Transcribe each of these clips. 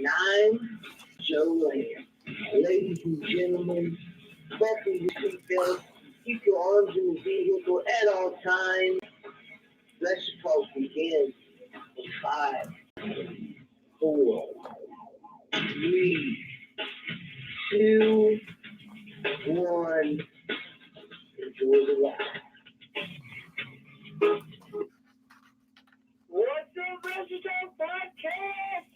And I'm Joe Lamb. Ladies and gentlemen, buckle your seatbelts, keep your arms in the vehicle at all times. Let's talk begins in 5, 4, 3, 2, 1. Enjoy the ride. What's up, Wrestle Talk Podcast?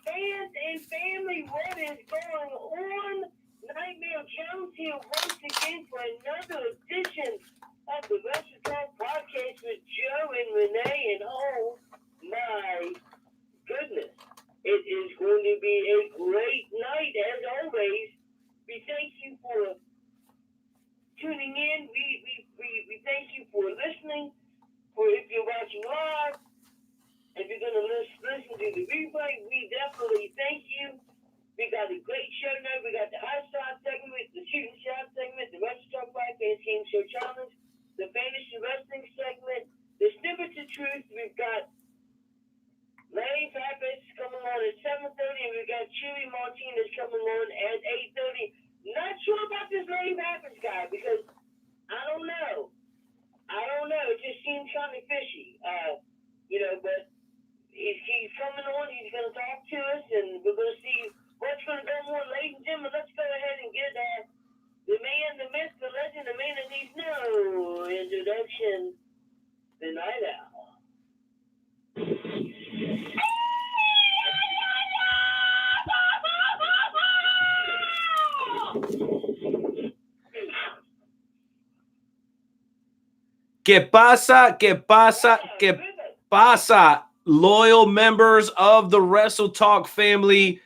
Fans and family, what is going on? Nightmare Jones here once again for another edition of the Wrestle Talk Podcast with Joe and Renee. And oh my goodness, it is going to be a great night as always. We thank you for tuning in. We thank you for listening. For if you're watching live, if you're going to listen to the replay, we definitely thank you. We got a great show now. We got the high shot segment, the shooting shot segment, the Wrestle Talk Podcast Game Show Challenge, the Fantasy Wrestling segment, the Snippets of Truth. We've got Larry Pappas coming on at 7:30, and we've got Chuey Martinez coming on at 8:30. Not sure about this Larry Pappas guy because I don't know. It just seems kind of fishy. But he's coming on. He's going to talk to us, and we're going to see what's going to go on. Ladies and gentlemen, let's go ahead and get the man, the myth, the legend, the man that needs no introduction, the Night Owl. ¿Qué pasa? ¿Qué pasa? ¿Qué pasa? Loyal members of the Wrestle Talk family.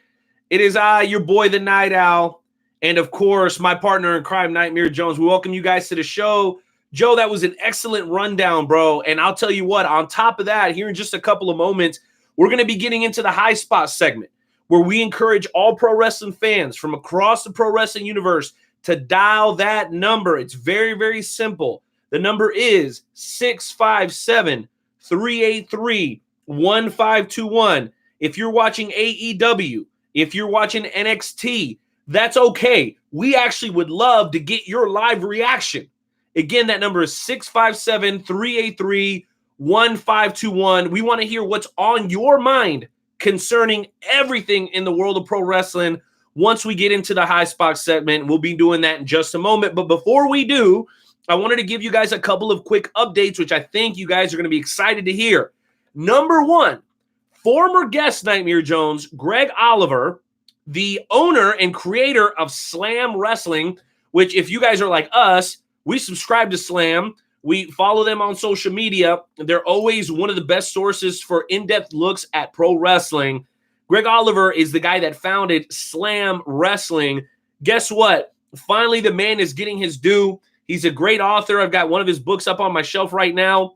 It is I, your boy, the Night Owl, and of course, my partner in crime, Nightmare Jones. We welcome you guys to the show. Joe, that was an excellent rundown, bro. And I'll tell you what, on top of that, here in just a couple of moments, we're going to be getting into the High Spot segment, where we encourage all pro wrestling fans from across the pro wrestling universe to dial that number. It's very, very simple. The number is 657-383-1521. If you're watching AEW, if you're watching NXT, that's okay. We actually would love to get your live reaction. Again, that number is 657-383-1521. We want to hear what's on your mind concerning everything in the world of pro wrestling. Once we get into the High Spot segment, we'll be doing that in just a moment. But before we do, I wanted to give you guys a couple of quick updates, which I think you guys are going to be excited to hear. Number one, former guest Nightmare Jones, Greg Oliver, the owner and creator of Slam Wrestling, which if you guys are like us, we subscribe to Slam. We follow them on social media. They're always one of the best sources for in-depth looks at pro wrestling. Greg Oliver is the guy that founded Slam Wrestling. Guess what? Finally, the man is getting his due. He's a great author. I've got one of his books up on my shelf right now.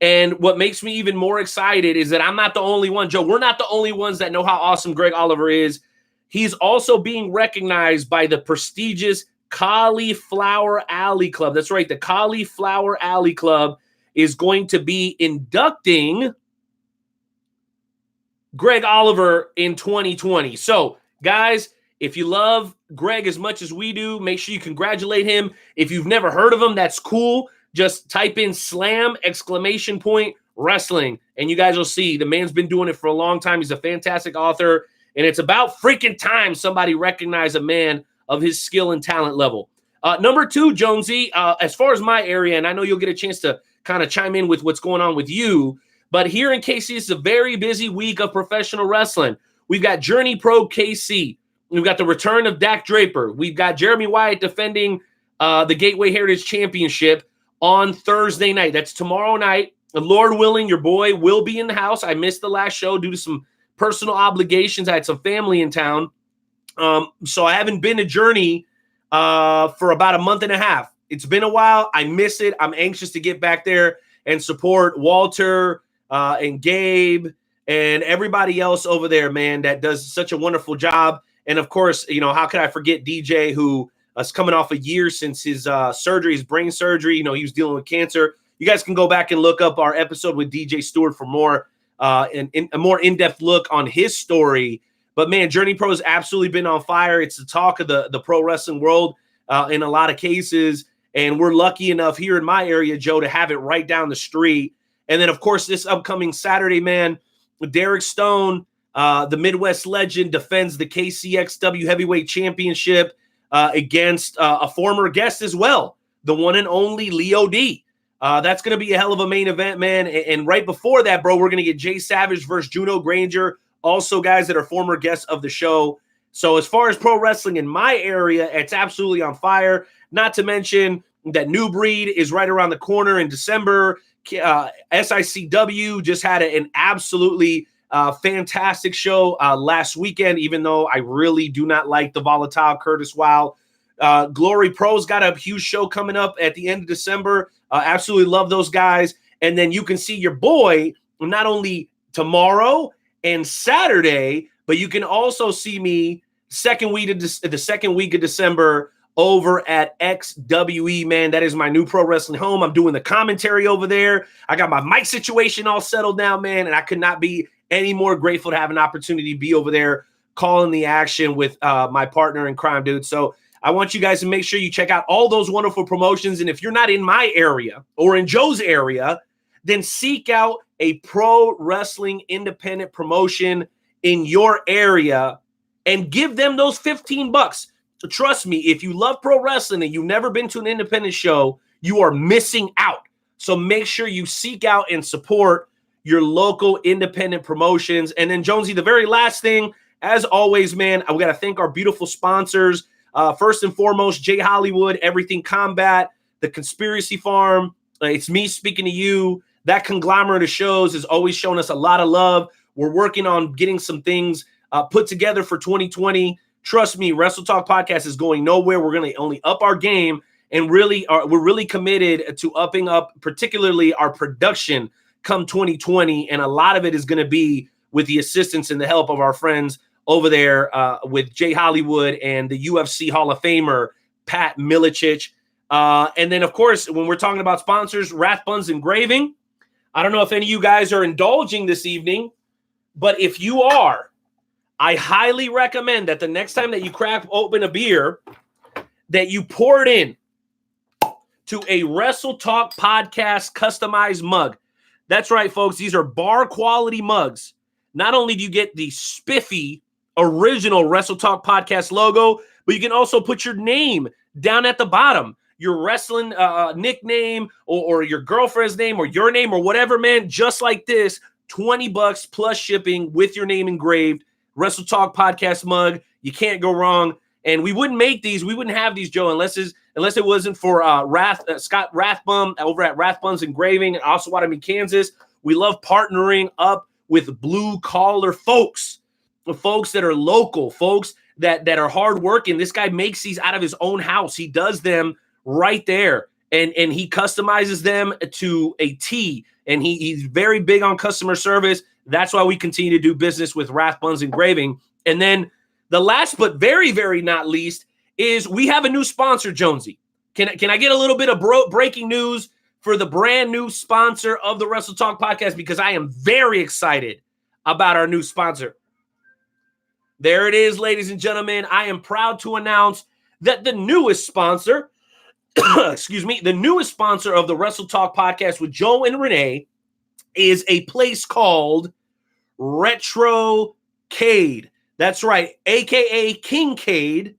And what makes me even more excited is that I'm not the only one. Joe, we're not the only ones that know how awesome Greg Oliver is. He's also being recognized by the prestigious Cauliflower Alley Club. That's right. The Cauliflower Alley Club is going to be inducting Greg Oliver in 2020. So, guys, if you love Greg as much as we do, make sure you congratulate him. If you've never heard of him, that's cool. Just type in Slam !Wrestling, and you guys will see the man's been doing it for a long time. He's a fantastic author, and it's about freaking time somebody recognize a man of his skill and talent level. Number two, Jonesy, as far as my area, and I know you'll get a chance to kind of chime in with what's going on with you, but here in KC, it's a very busy week of professional wrestling. We've got Journey Pro KC. We've got the return of Dak Draper. We've got Jeremy Wyatt defending the Gateway Heritage Championship on Thursday night. That's tomorrow night. And Lord willing, your boy will be in the house. I missed the last show due to some personal obligations. I had some family in town. So I haven't been to Journey for about a month and a half. It's been a while. I miss it. I'm anxious to get back there and support Walter and Gabe and everybody else over there, man, that does such a wonderful job. And of course, how could I forget DJ, who is coming off a year since his surgery, his brain surgery. He was dealing with cancer. You guys can go back and look up our episode with DJ Stewart for more, a more in-depth look on his story. But man, Journey Pro has absolutely been on fire. It's the talk of the pro wrestling world in a lot of cases. And we're lucky enough here in my area, Joe, to have it right down the street. And then, of course, this upcoming Saturday, man, Derek Stone, the Midwest legend, defends the KCXW Heavyweight Championship against a former guest as well, the one and only Leo D. That's going to be a hell of a main event, man. And right before that, bro, we're going to get Jay Savage versus Juno Granger, also guys that are former guests of the show. So as far as pro wrestling in my area, it's absolutely on fire. Not to mention that New Breed is right around the corner in December. SICW just had an absolutely fantastic show last weekend, even though I really do not like the volatile Curtis Wow. Glory Pro's got a huge show coming up at the end of December. Absolutely love those guys. And then you can see your boy not only tomorrow and Saturday, but you can also see me the second week of December over at XWE, man. That is my new pro wrestling home. I'm doing the commentary over there. I got my mic situation all settled now, man, and I could not be any more grateful to have an opportunity to be over there calling the action with my partner in crime, dude. So I want you guys to make sure you check out all those wonderful promotions. And if you're not in my area or in Joe's area, then seek out a pro wrestling independent promotion in your area and give them those $15. Trust me, if you love pro wrestling and you've never been to an independent show, you are missing out. So make sure you seek out and support your local independent promotions. And then, Jonesy, the very last thing, as always, man, we got to thank our beautiful sponsors. First and foremost, J Hollywood, Everything Combat, The Conspiracy Farm. It's me speaking to you. That conglomerate of shows has always shown us a lot of love. We're working on getting some things put together for 2020. Trust me, Wrestle Talk Podcast is going nowhere. We're going to only up our game, and we're really committed to upping up, particularly our production come 2020. And a lot of it is going to be with the assistance and the help of our friends over there with Jay Hollywood and the UFC Hall of Famer, Pat Milicic. And then, of course, when we're talking about sponsors, Rathbuns Engraving. I don't know if any of you guys are indulging this evening, but if you are, I highly recommend that the next time that you crack open a beer, that you pour it in to a Wrestle Talk Podcast customized mug. That's right, folks. These are bar quality mugs. Not only do you get the spiffy original Wrestle Talk Podcast logo, but you can also put your name down at the bottom, your wrestling nickname or your girlfriend's name or your name or whatever, man, just like this, $20 plus shipping with your name engraved. Wrestle Talk Podcast mug. You can't go wrong. And we wouldn't make these. We wouldn't have these, Joe, unless it wasn't for Scott Rathbun over at Rathbun's Engraving in Osawatomie, Kansas. We love partnering up with blue collar folks, the folks that are local, folks that are hardworking. This guy makes these out of his own house. He does them right there, and he customizes them to a T. And he's very big on customer service. That's why we continue to do business with Rathbuns Engraving. And then the last but very, very not least is we have a new sponsor, Jonesy. Can I get a little bit of breaking news for the brand new sponsor of the Wrestle Talk Podcast? Because I am very excited about our new sponsor. There it is, ladies and gentlemen. I am proud to announce that the newest sponsor, the newest sponsor of the Wrestle Talk Podcast with Joe and Renee is a place called Retrocade. That's right, a.k.a. Kingcade,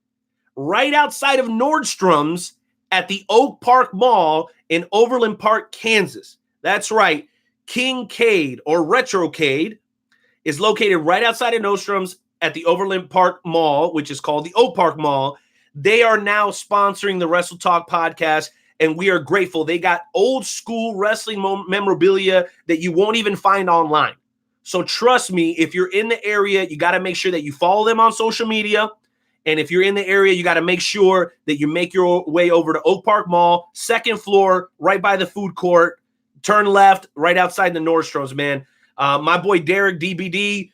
right outside of Nordstrom's at the Oak Park Mall in Overland Park, Kansas. That's right, Kingcade or Retrocade is located right outside of Nordstrom's at the Overland Park Mall, which is called the Oak Park Mall. They are now sponsoring the Wrestle Talk Podcast, and we are grateful. They got old school wrestling memorabilia that you won't even find online. So trust me, if you're in the area, you got to make sure that you follow them on social media. And if you're in the area, you got to make sure that you make your way over to Oak Park Mall, second floor, right by the food court, turn left, right outside the Nordstrom's, man. My boy Derek DBD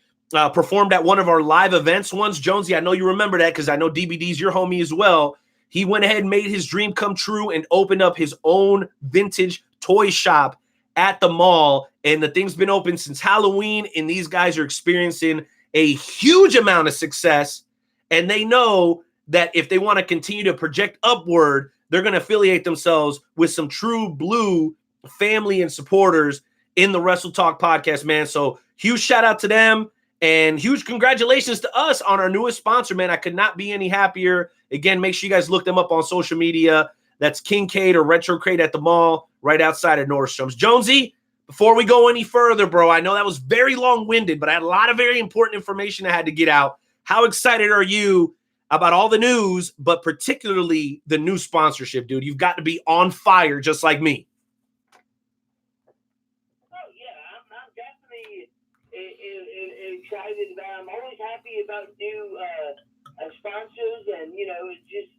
performed at one of our live events once. Jonesy, I know you remember that because I know DBD's your homie as well. He went ahead and made his dream come true and opened up his own vintage toy shop at the mall. And the thing's been open since Halloween, and these guys are experiencing a huge amount of success, and they know that if they want to continue to project upward, they're going to affiliate themselves with some true blue family and supporters in the Wrestle Talk podcast, man. So huge shout out to them and huge congratulations to us on our newest sponsor, man. I could not be any happier. Again, make sure you guys look them up on social media. That's Kincaid or Retro Crate at the mall right outside of Nordstrom's. Jonesy, before we go any further, bro, I know that was very long-winded, but I had a lot of very important information I had to get out. How excited are you about all the news, but particularly the new sponsorship, dude? You've got to be on fire just like me. Oh, yeah, I'm definitely excited about. I'm always happy about new sponsors, and it's just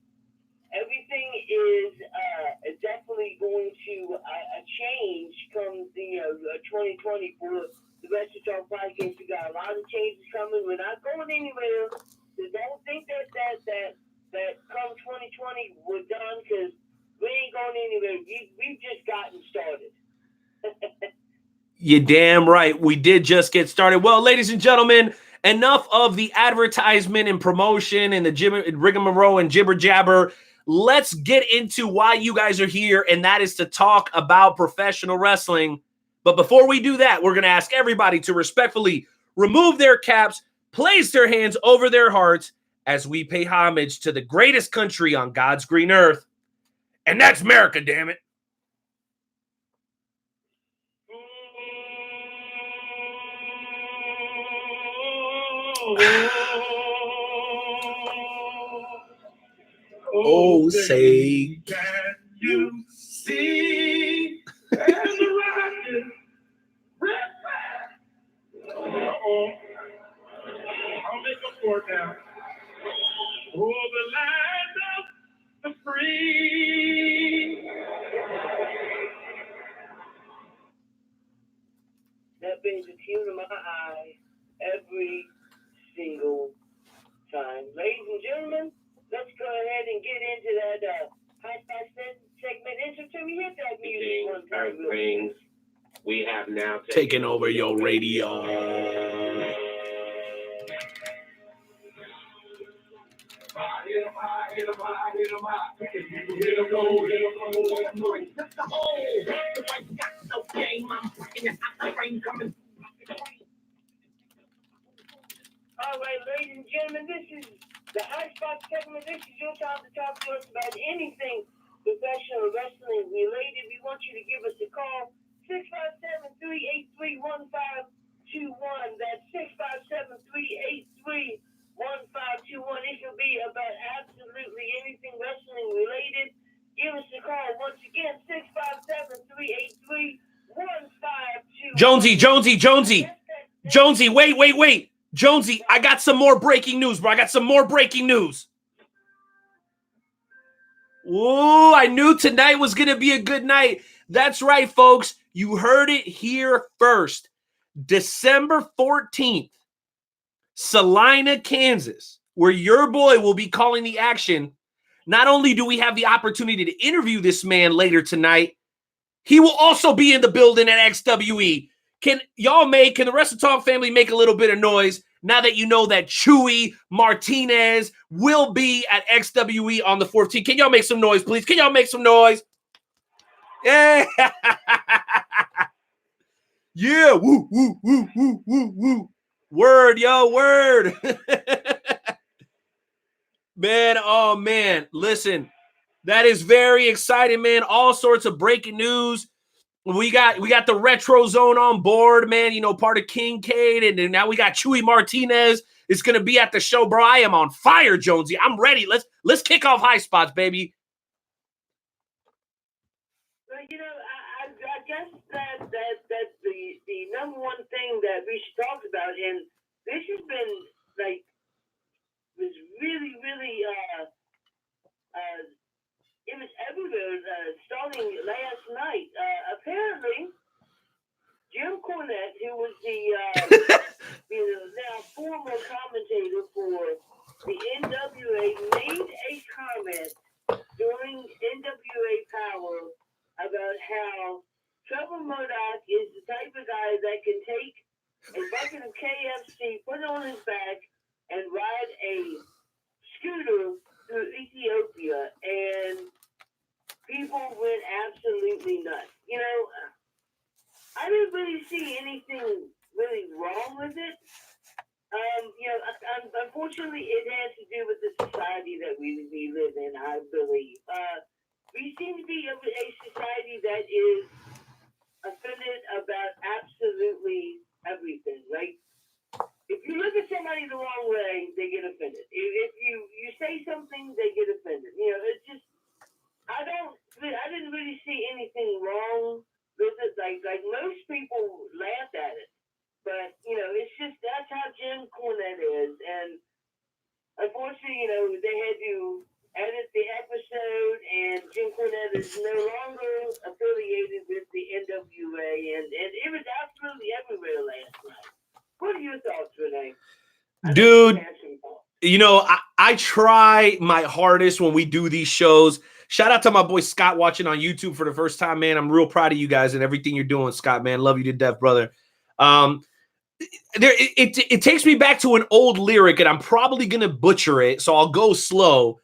everything is definitely going to change come the 2020 for the Wrestle Talk podcast. We got a lot of changes coming. We're not going anywhere. So don't think that come 2020 we're done, because we ain't going anywhere. We've just gotten started. You're damn right. We did just get started. Well, ladies and gentlemen, enough of the advertisement and promotion and the rigmarole and jibber jabber. Let's get into why you guys are here, and that is to talk about professional wrestling. But before we do that, we're going to ask everybody to respectfully remove their caps, place their hands over their hearts as we pay homage to the greatest country on God's green earth. And that's America, damn it. Oh, say, can you see as the rocket red flag? I'll make up for it now. Oh, the land of the free. That brings a tear to my eye every single time. Ladies and gentlemen, let's go ahead and get into that high five segment. Intro to me, hit that music one time. Things we have now taking over your radio. Hit 'em high, hit 'em high. Hit 'em low, hit 'em low, hit 'em low. Just the whole the got no game. I'm fucking it. I'm rain coming. All right, ladies and gentlemen, this is the High Spot segment. This is your time to talk to us about anything professional wrestling related. We want you to give us a call, 657-383-1521. That's 657-383-1521. It could be about absolutely anything wrestling related. Give us a call once again, 657-383-1521. Jonesy, wait. Jonesy, I got some more breaking news, bro. Ooh, I knew tonight was going to be a good night. That's right, folks. You heard it here first. December 14th, Salina, Kansas, where your boy will be calling the action. Not only do we have the opportunity to interview this man later tonight, he will also be in the building at XWE. Can the Wrestle Talk family make a little bit of noise now that you know that Chuey Martinez will be at XWE on the 14th? Can y'all make some noise, please? Can y'all make some noise? Yeah. Yeah. Woo, woo, woo, woo, woo, woo. Word, yo, word. Man, oh, man. Listen, that is very exciting, man. All sorts of breaking news. We got the Retro Zone on board, man. Part of Kincaid, and then now we got Chuey Martinez. It's gonna be at the show, bro. I am on fire, Jonesy. I'm ready. Let's kick off High Spots, baby. Well, I guess that's the number one thing that we should talk about, and this has been was really it was everywhere, starting last night. Apparently, Jim Cornette, who was the now former commentator for the NWA, made a comment during NWA Power about how Trevor Murdoch is the type of guy that can take a bucket of KFC, put it on unfortunately, it has to do with the society that we live in, I believe. We seem to be a society that is offended about absolutely everything, right? If you look at somebody the wrong way, they get offended. If you say something, they get offended. You know, it's just, I didn't really see anything wrong with it. Like most people laughed at it. But, you know, it's just, that's how Jim Cornette is. And unfortunately, you know, they had to edit the episode, and Jim Cornette is no longer affiliated with the NWA. And it was absolutely everywhere last night. What are your thoughts, Renee? Dude, you know, I try my hardest when we do these shows. Shout out to my boy Scott watching on YouTube for the first time, man. I'm real proud of you guys and everything you're doing, Scott, man. Love you to death, brother. It takes me back to an old lyric, and I'm probably going to butcher it, so I'll go slow.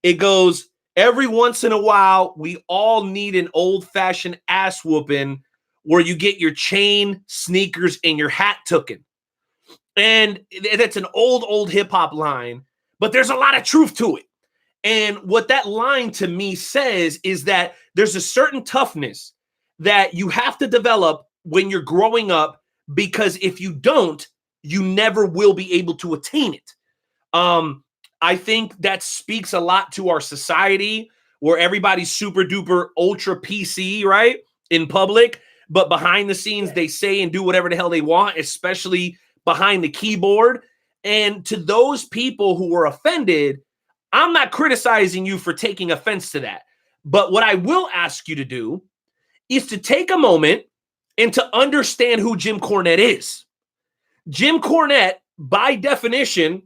It goes, every once in a while, we all need an old-fashioned ass whooping where you get your chain, sneakers, and your hat tooken. And that's an old hip-hop line, but there's a lot of truth to it. And what that line to me says is that there's a certain toughness that you have to develop when you're growing up, because if you don't, you never will be able to attain it. I think that speaks a lot to our society where everybody's super duper ultra PC, right? In public, but behind the scenes, they say and do whatever the hell they want, especially behind the keyboard. And to those people who were offended, I'm not criticizing you for taking offense to that. But what I will ask you to do is to take a moment and to understand who Jim Cornette is. Jim Cornette, by definition,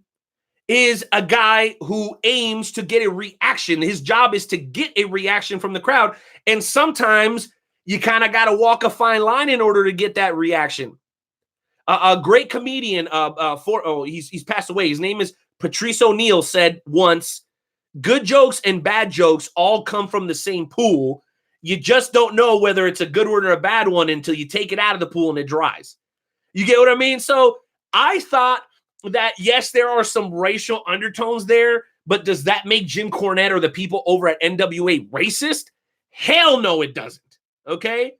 is a guy who aims to get a reaction. His job is to get a reaction from the crowd. And sometimes you kind of got to walk a fine line in order to get that reaction. A great comedian, he's passed away. His name is Patrice O'Neal, said once, good jokes and bad jokes all come from the same pool. You just don't know whether it's a good one or a bad one until you take it out of the pool and it dries. You get what I mean? So I thought that, yes, there are some racial undertones there, but does that make Jim Cornette or the people over at NWA racist? Hell no, it doesn't. Okay?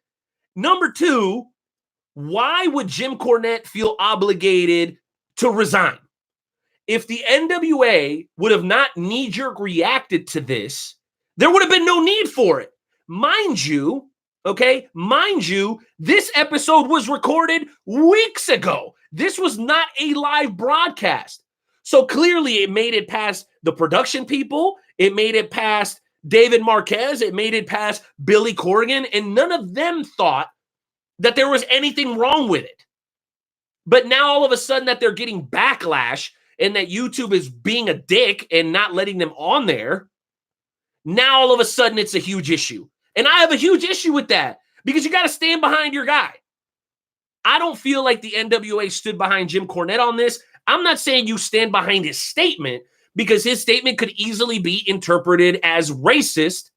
Number two, why would Jim Cornette feel obligated to resign? If the NWA would have not knee-jerk reacted to this, there would have been no need for it. Mind you, this episode was recorded weeks ago. This was not a live broadcast. So clearly it made it past the production people. It made it past David Marquez. It made it past Billy Corgan. And none of them thought that there was anything wrong with it. But now all of a sudden that they're getting backlash and that YouTube is being a dick and not letting them on there, now all of a sudden it's a huge issue. And I have a huge issue with that because you got to stand behind your guy. I don't feel like the NWA stood behind Jim Cornette on this. I'm not saying you stand behind his statement because his statement could easily be interpreted as racist,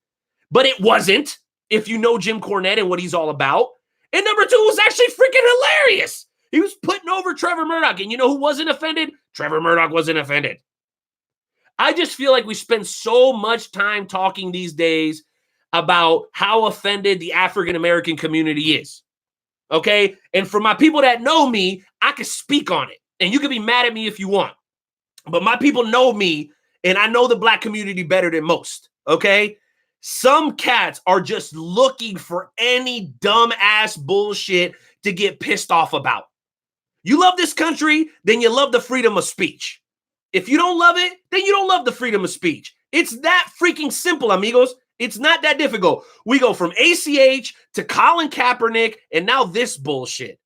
but it wasn't if you know Jim Cornette and what he's all about. And number two was actually freaking hilarious. He was putting over Trevor Murdoch. And you know who wasn't offended? Trevor Murdoch wasn't offended. I just feel like we spend so much time talking these days about how offended the African-American community is. Okay? And for my people that know me, I can speak on it. And you can be mad at me if you want. But my people know me, and I know the black community better than most. Okay? Some cats are just looking for any dumb-ass bullshit to get pissed off about. You love this country, then you love the freedom of speech. If you don't love it, then you don't love the freedom of speech. It's that freaking simple, amigos. It's not that difficult. We go from ACH to Colin Kaepernick and now this bullshit.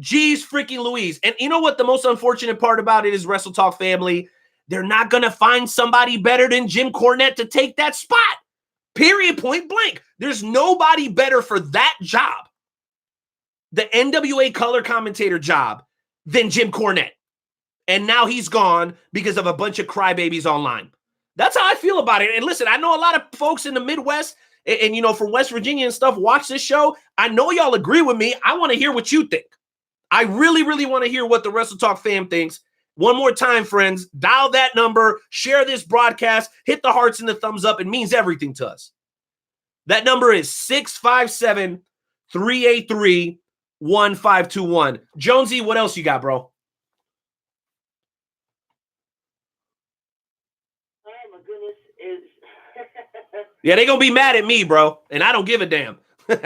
Jeez freaking Louise. And you know what the most unfortunate part about it is, Wrestle Talk family? They're not going to find somebody better than Jim Cornette to take that spot. Period, point blank. There's nobody better for that job, the NWA color commentator job, than Jim Cornette. And now he's gone because of a bunch of crybabies online. That's how I feel about it. And listen, I know a lot of folks in the Midwest and you know, from West Virginia and stuff watch this show. I know y'all agree with me. I want to hear what you think. I really, really want to hear what the Wrestle Talk fam thinks. One more time, friends. Dial that number. Share this broadcast. Hit the hearts and the thumbs up. It means everything to us. That number is 657-383-1521. Jonesy, what else you got, bro? Oh my goodness, is Yeah, they gonna be mad at me, bro, and I don't give a damn. no.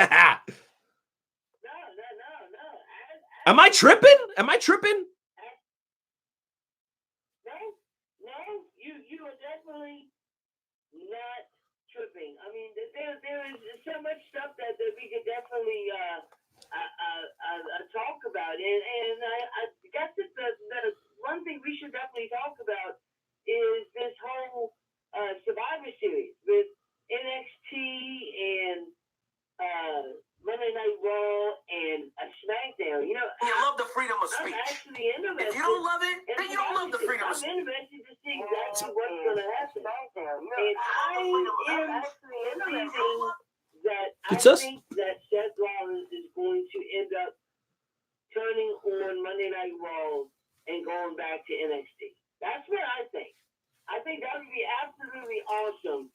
Am I tripping? Am I tripping? No, you are definitely not tripping. I mean, there is so much stuff that we could definitely talk about, and I guess the one thing we should definitely talk about is this whole Survivor Series with NXT and Monday Night Raw and SmackDown. You know, You love the freedom of I'm speech. actually interested. If you don't love it, then you don't love the freedom of I'm speech. interested to see exactly what's going to happen. And I am believing that It's I us. think that Seth Rollins is going to end up turning on Monday Night Raw and going back to NXT. That's what I think. I think that would be absolutely awesome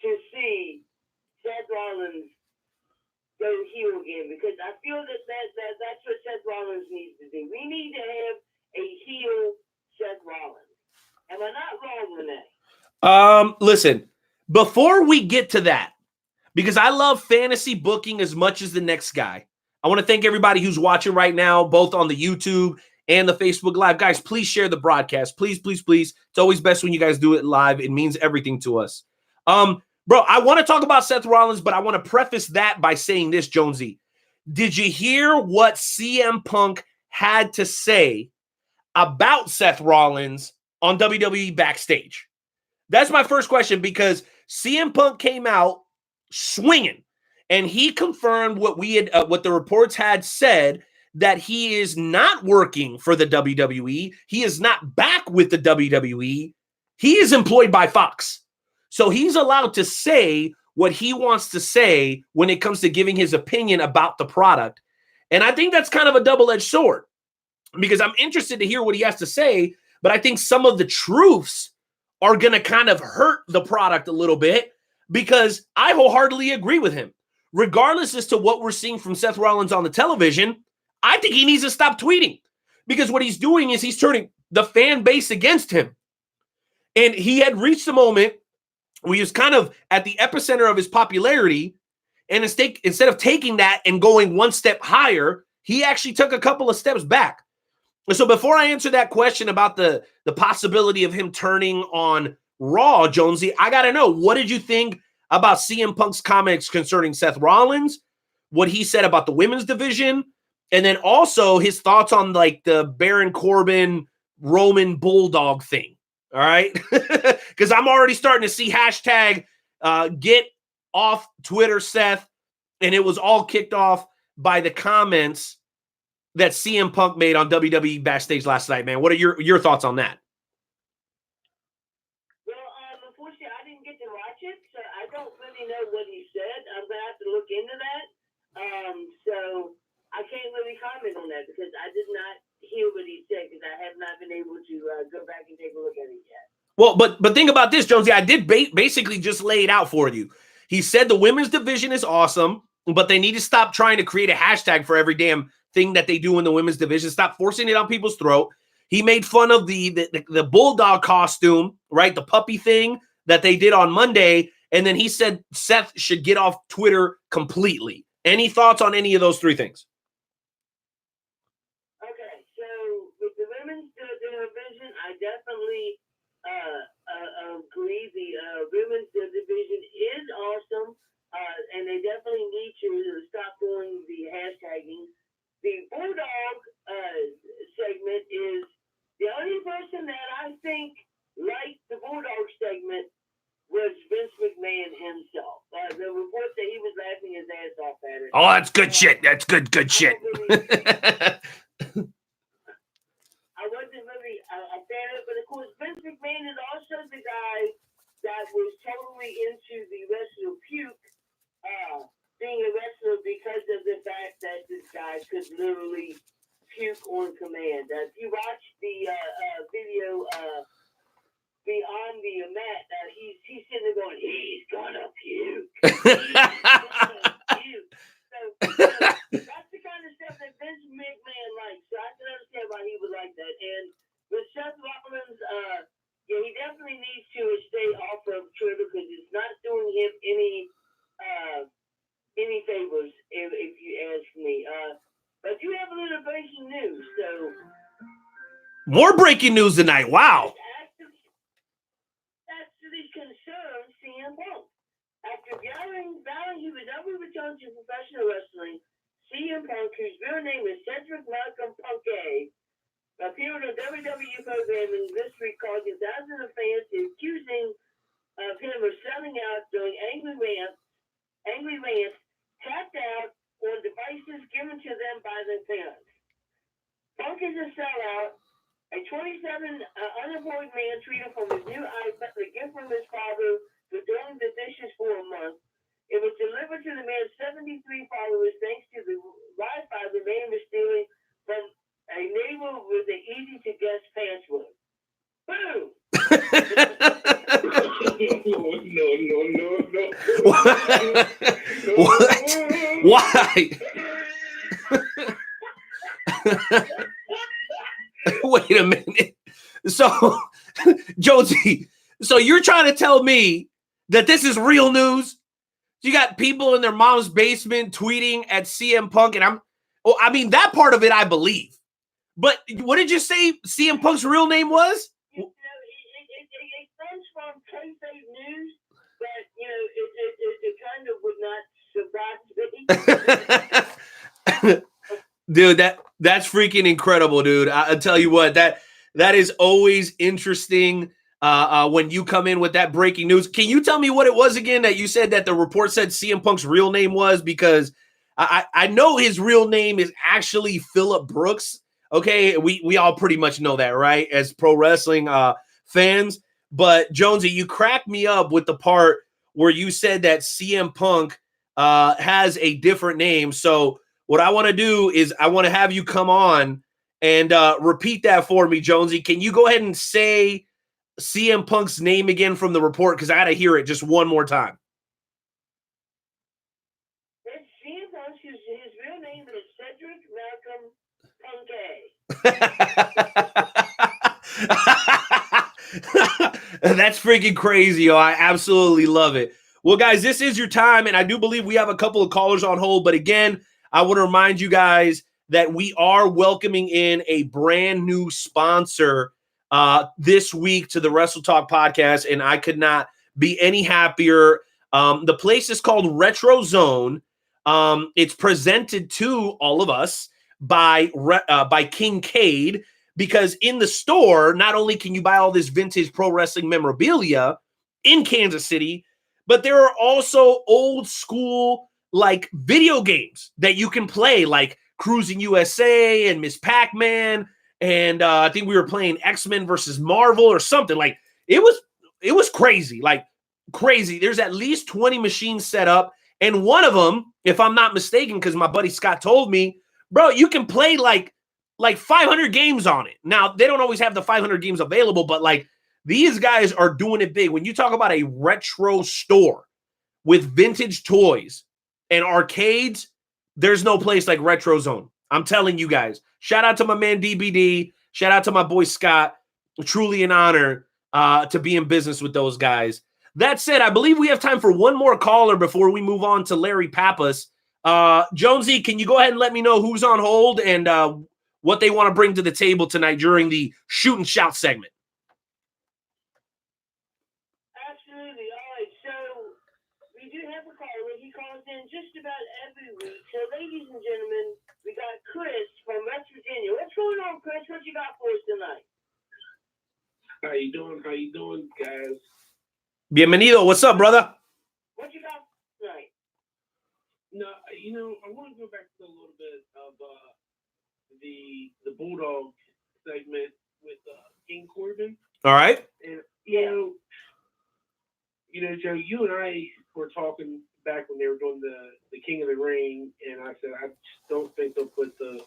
to see Seth Rollins go heel again, because I feel that's what Seth Rollins needs to do. We need to have a heel Seth Rollins. Am I not wrong, Renee? Listen, before we get to that, because I love fantasy booking as much as the next guy, I want to thank everybody who's watching right now, both on the YouTube and the Facebook Live. Guys, please share the broadcast. Please, please, please. It's always best when you guys do it live. It means everything to us. Bro, I want to talk about Seth Rollins, but I want to preface that by saying this, Jonesy. Did you hear what CM Punk had to say about Seth Rollins on WWE Backstage? That's my first question, because CM Punk came out swinging, and he confirmed what we had, what the reports had said, that he is not working for the WWE. He is not back with the WWE. He is employed by Fox. So he's allowed to say what he wants to say when it comes to giving his opinion about the product. And I think that's kind of a double-edged sword, because I'm interested to hear what he has to say, but I think some of the truths are going to kind of hurt the product a little bit, because I wholeheartedly agree with him. Regardless as to what we're seeing from Seth Rollins on the television, I think he needs to stop tweeting, because what he's doing is he's turning the fan base against him. And he had reached a moment where he was kind of at the epicenter of his popularity, and instead of taking that and going one step higher, he actually took a couple of steps back. And so before I answer that question about the possibility of him turning on Raw, Jonesy, I got to know, what did you think about CM Punk's comments concerning Seth Rollins, what he said about the women's division, and then also his thoughts on like the Baron Corbin Roman Bulldog thing? All right. Because I'm already starting to see hashtag get off Twitter, Seth. And it was all kicked off by the comments that CM Punk made on WWE Backstage last night, man. What are your thoughts on that? Well, unfortunately, I didn't get to watch it, so I don't really know what he said. I'm going to have to look into that. So I can't really comment on that, because I did not hear what he said, because I have not been able to go back and take a look at it yet. Well, but think about this, Jonesy. I did basically just lay it out for you. He said the women's division is awesome, but they need to stop trying to create a hashtag for every damn thing that they do in the women's division. Stop forcing it on people's throat. He made fun of the bulldog costume, right? The puppy thing that they did on Monday. And then he said Seth should get off Twitter completely. Any thoughts on any of those three things? Okay, so with the women's division, I definitely agree. The women's division is awesome, and they definitely need to stop doing the hashtagging. The Bulldog segment is the only person that I think liked the Bulldog segment was Vince McMahon himself. The report that he was laughing his ass off at it. Oh, that's good shit. That's good shit. I wasn't really a fan of it, but of course, Vince McMahon is also the guy that was totally into the wrestler puke, being a wrestler because of the fact that this guy could literally puke on command. If you watch the beyond the mat that he's sitting there going, he's gonna puke. He's gonna puke. So that's the kind of stuff that Vince McMahon likes. So I can understand why he would like that. And with Seth Rollins, yeah, he definitely needs to stay off of Twitter because it's not doing him any favors, if you ask me. But you have a little breaking news, so. More breaking news tonight. Wow. Actually concerns CM Punk. After vowing he would never return to professional wrestling, CM Punk, whose real name is Cedric Malcolm Punkay, appeared on WWE programming this week, causing thousands of fans accusing of him of selling out during angry rants tapped out on devices given to them by their parents. Punk is a sellout. A 27 unemployed man tweeted from his new iPad a gift from his father for doing the dishes for a month. It was delivered to the man's 73 followers thanks to the Wi-Fi the man was stealing from a neighbor with an easy-to-guess password. Boom! No. What? Why? Wait a minute. So, Jonesy, so you're trying to tell me that this is real news? You got people in their mom's basement tweeting at CM Punk, and I mean, that part of it I believe. But what did you say CM Punk's real name was? You know, it comes from kayfabe news, but, you know, it kind of would not surprise me. Dude, that's freaking incredible, dude. I tell you what, that is always interesting when you come in with that breaking news. Can you tell me what it was again that you said that the report said CM Punk's real name was? Because I know his real name is actually Phillip Brooks. Okay, we all pretty much know that, right? As pro wrestling fans. But Jonesy, you cracked me up with the part where you said that CM Punk has a different name. So what I want to do is I want to have you come on and repeat that for me, Jonesy. Can you go ahead and say CM Punk's name again from the report? Because I got to hear it just one more time. It's CM Punk, his real name is Cedric Malcolm Punkay. That's freaking crazy. Oh, I absolutely love it. Well, guys, this is your time, and I do believe we have a couple of callers on hold. But again, I want to remind you guys that we are welcoming in a brand new sponsor this week to the Wrestle Talk podcast, and I could not be any happier. The place is called Retro Zone. It's presented to all of us by Kincaid, because in the store, not only can you buy all this vintage pro wrestling memorabilia in Kansas City, but there are also old school like video games that you can play, like Cruising USA and Miss Pac-Man, and I think we were playing X-Men versus Marvel or something. Like it was crazy, like crazy. There's at least 20 machines set up, and one of them, if I'm not mistaken, because my buddy Scott told me, bro, you can play like 500 games on it. Now they don't always have the 500 games available, but like these guys are doing it big. When you talk about a retro store with vintage toys and arcades, there's no place like Retro Zone. I'm telling you guys. Shout out to my man DBD. Shout out to my boy Scott. Truly an honor to be in business with those guys. That said, I believe we have time for one more caller before we move on to Larry Pappas. Jonesy, can you go ahead and let me know who's on hold and what they want to bring to the table tonight during the shoot and shout segment? Absolutely. All right. So we do have a caller. He calls in just about every week. So, ladies and gentlemen, we got Chris from West Virginia. What's going on, Chris? What you got for us tonight? How you doing? How you doing, guys? Bienvenido. What's up, brother? What you got tonight? No, you know, I want to go back to a little bit of the Bulldog segment with King Corbin. All right. And you know, Joe, you and I were talking back when they were doing the King of the Ring, and I said I just don't think they'll put the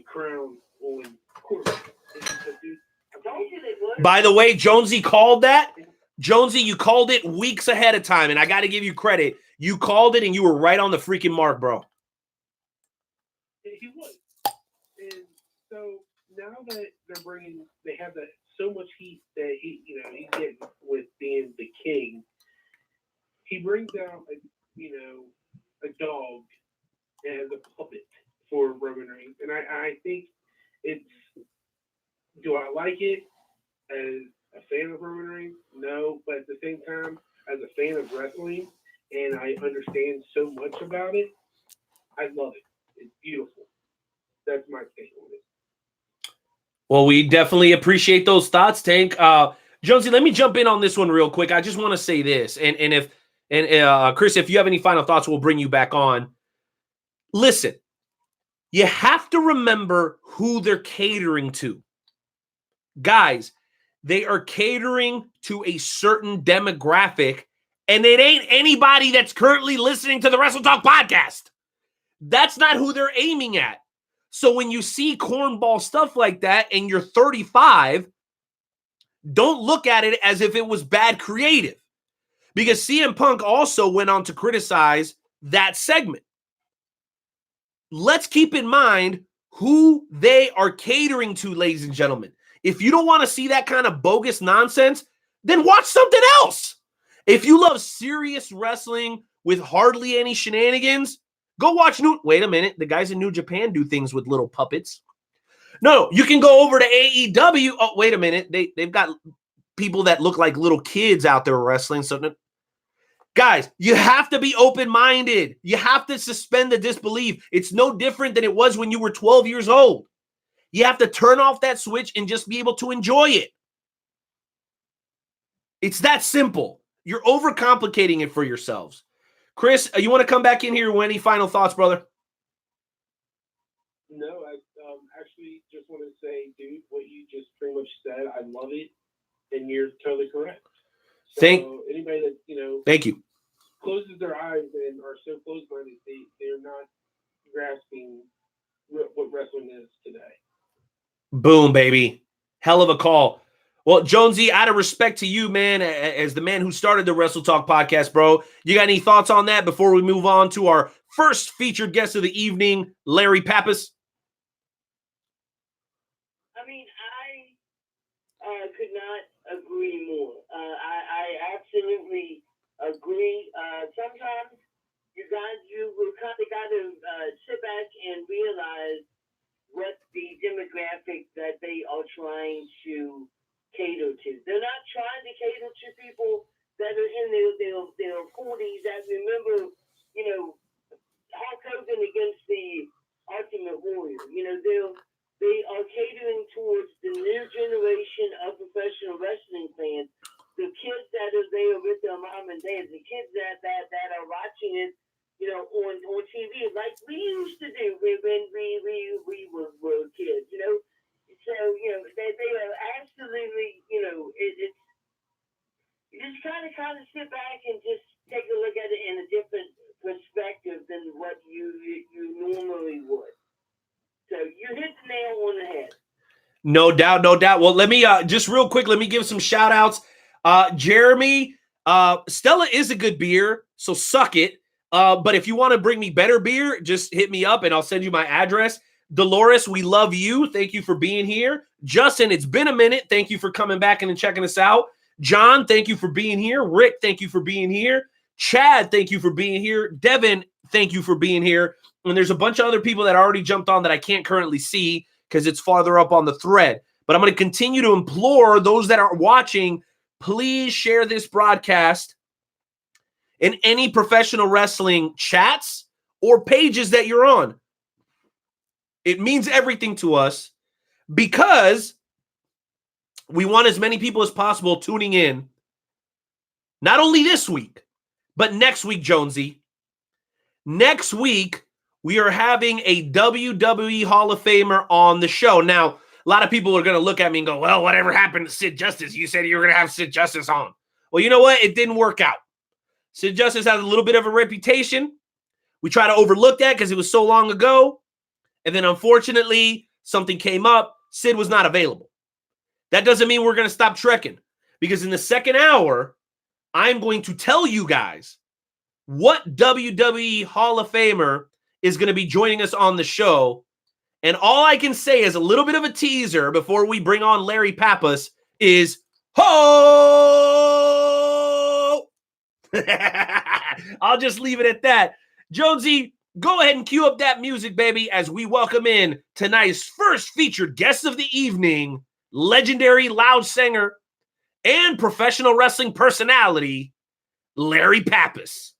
crown on Corbin. And he said, dude, I told you they would. By the way, Jonesy called that. Jonesy, you called it weeks ahead of time, and I got to give you credit. You called it, and you were right on the freaking mark, bro. He was. And so now that they have that so much heat that he's getting with being the king. He brings out a dog as a puppet for Roman Reigns, and I think it's. Do I like it as a fan of Roman Reigns? No, but at the same time, as a fan of wrestling, and I understand so much about it, I love it. It's beautiful. That's my take on it. Well, we definitely appreciate those thoughts, Tank. Jonesy, let me jump in on this one real quick. I just want to say this, and Chris, if you have any final thoughts, we'll bring you back on. Listen, you have to remember who they're catering to. Guys, they are catering to a certain demographic, and it ain't anybody that's currently listening to the Wrestle Talk podcast. That's not who they're aiming at. So when you see cornball stuff like that and you're 35, don't look at it as if it was bad creative. Because CM Punk also went on to criticize that segment. Let's keep in mind who they are catering to, ladies and gentlemen. If you don't want to see that kind of bogus nonsense, then watch something else. If you love serious wrestling with hardly any shenanigans, go watch Wait a minute. The guys in New Japan do things with little puppets. No, you can go over to AEW. Oh, wait a minute. They've got people that look like little kids out there wrestling. So, guys, you have to be open-minded. You have to suspend the disbelief. It's no different than it was when you were 12 years old. You have to turn off that switch and just be able to enjoy it. It's that simple. You're overcomplicating it for yourselves. Chris, you want to come back in here with any final thoughts, brother? No, I actually just want to say, dude, what you just pretty much said, I love it, and you're totally correct. So anybody that, Thank you. closes their eyes and are so close-minded, they're not grasping what wrestling is today. Boom, baby. Hell of a call. Well, Jonesy, out of respect to you, man, as the man who started the Wrestle Talk podcast, bro, you got any thoughts on that before we move on to our first featured guest of the evening, Larry Pappas? I mean, I could not agree more. I absolutely agree. Sometimes you kind of got to sit back and realize what the demographic that they are trying to cater to. They're not trying to cater to people that are in their 40s that remember, Hulk Hogan against the Ultimate Warrior. They are catering towards the new generation of professional wrestling fans, the kids that are there with their mom and dad, the kids that are watching it, on TV like we used to do when we were kids, So, they are absolutely, it's you just kind of sit back and just take a look at it in a different perspective than what you normally would. So you hit the nail on the head. No doubt, no doubt. Well, let me just real quick, let me give some shout outs. Jeremy, Stella is a good beer, so suck it. But if you want to bring me better beer, just hit me up and I'll send you my address. Dolores, we love you. Thank you for being here. Justin, it's been a minute. Thank you for coming back and checking us out. John, thank you for being here. Rick, thank you for being here. Chad, thank you for being here. Devin, thank you for being here. And there's a bunch of other people that already jumped on that I can't currently see because it's farther up on the thread. But I'm going to continue to implore those that are watching, please share this broadcast in any professional wrestling chats or pages that you're on. It means everything to us because we want as many people as possible tuning in, not only this week, but next week, Jonesy. Next week, we are having a WWE Hall of Famer on the show. Now, a lot of people are going to look at me and go, well, whatever happened to Sid Justice? You said you were going to have Sid Justice on. Well, you know what? It didn't work out. Sid Justice has a little bit of a reputation. We try to overlook that because it was so long ago. And then, unfortunately, something came up. Sid was not available. That doesn't mean we're going to stop trekking, because in the second hour, I'm going to tell you guys what WWE Hall of Famer is going to be joining us on the show. And all I can say is a little bit of a teaser before we bring on Larry Pappas is, ho! I'll just leave it at that. Jonesy, go ahead and cue up that music, baby, as we welcome in tonight's first featured guest of the evening, legendary loud singer and professional wrestling personality, Larry Pappas.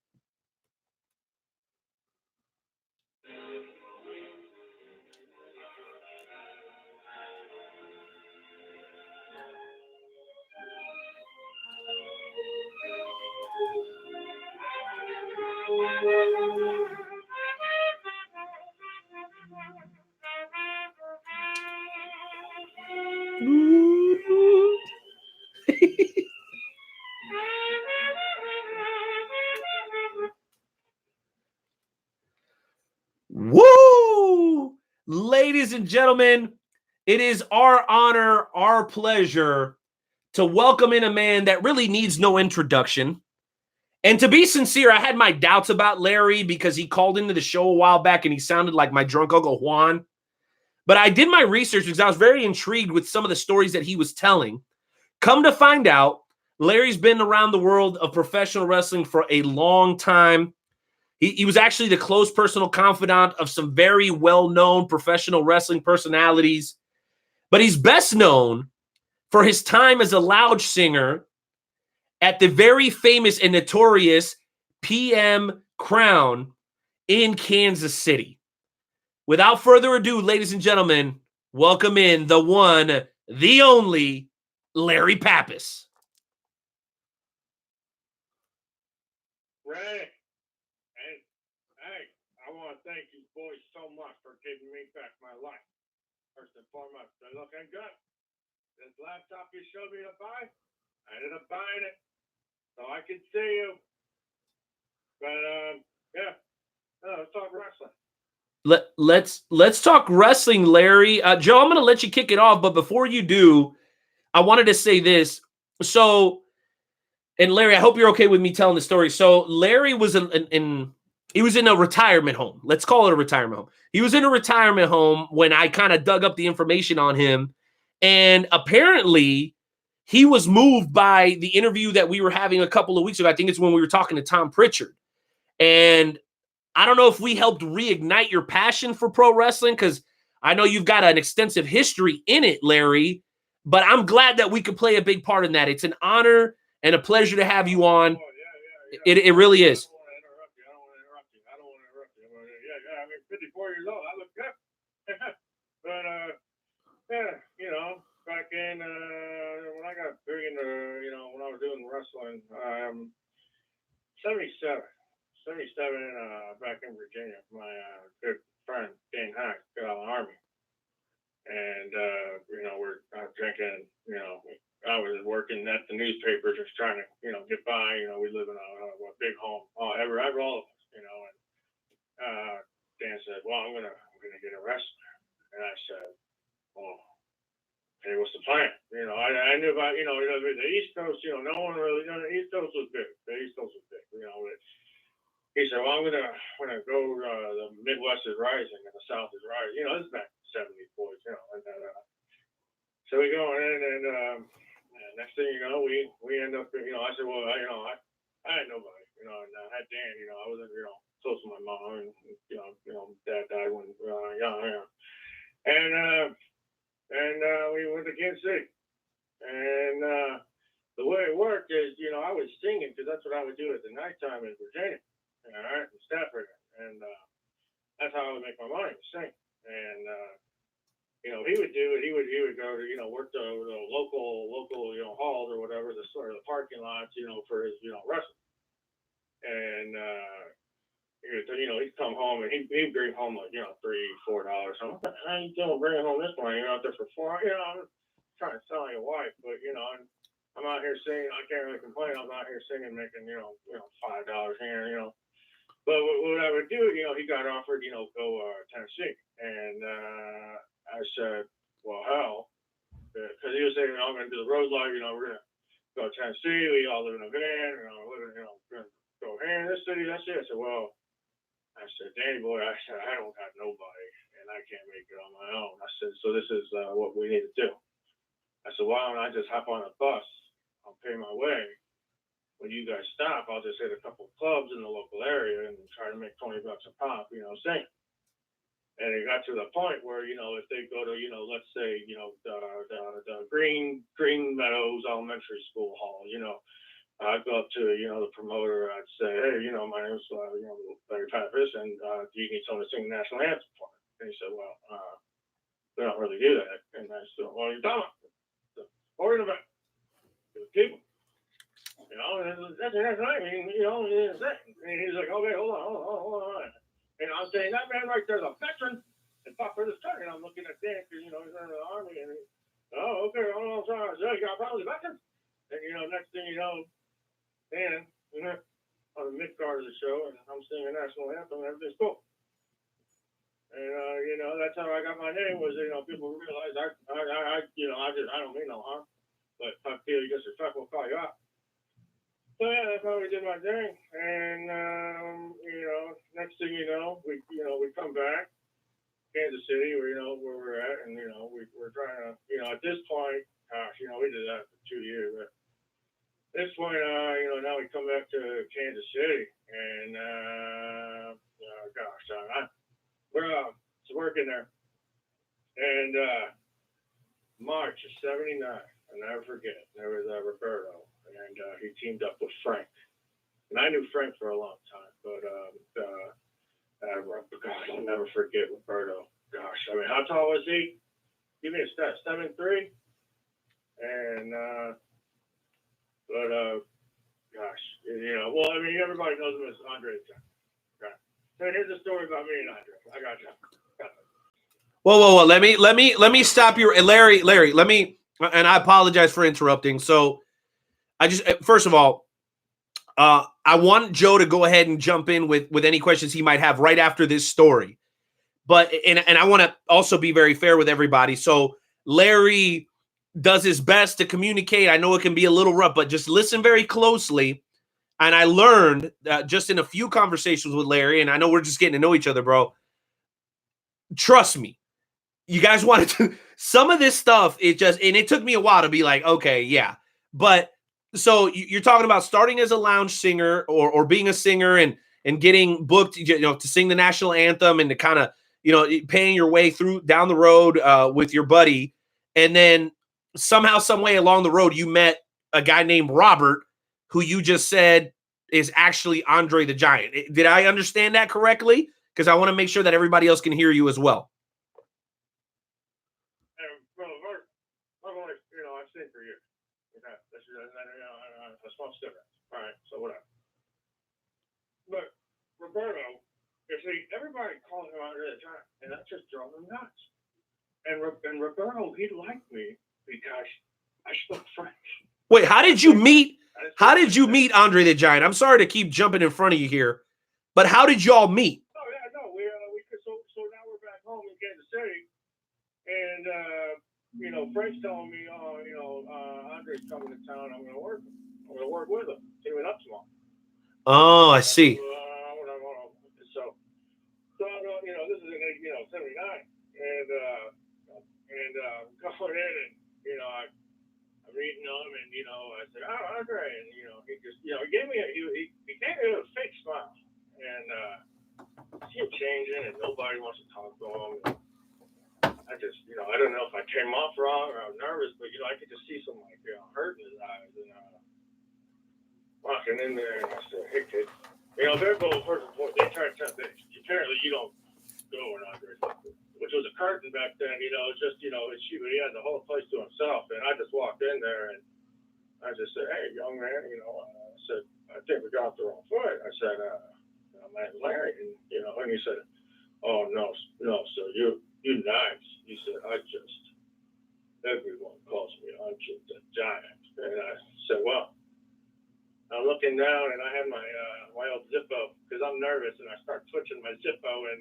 Woo! Ladies and gentlemen, it is our honor, our pleasure to welcome in a man that really needs no introduction. And to be sincere, I had my doubts about Larry because he called into the show a while back and he sounded like my drunk Uncle Juan. But I did my research because I was very intrigued with some of the stories that he was telling. Come to find out, Larry's been around the world of professional wrestling for a long time. He was actually the close personal confidant of some very well-known professional wrestling personalities. But he's best known for his time as a lounge singer at the very famous and notorious PM Crown in Kansas City. Without further ado, ladies and gentlemen, welcome in the one, the only, Larry Pappas. Ray, hey, I want to thank you boys so much for giving me back my life. First and foremost, they're looking good. This laptop you showed me to buy, I ended up buying it so I could see you. But yeah, let's talk wrestling. Let's talk wrestling, Larry. Joe, I'm going to let you kick it off, but before you do, I wanted to say this. So, and Larry, I hope you're okay with me telling the story. So, Larry was he was in a retirement home. Let's call it a retirement home. He was in a retirement home when I kind of dug up the information on him, and apparently he was moved by the interview that we were having a couple of weeks ago. I think it's when we were talking to Tom Pritchard, and I don't know if we helped reignite your passion for pro wrestling, because I know you've got an extensive history in it, Larry, but I'm glad that we could play a big part in that. It's an honor and a pleasure to have you on. It really is. I don't want to interrupt you. Yeah, I mean, 54 years old, I look good. But, back in, when I got big into, when I was doing wrestling, 77, back in Virginia, my good friend, Dan Hack, got out of the Army. And, we're drinking, I was working at the newspaper just trying to, get by. We live in a big home. Every all of us, and Dan said, well, I'm gonna get a wrestler. And I said, well, hey, what's the plan? I knew about, the East Coast, no one really, the East Coast was big. He said, well, I'm gonna go, the Midwest is rising and the South is rising. This is back in the 70s, boys, so we go in and next thing you know, we end up, I said, well, I had nobody, and I had Dan, I wasn't, close to my mom, and, dad died when young, and we went to Kansas City, and the way it worked is, I was singing, because that's what I would do at the nighttime in Virginia, all right, in Stafford, and that's how I would make my money, sing, and he would do it. He would go to work the local halls or whatever, the sort of the parking lots, for his wrestling. And he'd come home and he'd bring home like $3-4. I'm like, how you doing bringing home this money? You're out there for $4. I'm trying to sell your wife, but and I'm out here singing. I can't really complain. I'm out here singing, making $5 here. But what I would do, he got offered, go Tennessee, and I said, well, hell, because he was saying, I'm going to do the road life, we're going to go to Tennessee, we all live in a van, we're going to go here in this city, that's it. I said, well, Danny boy, I said, I don't got nobody, and I can't make it on my own. I said, so this is what we need to do. I said, why don't I just hop on a bus, I'll pay my way. When you guys stop, I'll just hit a couple of clubs in the local area and try to make $20 a pop, sing. And it got to the point where, if they go to, let's say, the Green Meadows Elementary School Hall, I'd go up to, the promoter, I'd say, hey, my name's, Larry Pappas, and do you need someone to sing the national anthem for me? And he said, well, we don't really do that. And I said, well, you're talking about? Worried about the people. That's the next night, and he's like, okay, hold on. And I'm saying, that man right there's a veteran and fought for this country. And I'm looking at Dan, because, he's in the Army. And okay, hold on, sorry. You got probably veterans. And, next thing you know, Dan, on the mid card of the show, and I'm singing the national anthem, and everything's cool. And, that's how I got my name, was, people realize I don't mean no harm. But if I feel you disrespect, we'll call you out. So yeah, that's how we did my thing, and next thing you know, we come back, Kansas City, where we're at, and we're trying to, at this point, gosh, we did that for 2 years. But at this point, now we come back to Kansas City, and we're working there, and March of '79, I'll never forget. There was Roberto. And he teamed up with Frank. And I knew Frank for a long time, but gosh, I'll never forget Roberto. Gosh, I mean, how tall was he? Give me a stat, 7'3". And gosh, well, I mean, everybody knows him as Andre the Giant. Okay. So here's a story about me and Andre. I got you. Whoa. Let me stop you, Larry. Let me, and I apologize for interrupting. So. First of all, I want Joe to go ahead and jump in with any questions he might have right after this story. But and I want to also be very fair with everybody. So Larry does his best to communicate. I know it can be a little rough, but just listen very closely. And I learned just in a few conversations with Larry, and I know we're just getting to know each other, bro. Trust me, you guys wanted to. Some of this stuff, and it took me a while to be like, okay, yeah, but. So you're talking about starting as a lounge singer or being a singer and getting booked, to sing the national anthem and to kind of, paying your way through down the road with your buddy. And then somehow, some way along the road, you met a guy named Robert, who you just said is actually Andre the Giant. Did I understand that correctly? Because I want to make sure that everybody else can hear you as well. I've seen for years. A small difference. All right, so whatever. But Roberto, you see, everybody calling him Andre the Giant, and that just drove him nuts. And Roberto, he liked me because I spoke French. Wait, how did you meet? How did you meet Andre the Giant? I'm sorry to keep jumping in front of you here, but how did y'all meet? Oh yeah, no, we so now we're back home in Kansas City, and Frank's telling me, Andre's coming to town. I'm gonna work with him. Teaming up tomorrow. Oh, I see. So this is in '79, and going in, and I'm reading him, and I said, oh, Andre, and he just he gave me he gave me a fake smile, and see him changing, and nobody wants to talk to him. I just I don't know if I came off wrong or I was nervous, but I could just see some hurt in his eyes, and walking in there, and I said, hey kid, they're both first and foremost, they try to tell things. Apparently you don't go where Andre's which was a curtain back then, just, he had the whole place to himself. And I just walked in there and I just said, hey, young man, I said, I think we got off the wrong foot. I said, my name's Larry. And, and he said, oh, no, so you're nice. He said, everyone calls me Andre the Giant. And I said, well, I'm looking down and I had my old Zippo because I'm nervous and I start twitching my Zippo and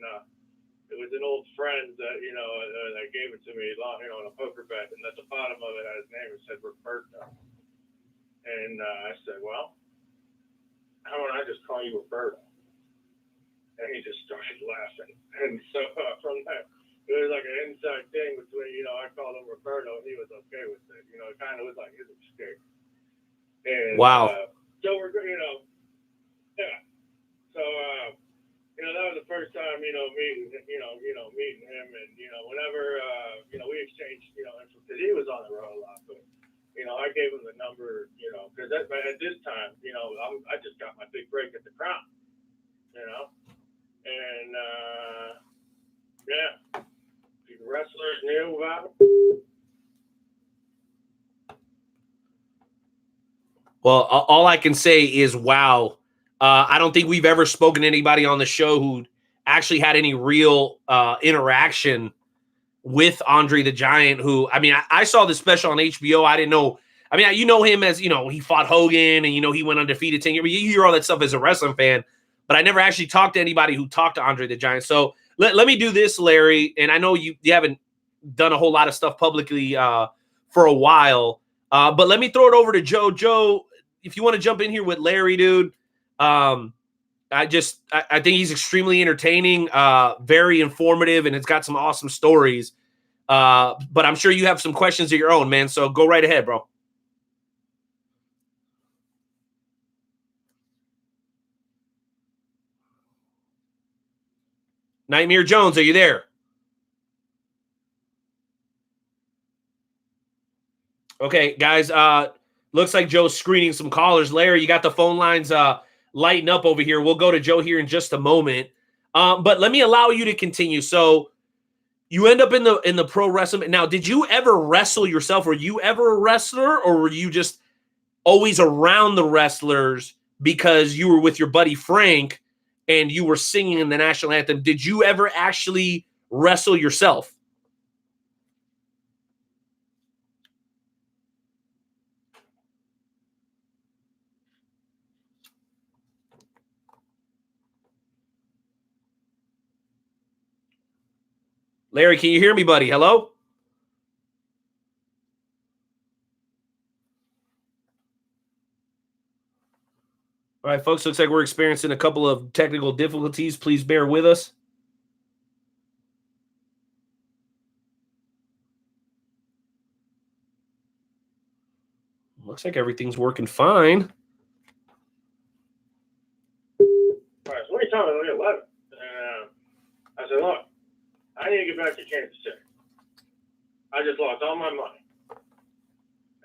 it was an old friend that, that gave it to me, on a poker bet, and at the bottom of it had his name. It said Roberto. And I said, well, how about I just call you Roberto? And he just started laughing. And so from that, it was like an inside thing between, I called him Roberto, and he was okay with it. It kind of was like his escape. And Wow. so we're, yeah. So, that was the first time, meeting him, and, whenever, we exchanged, because he was on the road a lot, but, I gave him the number, because at this time, I just got my big break at the Crown, and, yeah, the wrestlers knew about it. Well, all I can say is, wow. I don't think we've ever spoken to anybody on the show who actually had any real interaction with Andre the Giant, who, I mean, I saw the special on HBO. I didn't know. I mean, you know him as, he fought Hogan and, he went undefeated 10 years. You hear all that stuff as a wrestling fan, but I never actually talked to anybody who talked to Andre the Giant. So let me do this, Larry. And I know you haven't done a whole lot of stuff publicly for a while, but let me throw it over to Joe. Joe, if you want to jump in here with Larry, dude, I think he's extremely entertaining, very informative, and it's got some awesome stories. But I'm sure you have some questions of your own, man. So go right ahead, bro. Nightmare Jones, are you there? Okay, guys. Looks like Joe's screening some callers. Larry, you got the phone lines lighting up over here. We'll go to Joe here in just a moment. But let me allow you to continue. So you end up in the pro wrestling. Now, did you ever wrestle yourself? Were you ever a wrestler, or were you just always around the wrestlers because you were with your buddy Frank and you were singing in the national anthem? Did you ever actually wrestle yourself? Larry, can you hear me, buddy? Hello? All right, folks, looks like we're experiencing a couple of technical difficulties. Please bear with us. Looks like everything's working fine. All right, so what are you talking about? 11. I said, look, I need to get back to Kansas City. I just lost all my money. And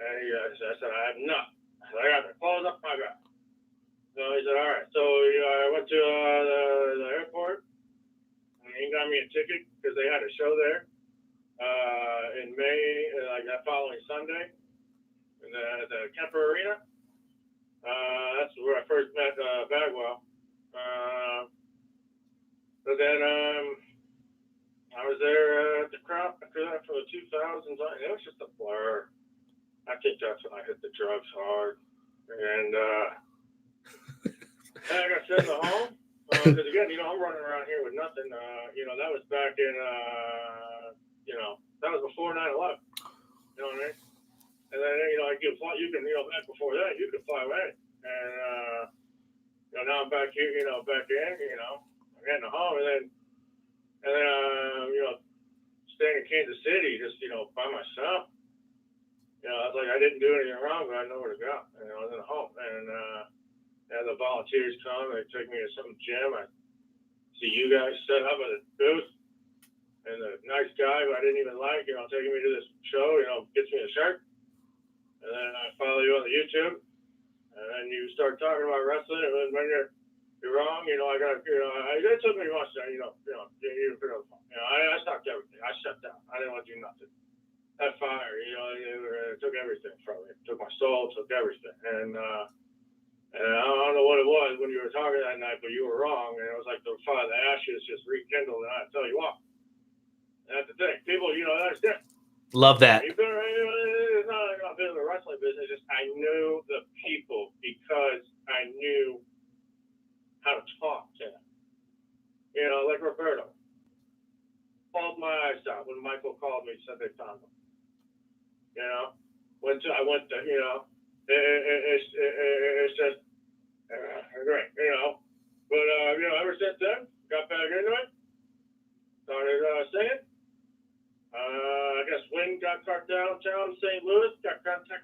I said, I have nothing. I said, I got the clothes up my back. So he said, all right. So I went to the airport, and he got me a ticket because they had a show there in May, like that following Sunday, in the Kemper Arena. That's where I first met Bagwell. But then I was there at the crowd after that for the 2000s. It was just a blur. I think that's when I hit the drugs hard. And I got sent to home. Because again, I'm running around here with nothing. That was back in, that was before 9/11. You know what I mean? And then, back before that, you could fly away. And, now I'm back here, back in, I'm getting home. And then, staying in Kansas City, just, by myself. I was like, I didn't do anything wrong, but I know where to go. And I was in a home. And the volunteers come, they take me to some gym. I see you guys set up at a booth. And the nice guy who I didn't even like, taking me to this show, gets me a shirt. And then I follow you on the YouTube. And then you start talking about wrestling. And then when you're wrong, it took me much time, I stopped everything. I shut down. I didn't want to do nothing. That fire, it took everything from me. It took my soul, took everything. And I don't know what it was when you were talking that night, but you were wrong. And it was like the fire, the ashes just rekindled. And I tell you what, that's the thing. People, that's different. Love that. It's not been in the wrestling business. Just I knew the people because I knew how to talk to them. Like Roberto. pulled my eyes out when Michael called me, said they found him. You know, I went to, you know, it's just great, you know. But you know, ever since then, got back into it, started singing. I guess Wynn got caught downtown St. Louis, got contact.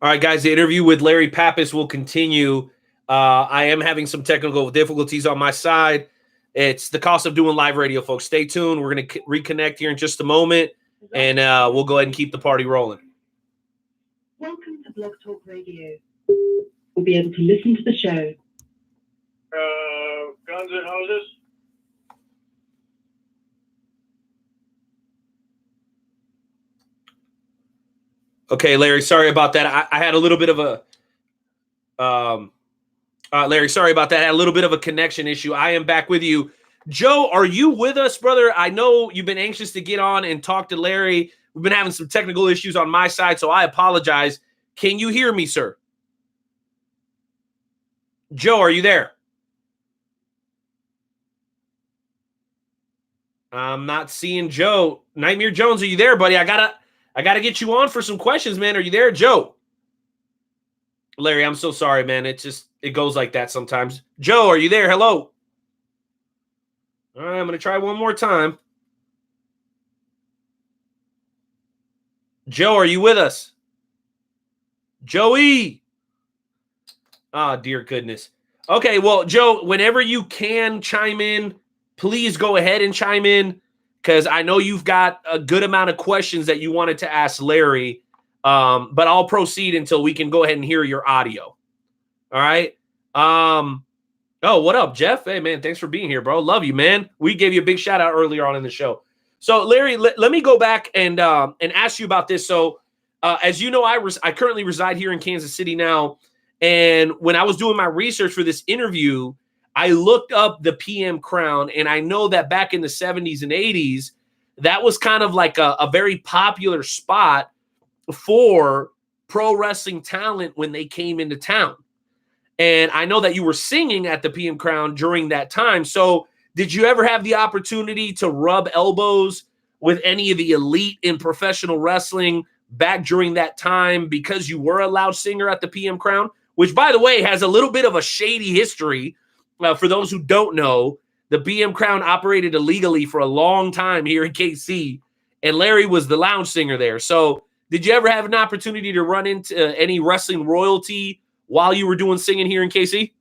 All right, guys, the interview with Larry Pappas will continue. I am having some technical difficulties on my side. It's the cost of doing live radio, folks. Stay tuned. We're going to reconnect here in just a moment, and we'll go ahead and keep the party rolling. Welcome to Blog Talk Radio. We'll be able to listen to the show. Guns and Hoses. Okay, Larry, sorry about that. I had a little bit of a Larry, sorry about that. I had a little bit of a connection issue. I am back with you. Joe, are you with us, brother? I know you've been anxious to get on and talk to Larry. We've been having some technical issues on my side, so I apologize. Can you hear me, sir? Joe, are you there? I'm not seeing Joe. Nightmare Jones, are you there, buddy? I gotta get you on for some questions, man. Are you there, Joe? Larry, I'm so sorry, man. It goes like that sometimes. Joe, are you there? Hello. All right, I'm gonna try one more time. Joe, are you with us? Joey. Oh, dear goodness. Okay, well, Joe, whenever you can chime in, please go ahead and chime in, because I know you've got a good amount of questions that you wanted to ask Larry, but I'll proceed until we can go ahead and hear your audio. All right? Oh, what up, Jeff? Hey, man, thanks for being here, bro. Love you, man. We gave you a big shout-out earlier on in the show. So, Larry, let me go back and ask you about this. So, as you know, I currently reside here in Kansas City now, and when I was doing my research for this interview, I looked up the PM Crown, and I know that back in the 70s and 80s, that was kind of like a very popular spot for pro wrestling talent when they came into town. And I know that you were singing at the PM Crown during that time. So did you ever have the opportunity to rub elbows with any of the elite in professional wrestling back during that time because you were a loud singer at the PM Crown, which, by the way, has a little bit of a shady history? For those who don't know, the PM Crown operated illegally for a long time here in KC, and Larry was the lounge singer there. So did you ever have an opportunity to run into any wrestling royalty while you were doing singing here in KC?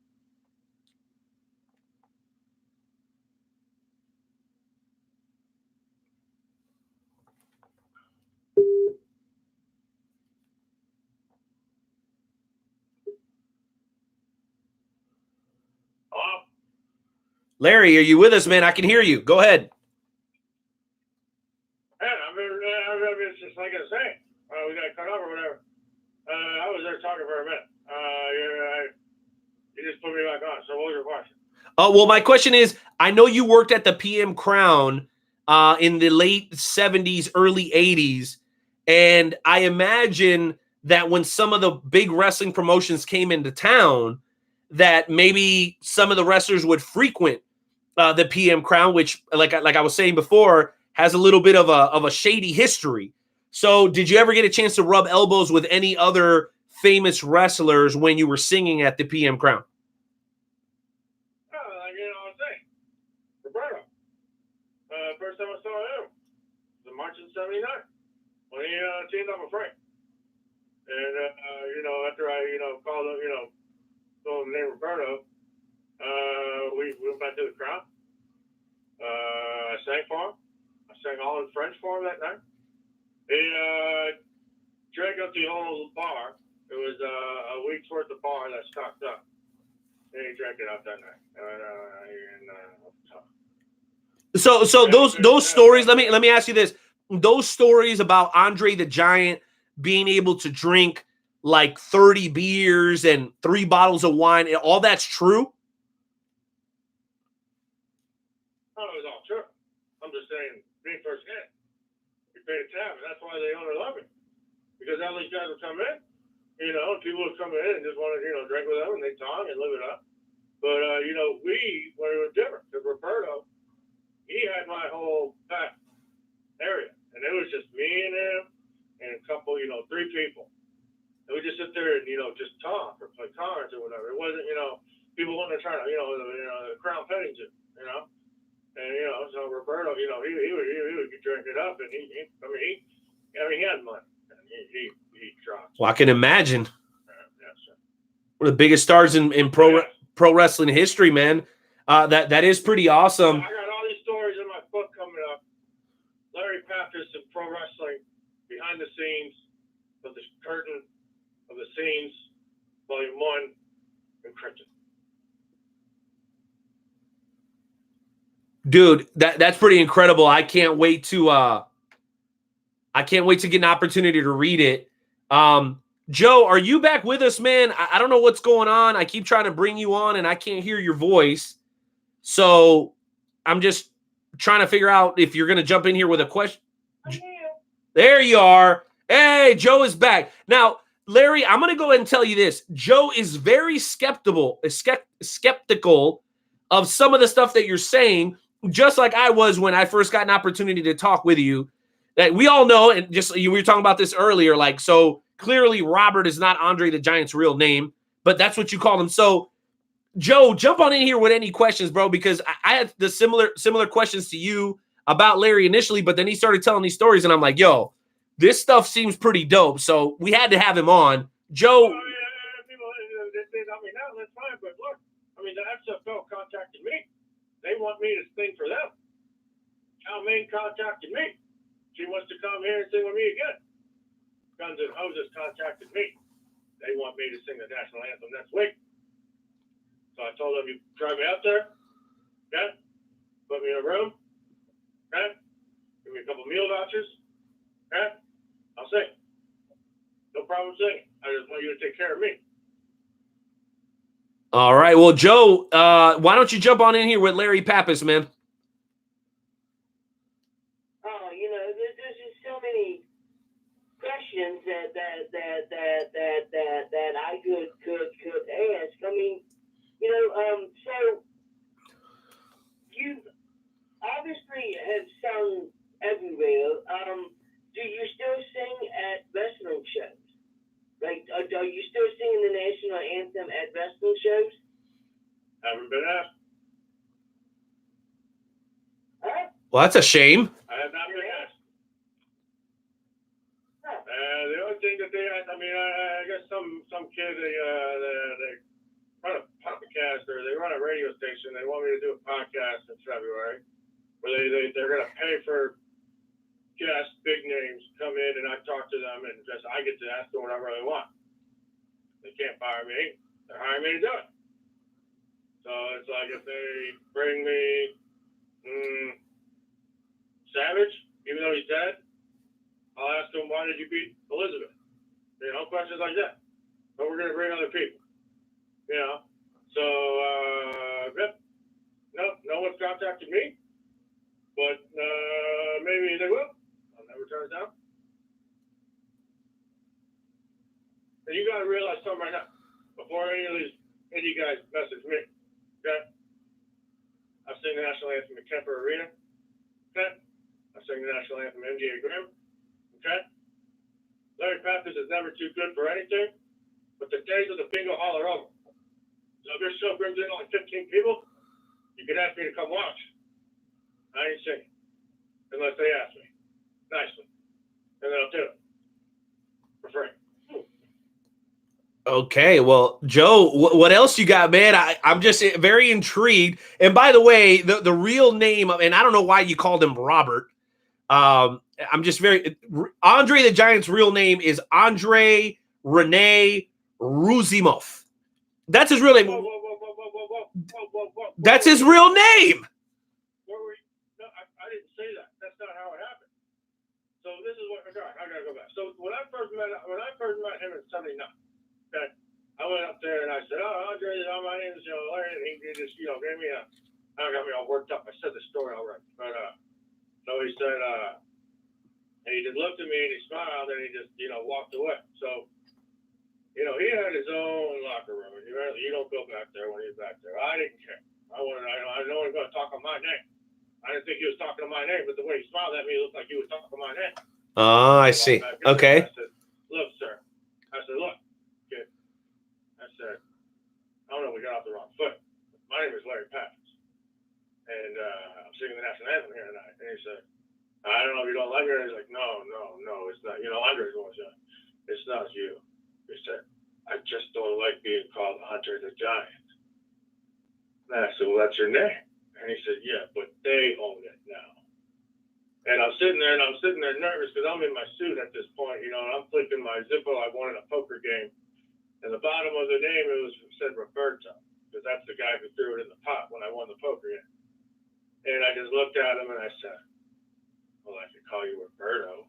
Hello? Larry, are you with us, man? I can hear you. Go ahead. Yeah, I mean, it's just like I was saying. We got cut off or whatever. I was there talking for a minute. You just put me back on. So what was your question? Well, my question is, I know you worked at the PM Crown in the late 70s, early 80s, and I imagine that when some of the big wrestling promotions came into town, that maybe some of the wrestlers would frequent the PM Crown, which, like I was saying before, has a little bit of a shady history. So did you ever get a chance to rub elbows with any other famous wrestlers when you were singing at the PM Crown? I was saying, Roberto. First time I saw him, the March in '79, when he teamed up with Frank. And, after I, called him, told him the name Roberto, we went back to the Crown. I sang for him. I sang all in French for him that night. He drank up the whole bar. It was a week's worth of bar that stocked up. And he drank it up that night. So those stories. Let me ask you this: those stories about Andre the Giant being able to drink like 30 beers and 3 bottles of wine, all that's true? Oh, it was all true. I'm just saying, being firsthand, he paid a tab, and that's why the owner loved him. Because all these guys would come in, and people would come in and just want to, drink with them, and they'd talk and live it up. But, we were different. Because Roberto, he had my whole back area. And it was just me and him and a couple, 3 people. And we just sit there and, just talk or play cards or whatever. It wasn't, people wanting to try to, the crown petting to, And, so Roberto, he would drink it up. And he had money. And he dropped. Well, I can imagine. Yeah, so. One of the biggest stars in pro wrestling history, man. That is pretty awesome. I got all these stories in my book coming up. Larry Pappas and Pro Wrestling, Behind the Scenes, of the Curtain of the Scenes, Volume 1, encrypted. Dude, that's pretty incredible. I can't wait to get an opportunity to read it. Joe, are you back with us, man? I don't know what's going on. I keep trying to bring you on and I can't hear your voice. So I'm just trying to figure out if you're going to jump in here with a question. There you are. Hey, Joe is back. Now, Larry, I'm going to go ahead and tell you this. Joe is very skeptical of some of the stuff that you're saying, just like I was when I first got an opportunity to talk with you. That we all know, and just we were talking about this earlier, like, so clearly Robert is not Andre the Giant's real name, but that's what you call him. So, Joe, jump on in here with any questions, bro, because I had the similar questions to you about Larry initially, but then he started telling these stories, and I'm like, yo, this stuff seems pretty dope. So we had to have him on. Joe. People, that's fine, but look, the XFL contacted me. They want me to sing for them. Al Main contacted me. She wants to come here and sing with me again. Guns and Hoses contacted me. They want me to sing the national anthem next week. So I told them, you drive me out there, okay? Put me in a room, okay? Give me a couple meal vouchers, okay? I'll sing. No problem singing. I just want you to take care of me. All right. Well, Joe, why don't you jump on in here with Larry Pappas, man? There's just so many questions that I could ask. So you obviously have sung everywhere. Do you still sing at wrestling shows? Like, are you still singing the national anthem at wrestling shows? Haven't been asked. Huh? Well, that's a shame. I have not been asked. The only thing that they asked, I guess some kid, they run a podcast or they run a radio station. They want me to do a podcast in February where they're going to pay for guests, big names, come in and I talk to them and just I get to ask them whatever I want. They can't fire me. They're hiring me to do it. So it's like if they bring me Savage, even though he's dead, I'll ask them, why did you beat Elizabeth? Questions like that. But we're going to bring other people. So, no one's contacted me, but maybe they will. I'll never turn it down. And you got to realize something right now. Before any of you guys message me, okay? I've seen the national anthem at Kemper Arena, okay? I've seen the national anthem at MGA Grimm, okay? Larry Pappas is never too good for anything, but the days of the bingo hall are over. So if your show brings in only 15 people, you can ask me to come watch. I ain't singing, unless they ask me, nicely. And then I'll do it for free. Okay, well, Joe, what else you got, man? I'm just very intrigued. And by the way, the real name of, and I don't know why you called him Robert. I'm just Andre the Giant's real name is Andre Rene Ruzimov. That's his real name. Whoa. That's his real name. No, I didn't say that. That's not how it happened. So this is what I gotta go back. So when I first met him in '79, okay, I went up there and I said, "Oh, Andre, my name is Larry," and he just gave me got me all worked up. I said the story already, but so he said, and he just looked at me and he smiled and he just walked away. So You know, he had his own locker room, and you don't go back there when he's back there. I didn't care. I know he was going to talk on my name. I didn't think he was talking on my name, but the way he smiled at me, it looked like he was talking on my name. Oh, I see. Okay. I said, look, sir. I said, look, kid. I said, I don't know if we got off the wrong foot. My name is Larry Pappas. And I'm singing the national anthem here tonight. And he said, I don't know if you don't like it. He's like, no, it's not. You know, Andre's going to say, it's not you. He said, I just don't like being called Andre the Giant. And I said, well, that's your name. And he said, yeah, but they own it now. And I'm sitting there nervous because I'm in my suit at this point, you know, and I'm flicking my Zippo I won in a poker game. And the bottom of the name, it said Roberto, because that's the guy who threw it in the pot when I won the poker game. And I just looked at him and I said, well, I could call you Roberto.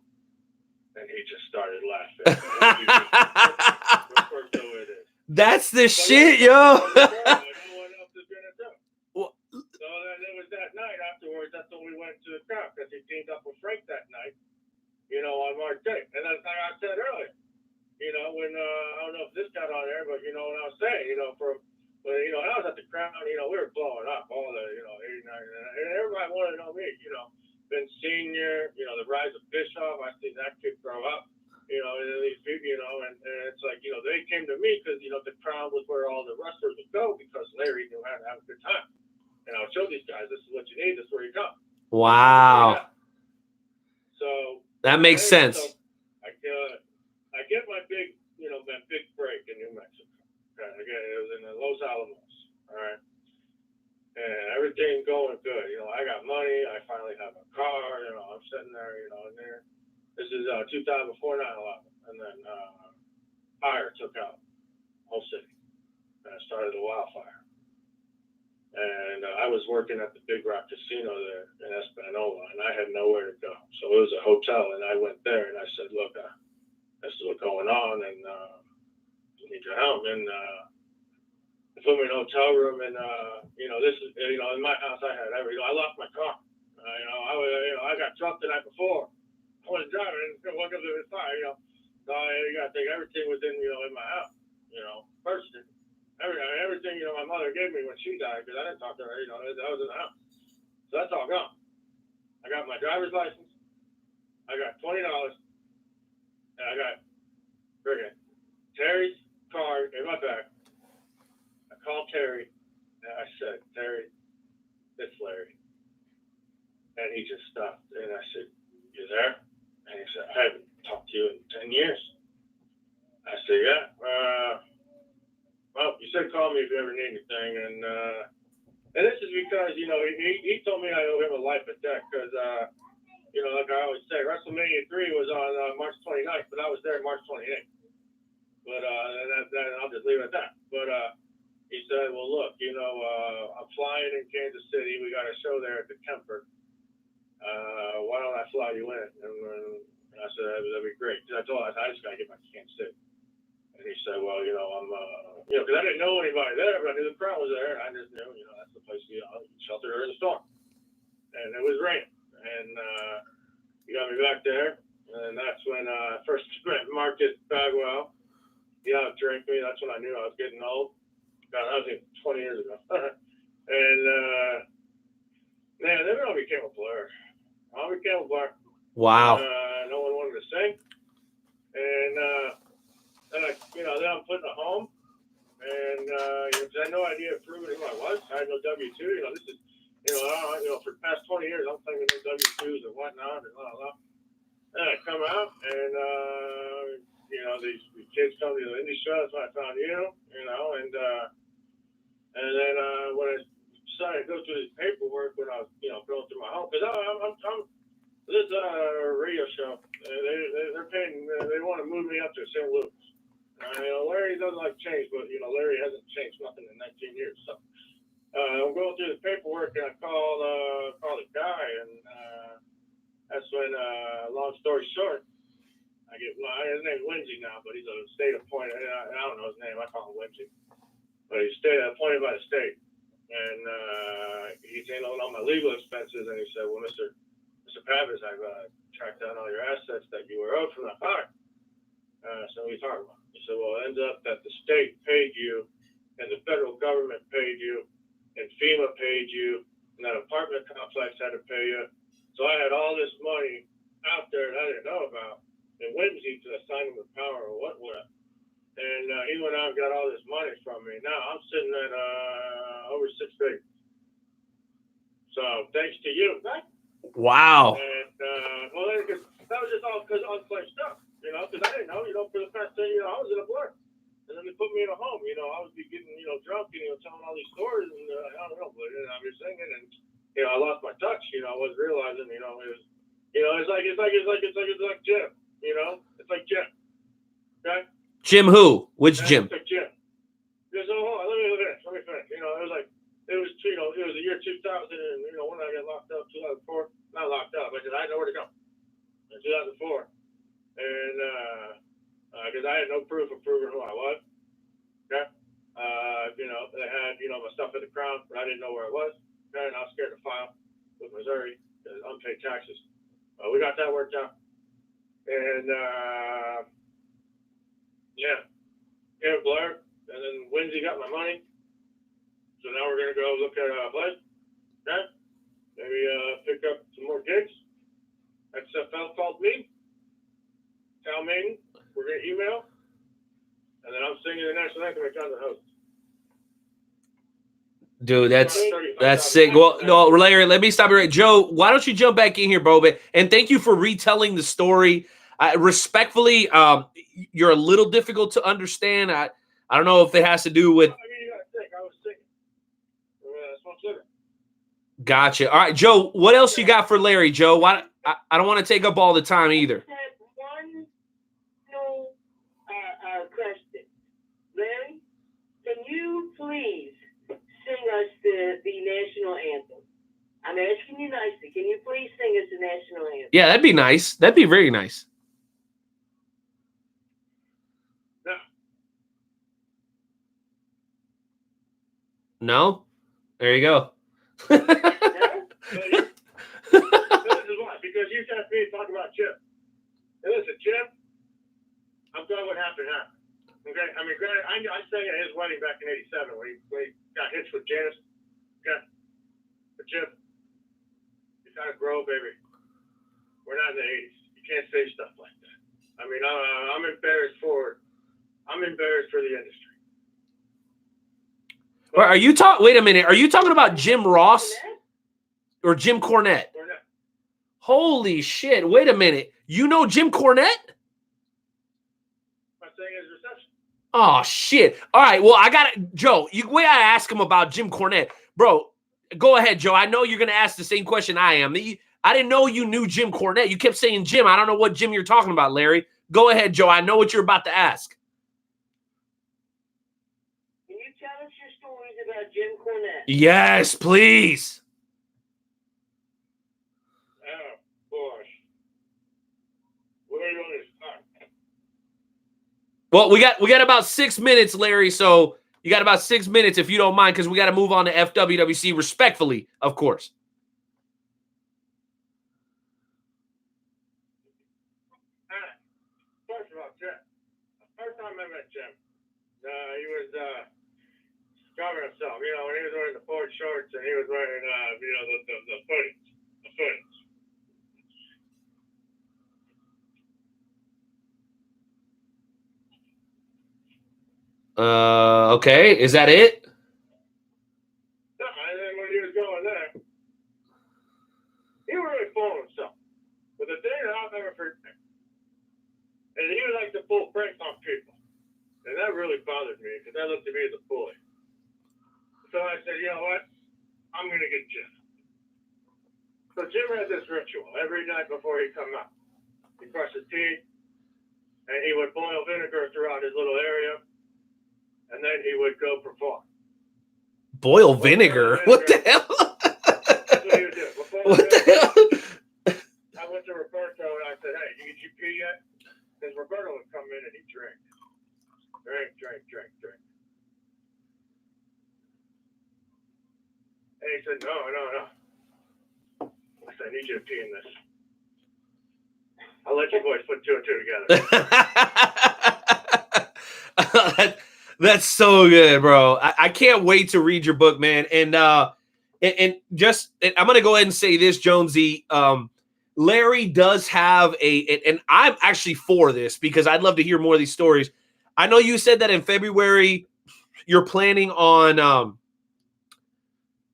And he just started laughing. Roberto it is. That's the But shit, yeah, yo. no one else is going to do. Well, So then it was that night afterwards, that's when we went to the crowd, because he teamed up with Frank that night, you know, on March 8th. And that's like I said earlier, you know, when, I don't know if this got on there, but you know what I was saying, you know, you know, I was at the crowd, you know, we were blowing up all the, you know, 89, and everybody wanted to know me, you know, Vince Sr., you know, the rise of Bischoff, I seen that kid grow up, you know, and these people, you know, and it's like, you know, they came to me because, you know, the crowd was where all the wrestlers would go because Larry knew how to have a good time. And I'll show these guys, this is what you need, this is where you come. wow. So That makes sense. So I get my big, you know, my big break in New Mexico. Okay, again, it was in the Los Alamos. All right, and everything going good. You know, I got money. I finally have a car. You know, I'm sitting there. You know, in there. This is 2004 9/11, and then fire took out the whole city, and it started a wildfire. And I was working at the Big Rock Casino there in Espanola, and I had nowhere to go. So it was a hotel, and I went there, and I said, look, this is what's going on, and I need your help. And they put me in a hotel room, and, you know, this is, you know, in my house I had everything. I lost my car. I got drunk the night before. I was driving, and woke up to this fire, you know. So you got to think everything was in, you know, in my house, you know, first. Everything, you know, my mother gave me when she died, because I didn't talk to her, you know, that was in the house. So that's all gone. I got my driver's license. I got $20. And I got friggin' Terry's card in my bag. I called Terry, and I said, Terry, it's Larry. And he just stopped. And I said, you there? And he said, I haven't talked to you in 10 years. I said, yeah. Well, you said call me if you ever need anything, and this is because, you know, he told me I owe him a life of debt because, you know, like I always say, WrestleMania 3 was on March 29th, but I was there March 28th. But I'll just leave it at that. But he said, well, look, you know, I'm flying in Kansas City. We got a show there at the Kemper. Why don't I fly you in? And I said, that'd be great. Because I told him, I just got to get back to Kansas City. And he said, well, you know, I'm, you know, because I didn't know anybody there, but I knew the crowd was there, and I just knew, you know, that's the place, you know, shelter her in the storm. And it was raining. And he got me back there, and that's when I first met Marcus Bagwell. He out-drank me. That's when I knew I was getting old. God, that was 20 years ago. And, man, then it all became a blur. Wow. No one wanted to sing. And, then I'm put in a home, and you know, 'cause I had no idea of proving who I was. I had no W-2. You know, this is, you know, for the past 20 years, I'm claiming no W-2s and whatnot, and blah blah. And I come out, and you know, these kids come to the indie show. That's when I found you. You know, and then when I decided to go through this paperwork, when I was, you know, going through my home, because I'm this radio show. They're paying. They want to move me up to St. Louis. You know, Larry doesn't like change, but, you know, Larry hasn't changed nothing in 19 years. So I'm going through the paperwork, and I call the guy, and that's when, long story short, his name's Lindsay now, but he's a state appointed. I don't know his name. I call him Lindsay. But he's appointed by the state. And he's handling all my legal expenses, and he said, well, Mr. Pappas, I've tracked down all your assets that you were owed from that fire. So he's talking about. He said, well, it ends up that the state paid you, and the federal government paid you, and FEMA paid you, and that apartment complex had to pay you. So I had all this money out there that I didn't know about, and Whimsy to assign him the power or what. And he went out and got all this money from me. Now I'm sitting at over 6 figures. So thanks to you. Wow. And well, that was just all because unplanned stuff, you know, because I didn't know, you know, for the past 10 years I was in a blur. And then they put me in a home, you know, I was getting, you know, drunk and, you know, telling all these stories and I don't know, but I'm just singing and, you know, I lost my touch, you know, I was realizing, you know, it was, you know, it's like Jim, you know, it's like Jim. Okay? Jim who? Which Jim? It's like Jim. Because, oh, let me finish. You know, it was the year 2000 and, you know, when I got locked up, 2004, not locked up, but I had nowhere to go. In 2004. And, because I had no proof of proving who I was. Okay? You know, they had, you know, my stuff at the Crown, but I didn't know where it was. Okay? And I was scared to file with Missouri, unpaid taxes. We got that worked out. And, yeah, Blair, and then Whimsy got my money. So now we're going to go look at a place. Okay? Maybe pick up some more gigs. XFL called me. Tell me. We're going to email. And then I'm singing the national anthem at John's host. Dude, that's sick. Well, no, Larry, let me stop you right. Joe, why don't you jump back in here, bro? And thank you for retelling the story. Respectfully, you're a little difficult to understand. I don't know if it has to do with. I mean, you got to think. I was singing. That's what I'm saying. Gotcha. All right, Joe, what else you got for Larry, Joe? Why? I don't want to take up all the time either. I have one question. Larry, can you please sing us the national anthem? I'm asking you nicely. Can you please sing us the national anthem? Yeah, that'd be nice. That'd be very nice. No? There you go. No? This is why. Because you asked me to talk about Jim. And listen, Jim, I'm glad what happened. Okay? I mean, granted, I sang at his wedding back in 87 when he got hitched with Janice. Okay? But Jim, you gotta grow, baby. We're not in the 80s. You can't say stuff like that. I mean, I'm embarrassed for the industry. Well, are you talking? Wait a minute. Are you talking about Jim Ross or Jim Cornette? Holy shit! Wait a minute. You know Jim Cornette? I'm saying his reception. Oh shit! All right. Well, I got it, Joe. We gotta ask him about Jim Cornette, bro. Go ahead, Joe. I know you're gonna ask the same question I am. I didn't know you knew Jim Cornette. You kept saying Jim. I don't know what Jim you're talking about, Larry. Go ahead, Joe. I know what you're about to ask. Can you tell us your stories about Jim Cornette? Yes, please. Oh, boy. Where are you on this time? Well, we got about 6 minutes, Larry. So you got about 6 minutes if you don't mind, because we got to move on to FWWC respectfully, of course. First of all, Jim. First time I met Jim, he was covering himself. You know, when he was wearing the Ford shorts and he was wearing, you know, the footings. The footings. Okay. Is that it? No, and then when he was going there, he was really full of himself. But the thing that I'll never forget, and he would like to pull pranks on people. And that really bothered me because that looked to me as a bully. So I said, you know what? I'm going to get Jim. So Jim had this ritual every night before he'd come out. He'd brush his teeth, and he would boil vinegar throughout his little area, and then he would go perform. Boil vinegar? What the hell? That's what he would do. What the hell? I went to Roberto and I said, hey, did you pee yet? Because Roberto would come in and he'd drink. Drink. And he said, no. I said, I need you to pee in this. I'll let you boys put two and two together. That's so good, bro. I can't wait to read your book, man. And I'm gonna go ahead and say this, Jonesy. Larry does have and I'm actually for this because I'd love to hear more of these stories. I know you said that in February you're planning on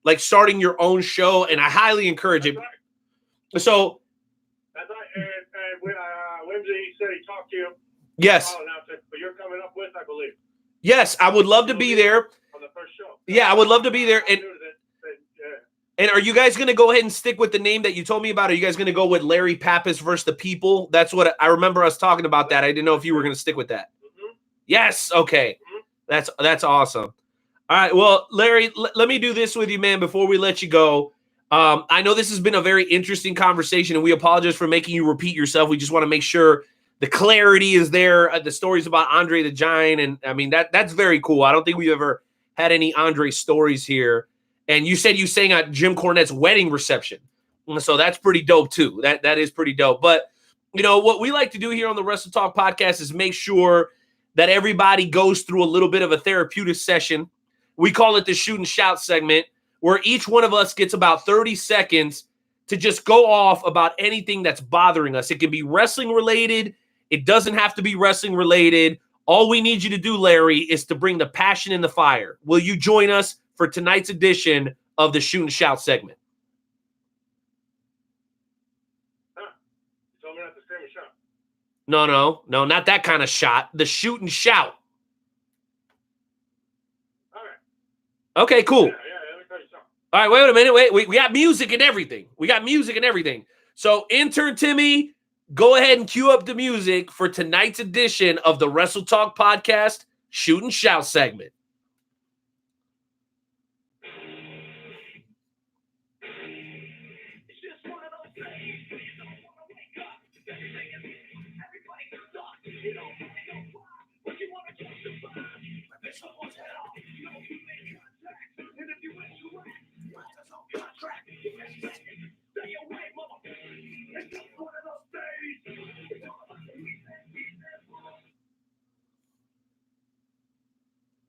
like starting your own show, and I highly encourage it. Right. So That's right. And Whimsy said he talked to you. yes, I'll announce it, but you're coming up with, I believe, yes, I would love to be there. on the first show. Yeah, I would love to be there. And are you guys going to go ahead and stick with the name that you told me about? Are you guys going to go with Larry Pappas versus the People? That's what I remember us talking about that. I didn't know if you were going to stick with that. Mm-hmm. Yes. Okay. That's awesome. All right. Well, Larry, let me do this with you, man, before we let you go. I know this has been a very interesting conversation, and we apologize for making you repeat yourself. We just want to make sure the clarity is there. The stories about Andre the Giant, and I mean, that's very cool. I don't think we've ever had any Andre stories here. And you said you sang at Jim Cornette's wedding reception. So that's pretty dope too. That is pretty dope. But, you know, what we like to do here on the Wrestle Talk podcast is make sure that everybody goes through a little bit of a therapeutic session. We call it the shoot and shout segment, where each one of us gets about 30 seconds to just go off about anything that's bothering us. It can be wrestling related. It doesn't have to be wrestling related. All we need you to do, Larry, is to bring the passion and the fire. Will you join us for tonight's edition of the Shoot and Shout segment? You told me not to scream and shout. No, not that kind of shot. The Shoot and Shout. All right. Okay, cool. Yeah, let me tell you something. All right, wait a minute. Wait, we got music and everything. So, intern Timmy, go ahead and cue up the music for tonight's edition of the Wrestle Talk podcast Shoot and Shout segment.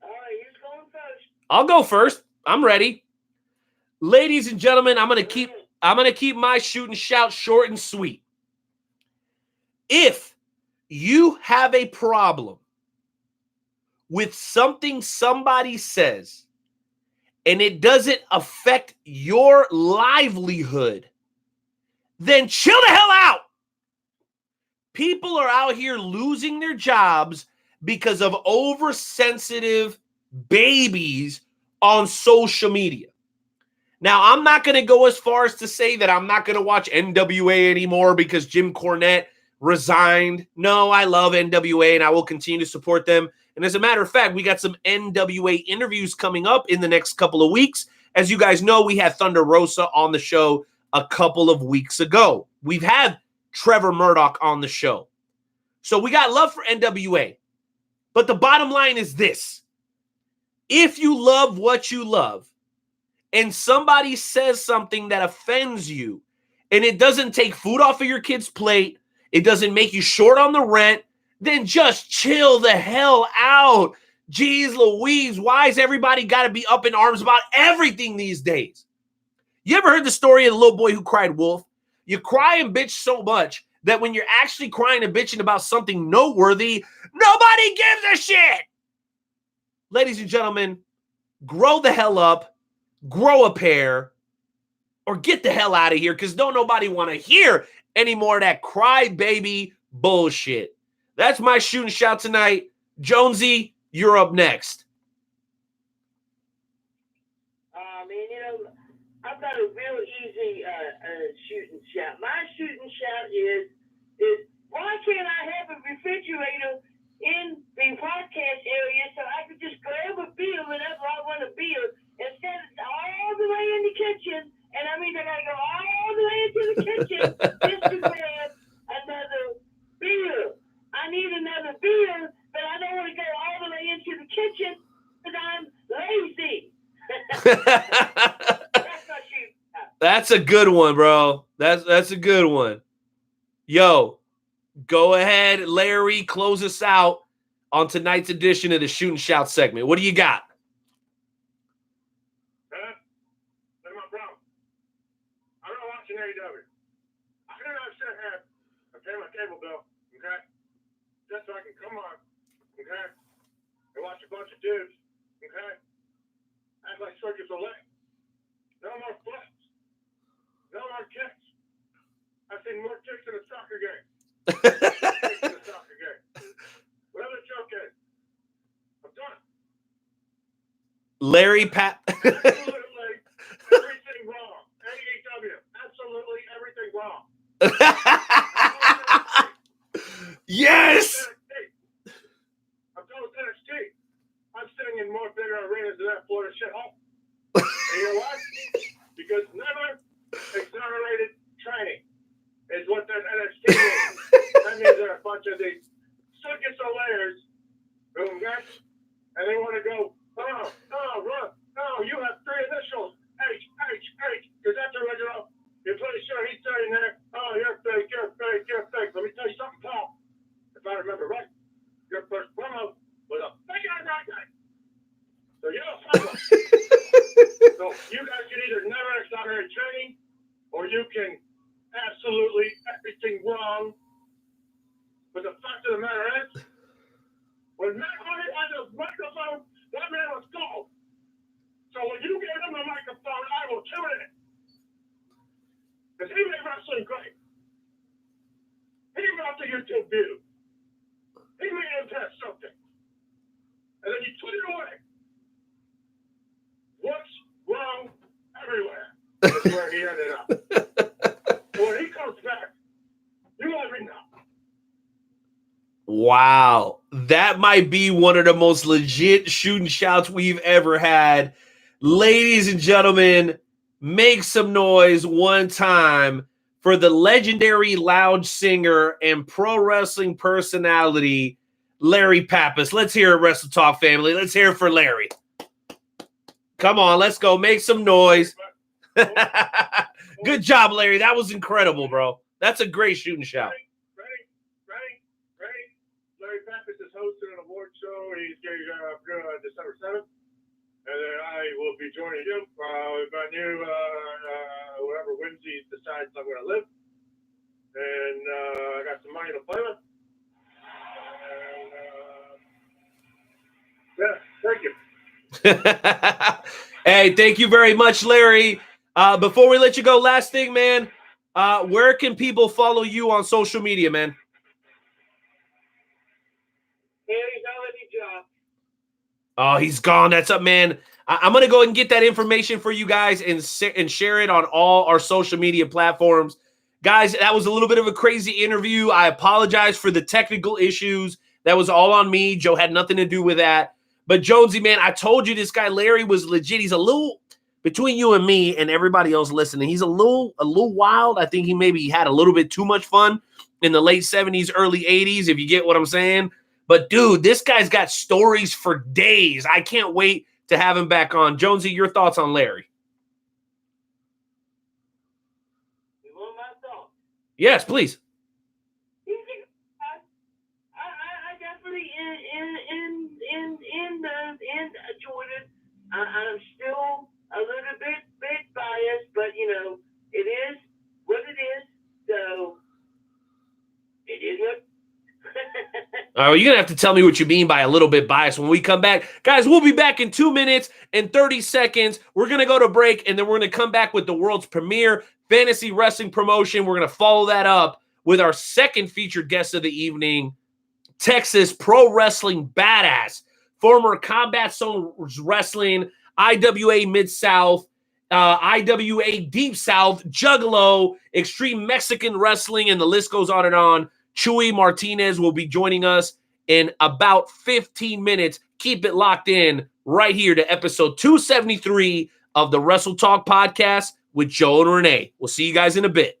All right, who's going first? I'll go first. I'm ready. Ladies and gentlemen, I'm gonna keep my shoot and shout short and sweet. If you have a problem with something somebody says and it doesn't affect your livelihood, then chill the hell out. People are out here losing their jobs because of oversensitive babies on social media. Now, I'm not going to go as far as to say that I'm not going to watch NWA anymore because Jim Cornette resigned. No, I love NWA and I will continue to support them. And as a matter of fact, we got some NWA interviews coming up in the next couple of weeks. As you guys know, we had Thunder Rosa on the show a couple of weeks ago. We've had Trevor Murdoch on the show. So we got love for NWA. But the bottom line is this. If you love what you love and somebody says something that offends you and it doesn't take food off of your kid's plate, it doesn't make you short on the rent, then just chill the hell out. Jeez Louise, why is everybody got to be up in arms about everything these days? You ever heard the story of the little boy who cried wolf? You cry and bitch so much that when you're actually crying and bitching about something noteworthy, nobody gives a shit. Ladies and gentlemen, grow the hell up, grow a pair, or get the hell out of here because don't nobody want to hear any more of that crybaby bullshit. That's my shoot and shout tonight. Jonesy, you're up next. I've got a real easy shoot and shout. My shoot and shout is why can't I have a refrigerator in the podcast area so I could just grab a beer whenever I want a beer instead of all the way in the kitchen, and I mean I gotta go all the way into the kitchen just to grab another beer. I need another beer, but I don't want to go all the way into the kitchen because I'm lazy. That's my shoot. That's a good one, bro. That's a good one. Yo, Go ahead, Larry, close us out on tonight's edition of the Shoot and Shout segment. What do you got? That's my problem. I'm not watching AEW. I cannot sit here and pay my cable bill, okay? Just so I can come on, okay? And watch a bunch of dudes, okay? Act like Circus Olay. No more flips. No more kicks. I've seen more kicks in a soccer game. Whatever the joke is. I'm done. Larry Pat. Absolutely everything wrong. AEW. Absolutely everything wrong. Yes. I'm done with NXT. I'm sitting in more bigger arenas than that Florida shithole. And you know what? Because never exonerated training is what that NXT means. That means there are a bunch of these circus layers who next, and they want to go, you have 3 initials, H, because that's original. You're pretty sure he's saying there, you're fake. Let me tell you something, Paul. If I remember right, your first promo was a fake guy. So you're a problem. So you guys can either never exonerate training, or you can absolutely everything wrong. But the fact of the matter is, when Matt Hardy had the microphone, that man was gold. So when you gave him the microphone, I will tune in. Because he made wrestling great. He brought the YouTube view. He made him test something. And then you put it away. What's wrong everywhere? That's where he ended up. So when he comes back, you let me know. Wow. That might be one of the most legit shoot and shouts we've ever had. Ladies and gentlemen, make some noise one time for the legendary loud singer and pro wrestling personality, Larry Pappas. Let's hear it, Wrestle Talk family. Let's hear it for Larry. Come on, let's go. Make some noise. Good job, Larry. That was incredible, bro. That's a great shoot and shout. Ready. Larry Pappas is hosting an award show. He's getting December 7th. And then I will be joining him with my new, whatever wins he decides I'm going to live. And I got some money to play with. And, thank you. Hey, thank you very much, Larry. Before we let you go, last thing, man, where can people follow you on social media, man? Oh, he's gone. That's up, man. I'm going to go ahead and get that information for you guys and share it on all our social media platforms. Guys, that was a little bit of a crazy interview. I apologize for the technical issues. That was all on me. Joe had nothing to do with that. But Jonesy, man, I told you this guy Larry was legit. He's a little, between you and me and everybody else listening, he's a little wild. I think he maybe had a little bit too much fun in the late 70s, early 80s, if you get what I'm saying. But, dude, this guy's got stories for days. I can't wait to have him back on. Jonesy, your thoughts on Larry? You want my thoughts? Yes, please. I definitely enjoyed it. I'm still a little bit biased, but it is what it is. So it is what. All right, well, you're going to have to tell me what you mean by a little bit biased when we come back. Guys, we'll be back in 2 minutes and 30 seconds. We're going to go to break, and then we're going to come back with the world's premier fantasy wrestling promotion. We're going to follow that up with our second featured guest of the evening, Texas pro wrestling badass, former Combat Zones Wrestling, IWA Mid-South, IWA Deep South, Juggalo, Extreme Mexican Wrestling, and the list goes on and on. Chuey Martinez will be joining us in about 15 minutes. Keep it locked in right here to episode 273 of the Wrestle Talk podcast with Joe and Renee. We'll see you guys in a bit.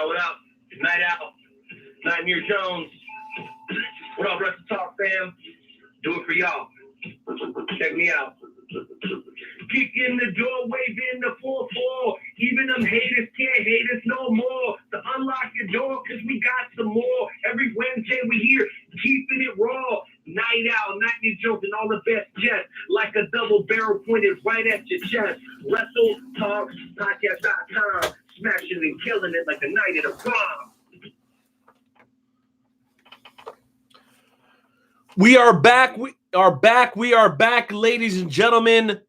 What up? Night Out. Nightmare Jones. What up, Wrestle Talk fam? Do it for y'all. Check me out. Kick in the door, waving the 4-4. Even them haters can't hate us no more. To unlock your door, cause we got some more. Every Wednesday we here, keeping it raw. Night Out, Nightmare Jones, and all the best jets. Like a double barrel pointed right at your chest. Wrestle Talk Podcast.com. Smashing and killing it like the night of the prom. We are back. We are back, ladies and gentlemen,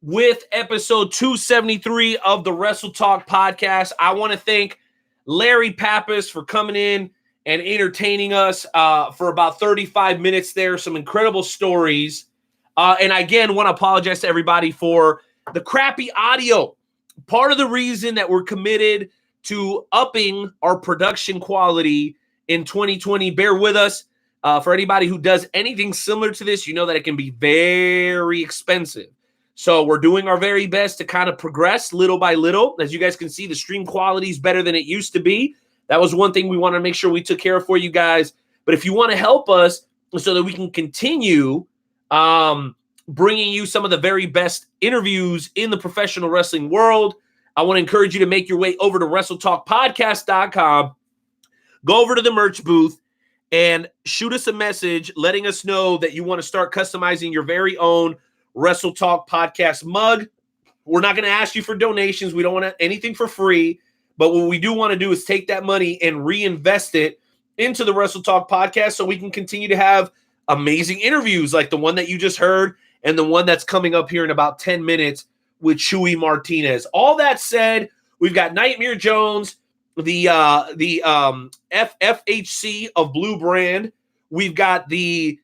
with episode 273 of the Wrestle Talk podcast. I want to thank Larry Pappas for coming in and entertaining us for about 35 minutes there. Some incredible stories. And again, want to apologize to everybody for the crappy audio. Part of the reason that we're committed to upping our production quality in 2020, bear with us. For anybody who does anything similar to this, you know that it can be very expensive. So we're doing our very best to kind of progress little by little. As you guys can see, the stream quality is better than it used to be. That was one thing we want to make sure we took care of for you guys. But if you want to help us so that we can continue bringing you some of the very best interviews in the professional wrestling world, I want to encourage you to make your way over to WrestleTalkPodcast.com. Go over to the merch booth and shoot us a message letting us know that you want to start customizing your very own Wrestle Talk podcast mug. We're not going to ask you for donations. We don't want anything for free. But what we do want to do is take that money and reinvest it into the Wrestle Talk podcast so we can continue to have amazing interviews like the one that you just heard and the one that's coming up here in about 10 minutes with Chuey Martinez. All that said, we've got Nightmare Jones, the FFHC of Blue Brand. We've got the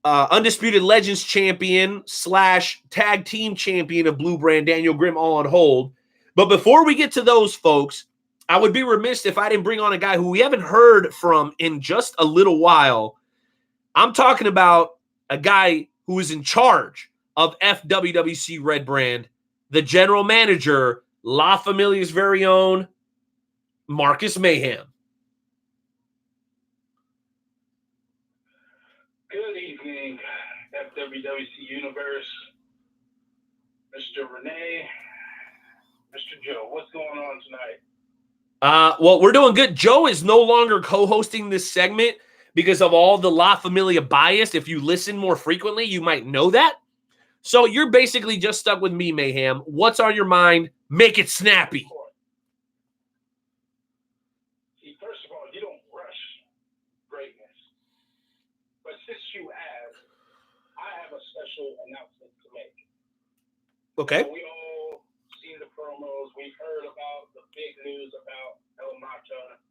Undisputed Legends champion / tag team champion of Blue Brand, Daniel Grimm, all on hold. But before we get to those folks, I would be remiss if I didn't bring on a guy who we haven't heard from in just a little while. I'm talking about a guy who is in charge of FWWC Red Brand, the general manager, La Familia's very own Marcus Mayhem. Good evening, FWWC Universe. Mr. Renee, Mr. Joe, what's going on tonight? Well, we're doing good. Joe is no longer co-hosting this segment because of all the La Familia bias. If you listen more frequently, you might know that. So you're basically just stuck with me, Mayhem. What's on your mind? Make it snappy. See, first of all, you don't rush greatness. But since you asked, I have a special announcement to make. Okay. We all seen the promos. We've heard about the big news about Otta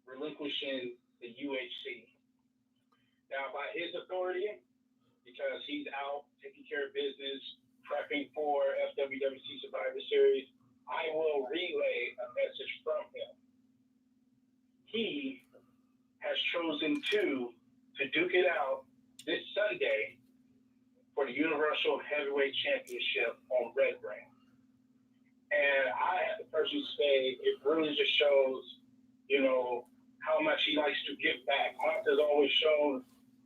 relinquishing the UHC. Now, by his authority, because he's out taking care of business, prepping for FWWC Survivor Series, I will relay a message from him. He has chosen to duke it out this Sunday for the Universal Heavyweight Championship on Red Brand. And I have to personally say, it really just shows, how much he likes to give back. Hunter's always shown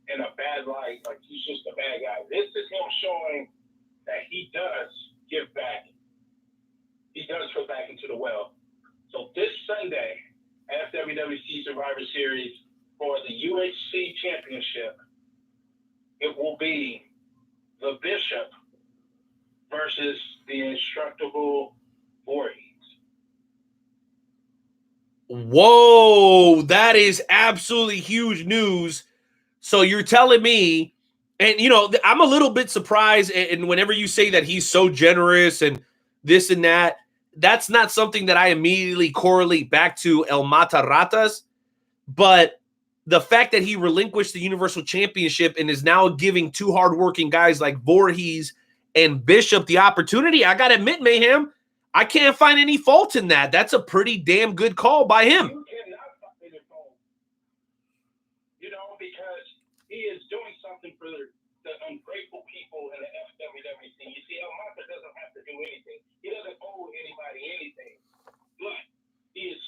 in a bad light, like he's just a bad guy. This is him showing that he does give back. He does put back into the well. So this Sunday, at FWWC Survivor Series for the UHC Championship, it will be the Bishop versus the Indestructible Voorhees. Whoa, that is absolutely huge news. So you're telling me, and I'm a little bit surprised, and whenever you say that he's so generous and this and that, that's not something that I immediately correlate back to El Mata Ratas, but the fact that he relinquished the Universal Championship and is now giving two hardworking guys like Voorhees and Bishop the opportunity, I got to admit, Mayhem, I can't find any fault in that. That's a pretty damn good call by him. You cannot find any fault. Because he is doing something for the ungrateful people in the FWWC. You see, El Mata doesn't have to do anything. He doesn't owe anybody anything. But he is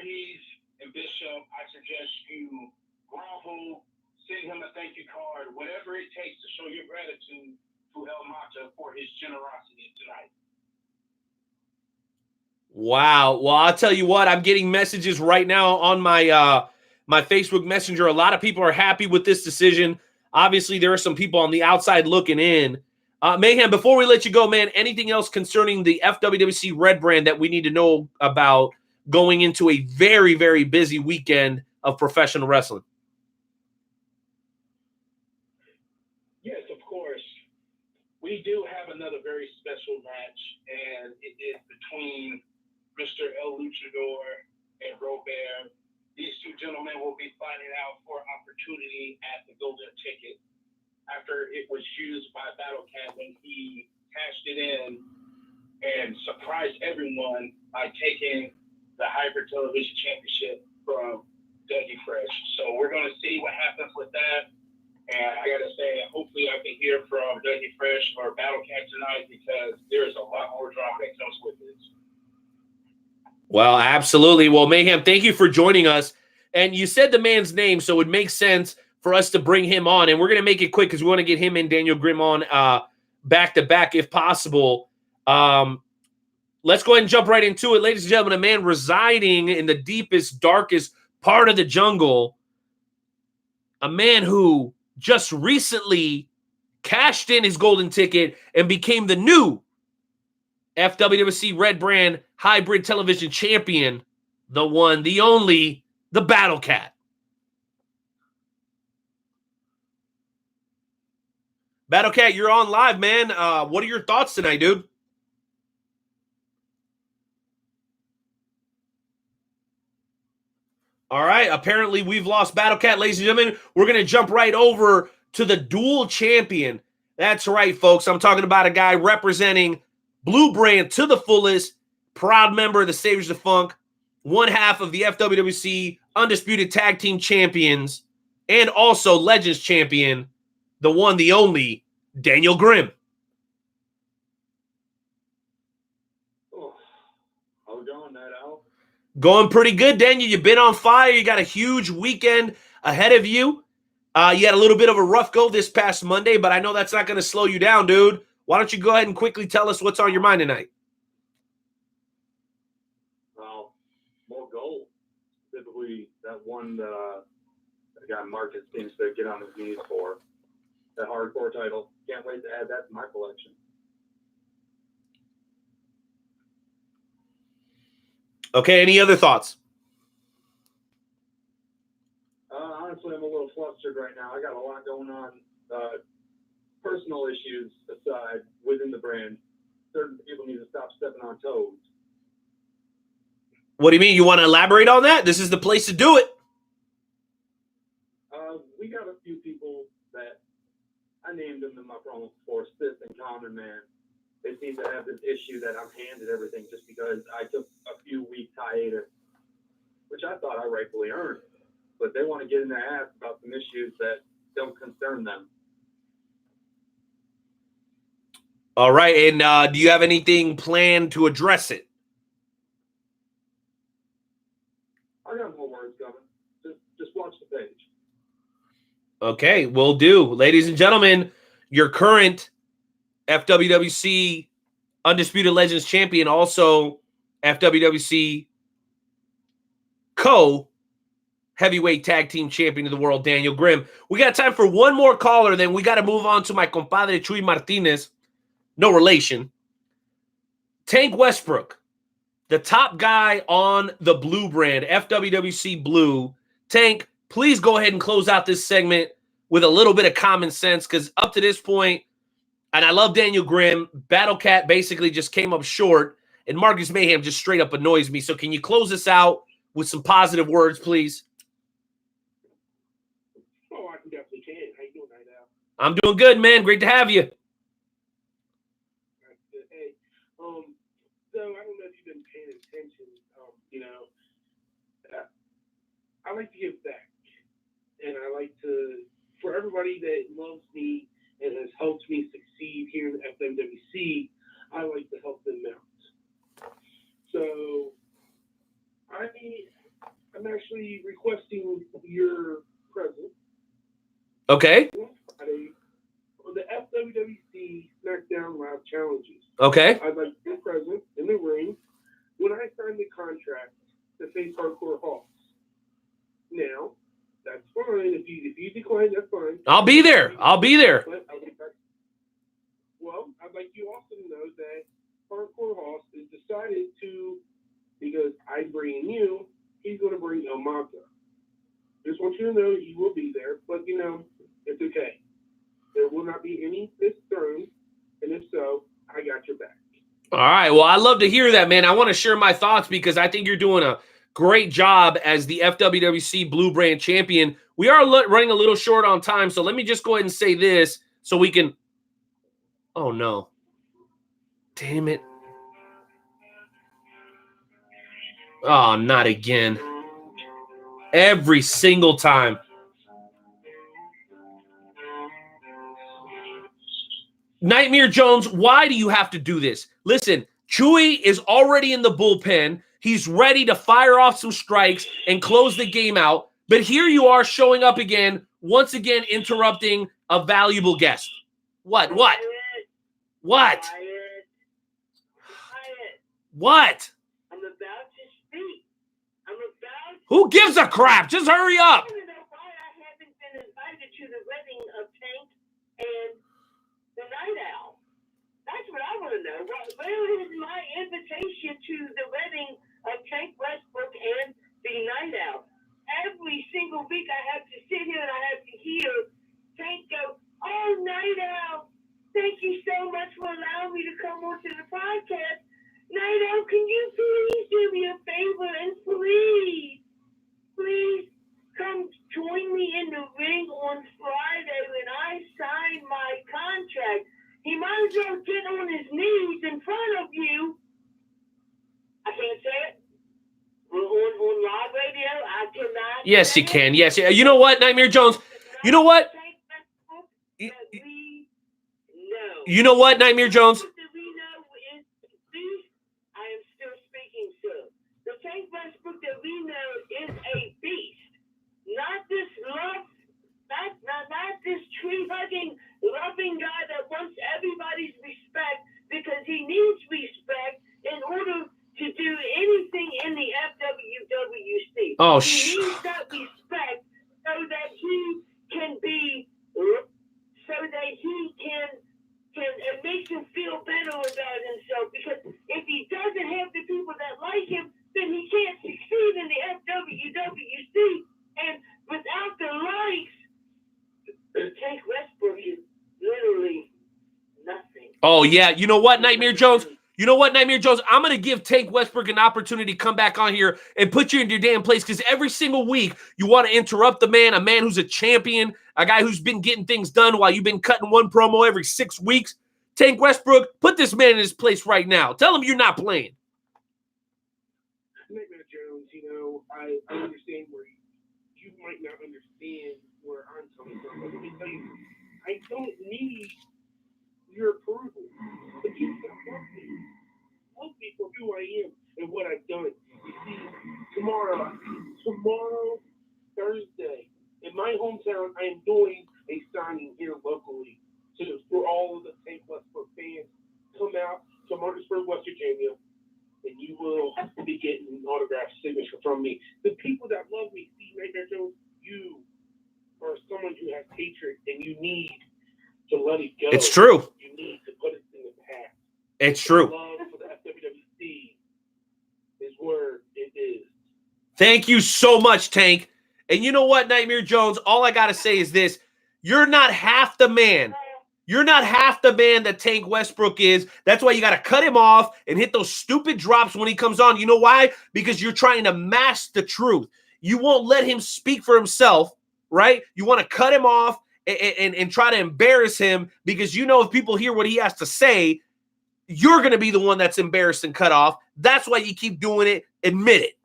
Voorhees and Bishop, I suggest you grovel, send him a thank you card, whatever it takes to show your gratitude to El Mata for his generosity tonight. Wow. Well, I'll tell you what, I'm getting messages right now on my my Facebook Messenger. A lot of people are happy with this decision. Obviously, there are some people on the outside looking in. Mayhem, before we let you go, man, anything else concerning the FWWC Red brand that we need to know about going into a very, very busy weekend of professional wrestling? Yes, of course. We do have another very special match, and it is between Mr. El Luchador and Robert. These two gentlemen will be fighting out for opportunity at the Golden Ticket after it was used by Battlecat when he cashed it in and surprised everyone by taking the Hybrid Television Championship from Dougie Fresh. So we're going to see what happens with that. And I got to say, hopefully I can hear from Dougie Fresh or Battlecat tonight because there's a lot more drama that comes with this. Well, absolutely. Well, Mayhem, thank you for joining us. And you said the man's name, so it makes sense for us to bring him on. And we're going to make it quick because we want to get him and Daniel Grimm on back-to-back if possible. Let's go ahead and jump right into it. Ladies and gentlemen, a man residing in the deepest, darkest part of the jungle, a man who just recently cashed in his golden ticket and became the new FWWC Red Brand Hybrid Television Champion, the one, the only, the Battle Cat. Battle Cat, you're on live, man. What are your thoughts tonight, dude? All right, apparently we've lost Battle Cat, ladies and gentlemen. We're going to jump right over to the dual champion. That's right, folks. I'm talking about a guy representing Blue Brand to the fullest, proud member of the Saviors of Funk, one half of the FWWC Undisputed Tag Team Champions, and also Legends Champion, the one, the only, Daniel Grimm. Oh, how we going, Night Owl? Going pretty good, Daniel. You've been on fire. You got a huge weekend ahead of you. You had a little bit of a rough go this past Monday, but I know that's not going to slow you down, dude. Why don't you go ahead and quickly tell us what's on your mind tonight? Well, more gold. Typically, that one that guy Marcus seems to get on his knees for. That hardcore title. Can't wait to add that to my collection. Okay, any other thoughts? Honestly, I'm a little flustered right now. I got a lot going on. Personal issues aside, within the brand, certain people need to stop stepping on toes. What do you mean? You want to elaborate on that? This is the place to do it. We got a few people that I named them in my promo before, Sith and Common Man. They seem to have this issue that I'm handed everything just because I took a few weeks hiatus, which I thought I rightfully earned. But they want to get in their ass about some issues that don't concern them. All right, and do you have anything planned to address it? I got more words coming. Just watch the page. Okay, will do. Ladies and gentlemen, your current FWWC Undisputed Legends Champion, also FWWC Co-Heavyweight Tag Team Champion of the World, Daniel Grimm. We got time for one more caller, then we got to move on to my compadre Chuey Martinez. No relation. Tank Westbrook, the top guy on the Blue Brand, FWWC Blue. Tank, please go ahead and close out this segment with a little bit of common sense, because up to this point, and I love Daniel Grimm, Battle Cat basically just came up short, and Marcus Mayhem just straight up annoys me. So can you close this out with some positive words, please? Oh, I can definitely can. How you doing right now? I'm doing good, man. Great to have you. Hey, so I don't know if you've been paying attention. I like to give back, and I like to, for everybody that loves me and has helped me succeed here in FWWC, I like to help them out. So actually requesting your presence Okay. on the FWWC SmackDown Live challenges. Okay. I'd like to be present in the ring when I sign the contract to face Hardcore Hawks. Now, that's fine. If you decline, that's fine. I'll be there. I'll be there. But well, I'd like you also to know that Hardcore Hawks is decided to, because I'm bringing you, he's going to bring Amaka. Just want you to know he will be there, but it's okay. There will not be any fist thrown, and if so, I got your back. All right. Well, I love to hear that, man. I want to share my thoughts because I think you're doing a great job as the FWWC Blue Brand Champion. We are running a little short on time, so let me just go ahead and say this so we can. Oh, no. Damn it. Oh, not again. Every single time. Nightmare Jones, why do you have to do this? Listen, Chewy is already in the bullpen. He's ready to fire off some strikes and close the game out. But here you are showing up again, once again interrupting a valuable guest. What? What? What? What? I'm about to speak. Who gives a crap? Just hurry up. I don't know why I haven't been invited to the wedding of Tank and the Night Owl. That's what I want to know. Where is my invitation to the wedding of Tank Westbrook and the Night Owl? Every single week I have to sit here and I have to hear Tank go, "Oh, Night Owl, thank you so much for allowing me to come onto the podcast. Night Owl, can you please do me a favor and please come join me in the ring on Friday when I sign my contract? He might as well get on his knees in front of you." I can't say it. On live radio, I cannot. Yes, you can. Yes. You know what, Nightmare Jones? You know what? You know what, Nightmare Jones? I am still speaking, sir. The Tank Westbrook that we know is a beast. Not this tree-hugging, loving guy that wants everybody's respect because he needs respect in order to do anything in the FWWC. Oh, he needs that respect so that he can be, it makes him feel better about himself, because if he doesn't have the people that like him, then he can't succeed in the FWWC. And without the likes, Tank Westbrook is literally nothing. Oh, yeah. You know what, Nightmare Jones? I'm going to give Tank Westbrook an opportunity to come back on here and put you in your damn place, because every single week you want to interrupt the man, a man who's a champion, a guy who's been getting things done while you've been cutting one promo every 6 weeks. Tank Westbrook, put this man in his place right now. Tell him you're not playing. Nightmare Jones, I understand where you might not understand where I'm coming from. But let me tell you, I don't need your approval. But you can love me. Love me for who I am and what I've done. You see, tomorrow, Thursday, in my hometown, I am doing a signing here locally for all of the Tank Westbrook fans. Come out to Martinsburg, West Virginia, and you will be getting an autograph signature from me. The people that love me, see, Nightmare Jones, you are someone who has hatred, and you need to let it go. It's true. You need to put it in the past. It's true. Love for the FWWC is where it is. Thank you so much, Tank. And you know what, Nightmare Jones? All I got to say is this. You're not half the man. You're not half the man that Tank Westbrook is. That's why you got to cut him off and hit those stupid drops when he comes on. You know why? Because you're trying to mask the truth. You won't let him speak for himself, right? You want to cut him off and try to embarrass him, because you know if people hear what he has to say, you're going to be the one that's embarrassed and cut off. That's why you keep doing it. Admit it.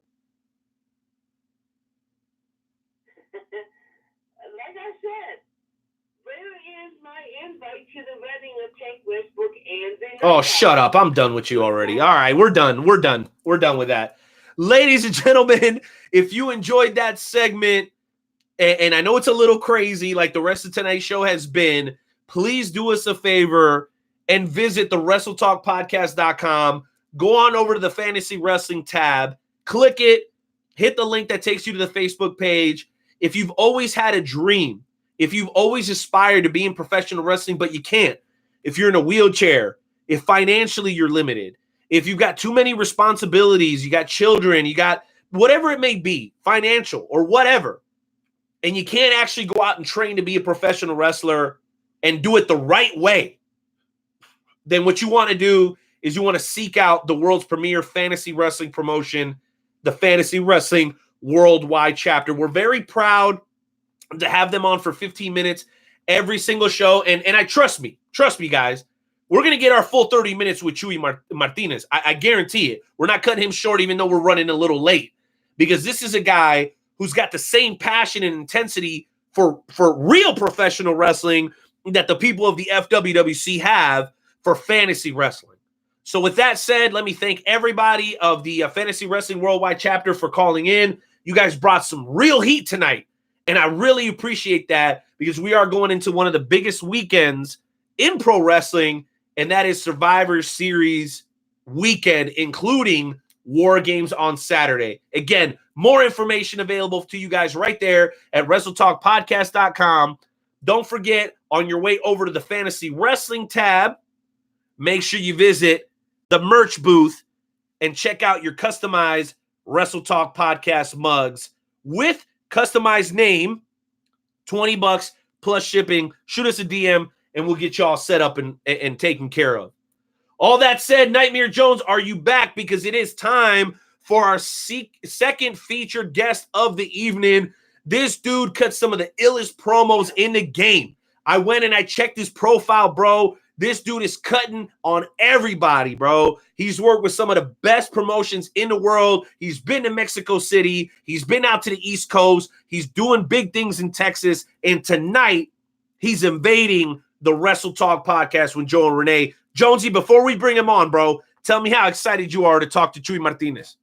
Like I said, where is my invite to the wedding of Tank Westbrook and the Oh, shut up. I'm done with you already. All right, we're done. We're done with that. Ladies and gentlemen, if you enjoyed that segment, and I know it's a little crazy like the rest of tonight's show has been, please do us a favor and visit the WrestleTalkPodcast.com. Go on over to the Fantasy Wrestling tab, click it, hit the link that takes you to the Facebook page. If you've always had a dream, if you've always aspired to be in professional wrestling, but you can't, if you're in a wheelchair, if financially you're limited, if you've got too many responsibilities, you got children, you got whatever it may be, financial or whatever, and you can't actually go out and train to be a professional wrestler and do it the right way, then what you want to do is you want to seek out the world's premier fantasy wrestling promotion, the Fantasy Wrestling Worldwide Chapter. We're very proud to have them on for 15 minutes every single show. And I trust me, guys, we're going to get our full 30 minutes with Chuey Martinez. I guarantee it. We're not cutting him short, even though we're running a little late, because this is a guy who's got the same passion and intensity for real professional wrestling that the people of the FWWC have for fantasy wrestling. So with that said, let me thank everybody of the Fantasy Wrestling Worldwide Chapter for calling in. You guys brought some real heat tonight, and I really appreciate that, because we are going into one of the biggest weekends in pro wrestling, and that is Survivor Series weekend, including War Games on Saturday. Again, more information available to you guys right there at WrestleTalkPodcast.com. Don't forget, on your way over to the Fantasy Wrestling tab, make sure you visit the merch booth and check out your customized Wrestle Talk Podcast mugs with customized name, $20 plus shipping. Shoot us a DM and we'll get you all set up and taken care of. All that said, Nightmare Jones, are you back? Because it is time for our second featured guest of the evening. This dude cut some of the illest promos in the game. I went and I checked his profile, bro. This dude is cutting on everybody, bro. He's worked with some of the best promotions in the world. He's been to Mexico City. He's been out to the East Coast. He's doing big things in Texas. And tonight, he's invading the Wrestle Talk podcast with Joe and Renee. Jonesy, before we bring him on, bro, tell me how excited you are to talk to Chuey Martinez.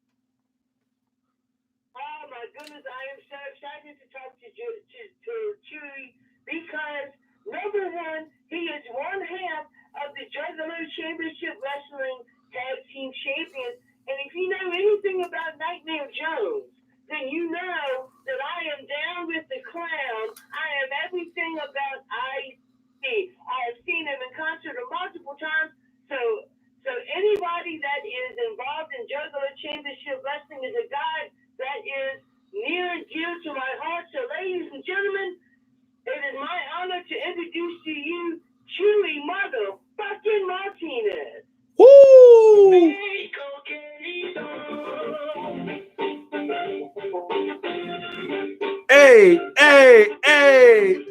Oh, my goodness, I am so excited to talk to Chuey because, number one, he is one half of the Juggalo Championship Wrestling Tag Team Champions. And if you know anything about Nightmare Jones, then you know that I am down with the clown. I am everything about I have seen him in concert multiple times. So anybody that is involved in Juggalo Championship Wrestling is a guy that is near and dear to my heart. So ladies and gentlemen, it is my honor to introduce to you Chuey motherfucking Martinez. Woo! Hey, hey, hey!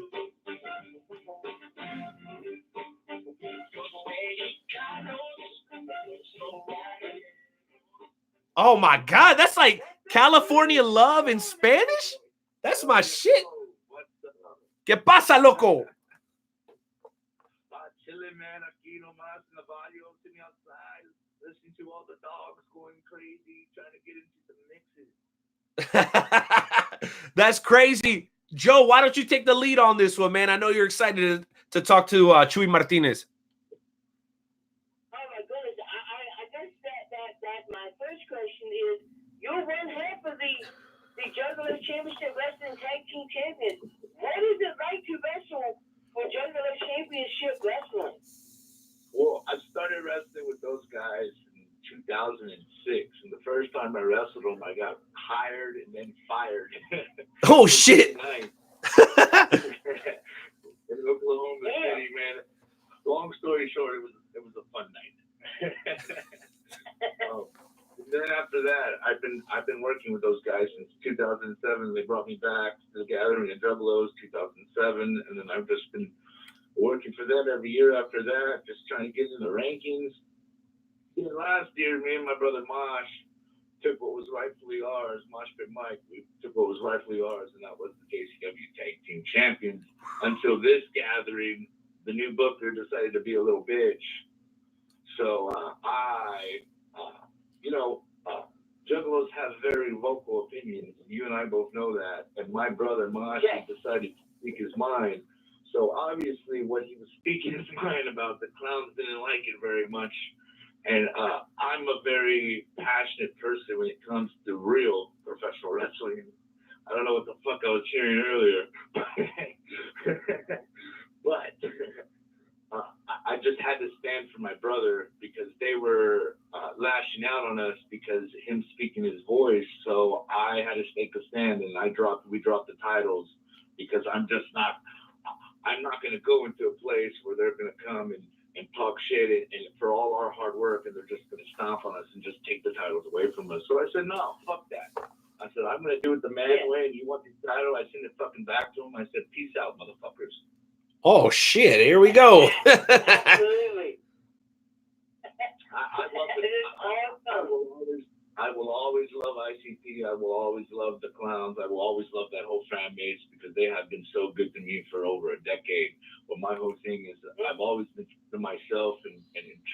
Oh my God, that's like California Love in Spanish? That's my shit. ¿Qué pasa, loco? Chilling, man. Aquí nomás in the barrio, sitting outside, listening to all the dogs going crazy, trying to get into the mixes. That's crazy. Joe, why don't you take the lead on this one, man? I know you're excited to talk to Chuey Martinez. Oh my goodness, I guess that my first question is, you're one half of the Juggalo Championship Wrestling Tag Team Champions. What is it like to wrestle for Juggalo Championship Wrestling? Well, I started wrestling with those guys in 2006, and the first time I wrestled them, I got hired and then fired. Oh, shit. In Oklahoma City, man. Long story short, it was a fun night. Then after that, I've been working with those guys since 2007. They brought me back to the Gathering at Juggalos 2007, and then I've just been working for them every year after that, just trying to get in the rankings. And last year, me and my brother Mosh took what was rightfully ours. Mosh Pit Mike, we took what was rightfully ours, and that was the KCW Tag Team Champions. Until this gathering, the new booker decided to be a little bitch. So Juggalos have very vocal opinions. You and I both know that. And my brother, Mosh, decided to speak his mind. So obviously what he was speaking his mind about, the clowns didn't like it very much. And I'm a very passionate person when it comes to real professional wrestling. I don't know what the fuck I was hearing earlier. But I just had to stand for my brother because they were lashing out on us because him speaking his voice. So I had to take a stand, and we dropped the titles because I'm not going to go into a place where they're going to come and talk shit and for all our hard work, and they're just going to stomp on us and just take the titles away from us. So I said, no, fuck that. I said, I'm going to do it the man way, and you want the title? I sent it fucking back to him. I said, peace out, motherfuckers. Oh, shit. Here we go. Absolutely. I will always love ICP. I will always love the clowns. I will always love that whole fan base because they have been so good to me for over a decade. But my whole thing is I've always been true to myself and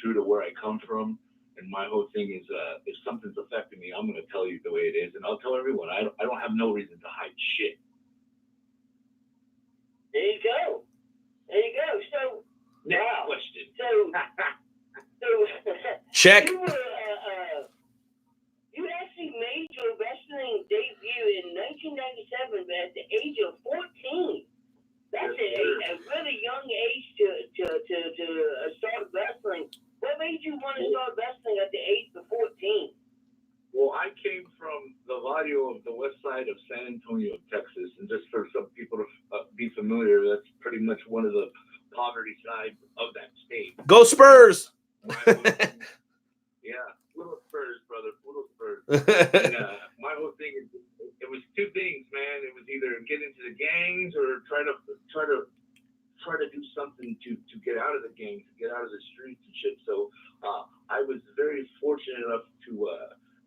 true to where I come from. And my whole thing is if something's affecting me, I'm going to tell you the way it is. And I'll tell everyone. I don't have no reason to hide shit. There you go. There you go. So, next question. Check. You actually made your wrestling debut in 1997 at the age of 14. That's a really young age to start wrestling. What made you want to start wrestling at the age of 14? Well, I came from the barrio of the west side of San Antonio, Texas. And just for some people to be familiar, that's pretty much one of the poverty sides of that state. Go Spurs! Yeah, little Spurs, brother, little Spurs. And my whole thing is, it was two things, man. It was either get into the gangs or try to do something to get out of the gangs, to get out of the streets and shit. So I was very fortunate enough to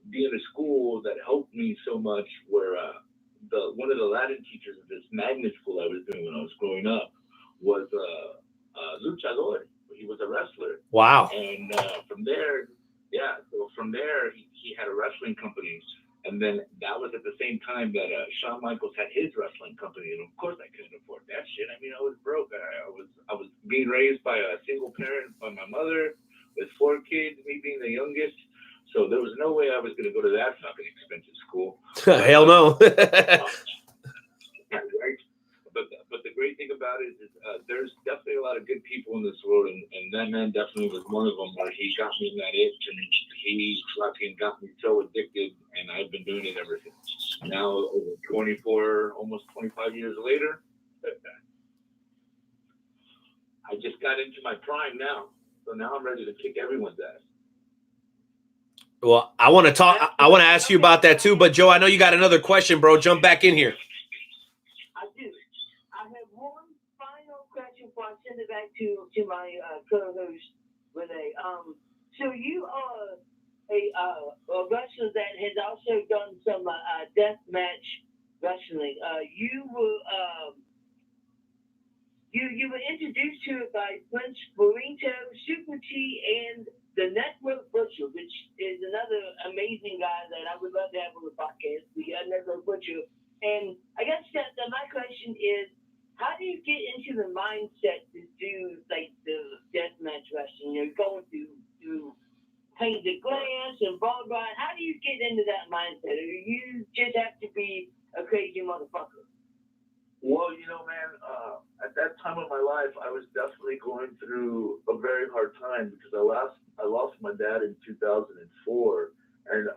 be in a school that helped me so much. Where one of the Latin teachers of this magnet school I was doing when I was growing up was luchador. He was a wrestler. Wow. And from there, he had a wrestling company. And then that was at the same time that Shawn Michaels had his wrestling company. And of course I couldn't afford that shit. I mean, I was broke. I was being raised by a single parent by my mother with 4 kids, me being the youngest. So there was no way I was going to go to that fucking expensive school. Hell no. Right? But the great thing about it is there's definitely a lot of good people in this world, and that man definitely was one of them, where he got me in that itch, and he fucking got me so addicted, and I've been doing it ever since. Now, over 24, almost 25 years later, I just got into my prime now, so now I'm ready to kick everyone's ass. Well, I want to ask you about that too, but Joe, I know you got another question, bro. Jump back in here. I do. I have one final question before I send it back to my co-host, Renee. So you are a wrestler that has also done some death match wrestling. You were introduced to it by Prince Burrito, Super T, and the Network Butcher, which is another amazing guy that I would love to have on the podcast, the Network Butcher. And I guess that my question is, how do you get into the mindset to do like the deathmatch wrestling? You're going through painted glass and ball grind. How do you get into that mindset? Or you just have to be a crazy motherfucker? Well, man, at that time of my life, I was definitely going through a very hard time because I lost my dad in 2004, and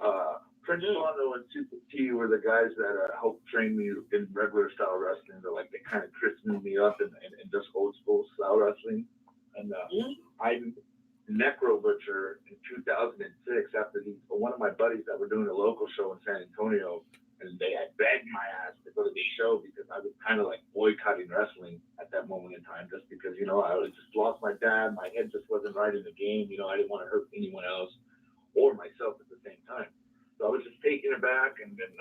Prince Rondo and Super T were the guys that helped train me in regular style wrestling. They kind of christened me up in just old school style wrestling. And I Necro Butcher in 2006 after one of my buddies that were doing a local show in San Antonio, and they had begged my ass to go to the show because I was kind of like boycotting wrestling at that moment in time, just because I just lost my dad, my head just wasn't right in the game. I didn't want to hurt anyone else or myself at the same time. So I was just taken aback, and then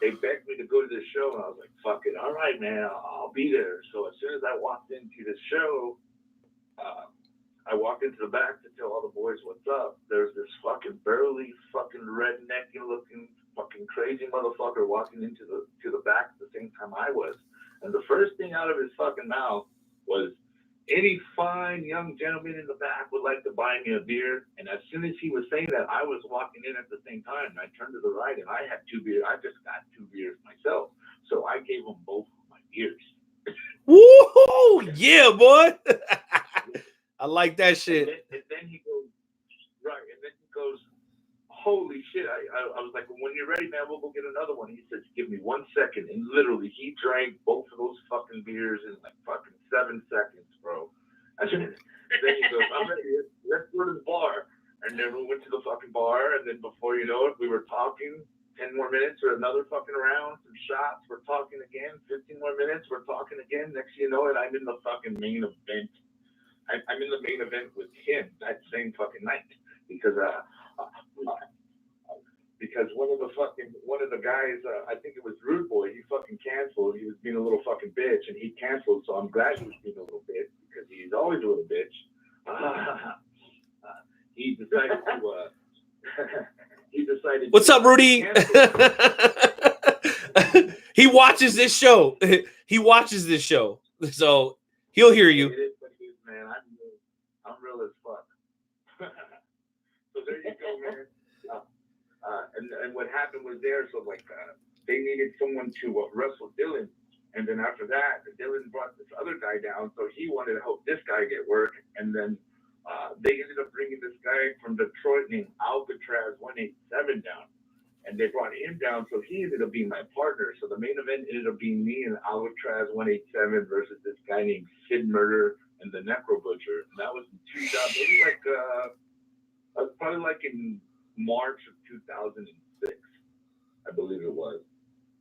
they begged me to go to this show, and I was like, fuck it, all right, man, I'll be there. So as soon as I walked into the show, I walked into the back to tell all the boys what's up. There's this fucking burly, fucking redneck looking, fucking crazy motherfucker walking into the back at the same time I was. And the first thing out of his fucking mouth was, any fine young gentleman in the back would like to buy me a beer. And as soon as he was saying that, I was walking in at the same time. And I turned to the right and I had 2 beers. I just got 2 beers myself. So I gave them both my beers. Woo! Yeah, boy. I like that shit. And then he goes, right. And then he goes, holy shit. I was like, when you're ready, man, we'll go get another one. He says, give me 1 second. And literally, he drank both of those fucking beers in like fucking 7 seconds, bro. And then he goes, I'm ready. Let's go to the bar. And then we went to the fucking bar. And then before you know it, we were talking 10 more minutes or another fucking round, some shots. We're talking again. 15 more minutes. We're talking again. Next thing you know it, I'm in the fucking main event. I'm in the main event with him that same fucking night because one of the guys, I think it was Rude Boy, he fucking canceled. He was being a little fucking bitch, and he canceled. So I'm glad he was being a little bitch because he's always a little bitch. He decided to. He decided. What's up, Rudy? He watches this show. He watches this show, so he'll hear you. It is what it is, man. I'm real as fuck. So there you go, man. And what happened was there, so like they needed someone to wrestle Dylan, and then after that, Dylan brought this other guy down, so he wanted to help this guy get work, and then they ended up bringing this guy from Detroit named Alcatraz 187 down, and they brought him down, so he ended up being my partner. So the main event ended up being me and Alcatraz 187 versus this guy named Sid Murder and the Necro Butcher, and that was in 2000, maybe like probably like in March of 2006, I believe it was.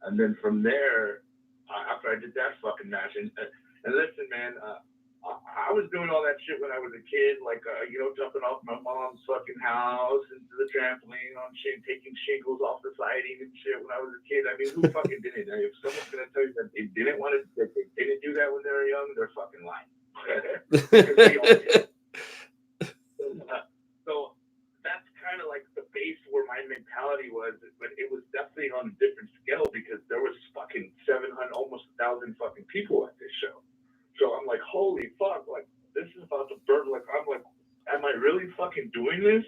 And then from there, after I did that fucking match, and listen, man, I was doing all that shit when I was a kid, like, jumping off my mom's fucking house into the trampoline on shit, taking shingles off the siding and shit when I was a kid. I mean, who fucking didn't? If someone's going to tell you that they didn't want to, that they didn't do that when they were young, they're fucking lying. They all did. So that's kind of like the base where my mentality was, but it was definitely on a different scale because there was fucking 700, almost 1,000 fucking people at this show. So I'm like, holy fuck, like this is about to burn. Like I'm like, am I really fucking doing this?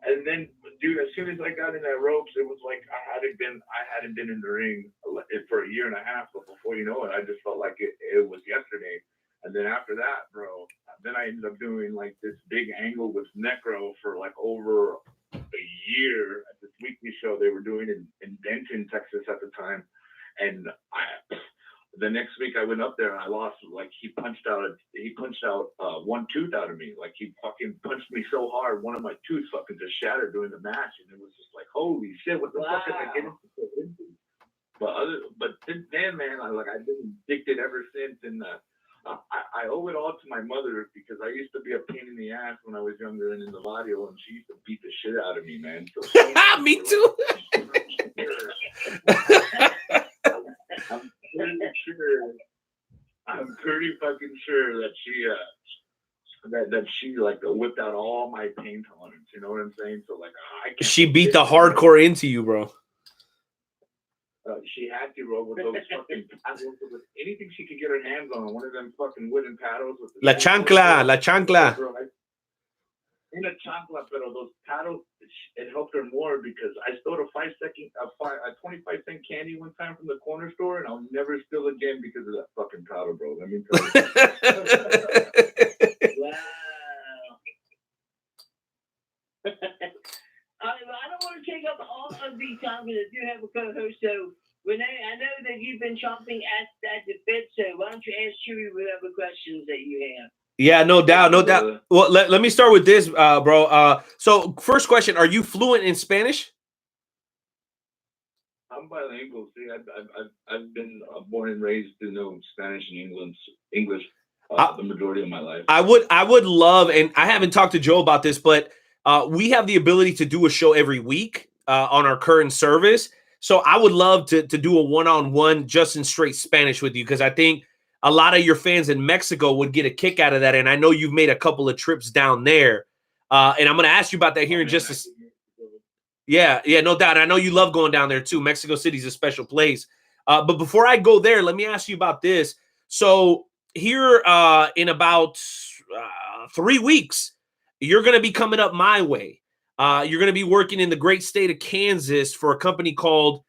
And then, dude, as soon as I got in that ropes, it was like I hadn't been in the ring for a year and a half. But before you know it, I just felt like it was yesterday. And then after that, bro, then I ended up doing like this big angle with Necro for like over a year at this weekly show they were doing in Denton, Texas at the time. And the next week I went up there and I lost. Like he punched out one tooth out of me. Like he fucking punched me so hard, one of my tooth fucking just shattered during the match, and it was just like, holy shit, what the fuck did I get into? But since then, man, I've been addicted ever since, and I owe it all to my mother because I used to be a pain in the ass when I was younger and in the barrio, and she used to beat the shit out of me, man. So me too. I'm pretty fucking sure that she like whipped out all my pain tolerance. You know what I'm saying? So like, she beat the hardcore into you, bro. She had to roll with those fucking paddles, with anything she could get her hands on. One of them fucking wooden paddles. With La chancla. Bro, in a chancla, pero those paddles, it helped her more because I stole a 25-cent candy one time from the corner store, and I'll never steal again because of that fucking paddle, bro. Let me tell you. Wow. I don't want to take up all of the time because I do have a co-host. So, Renee, I know that you've been chomping at the bit. So, why don't you ask Chewy whatever questions that you have? Yeah, no doubt. Well, let me start with this, bro. So, first question: are you fluent in Spanish? I'm bilingual. See, I've been born and raised to know Spanish and English the majority of my life. I would love, and I haven't talked to Joe about this, but we have the ability to do a show every week on our current service. So I would love to do a one-on-one just in straight Spanish with you because I think a lot of your fans in Mexico would get a kick out of that. And I know you've made a couple of trips down there. And I'm going to ask you about that here in just a Yeah, no doubt. I know you love going down there too. Mexico City's a special place. But before I go there, let me ask you about this. So here in about 3 weeks, you're going to be coming up my way. You're going to be working in the great state of Kansas for a company called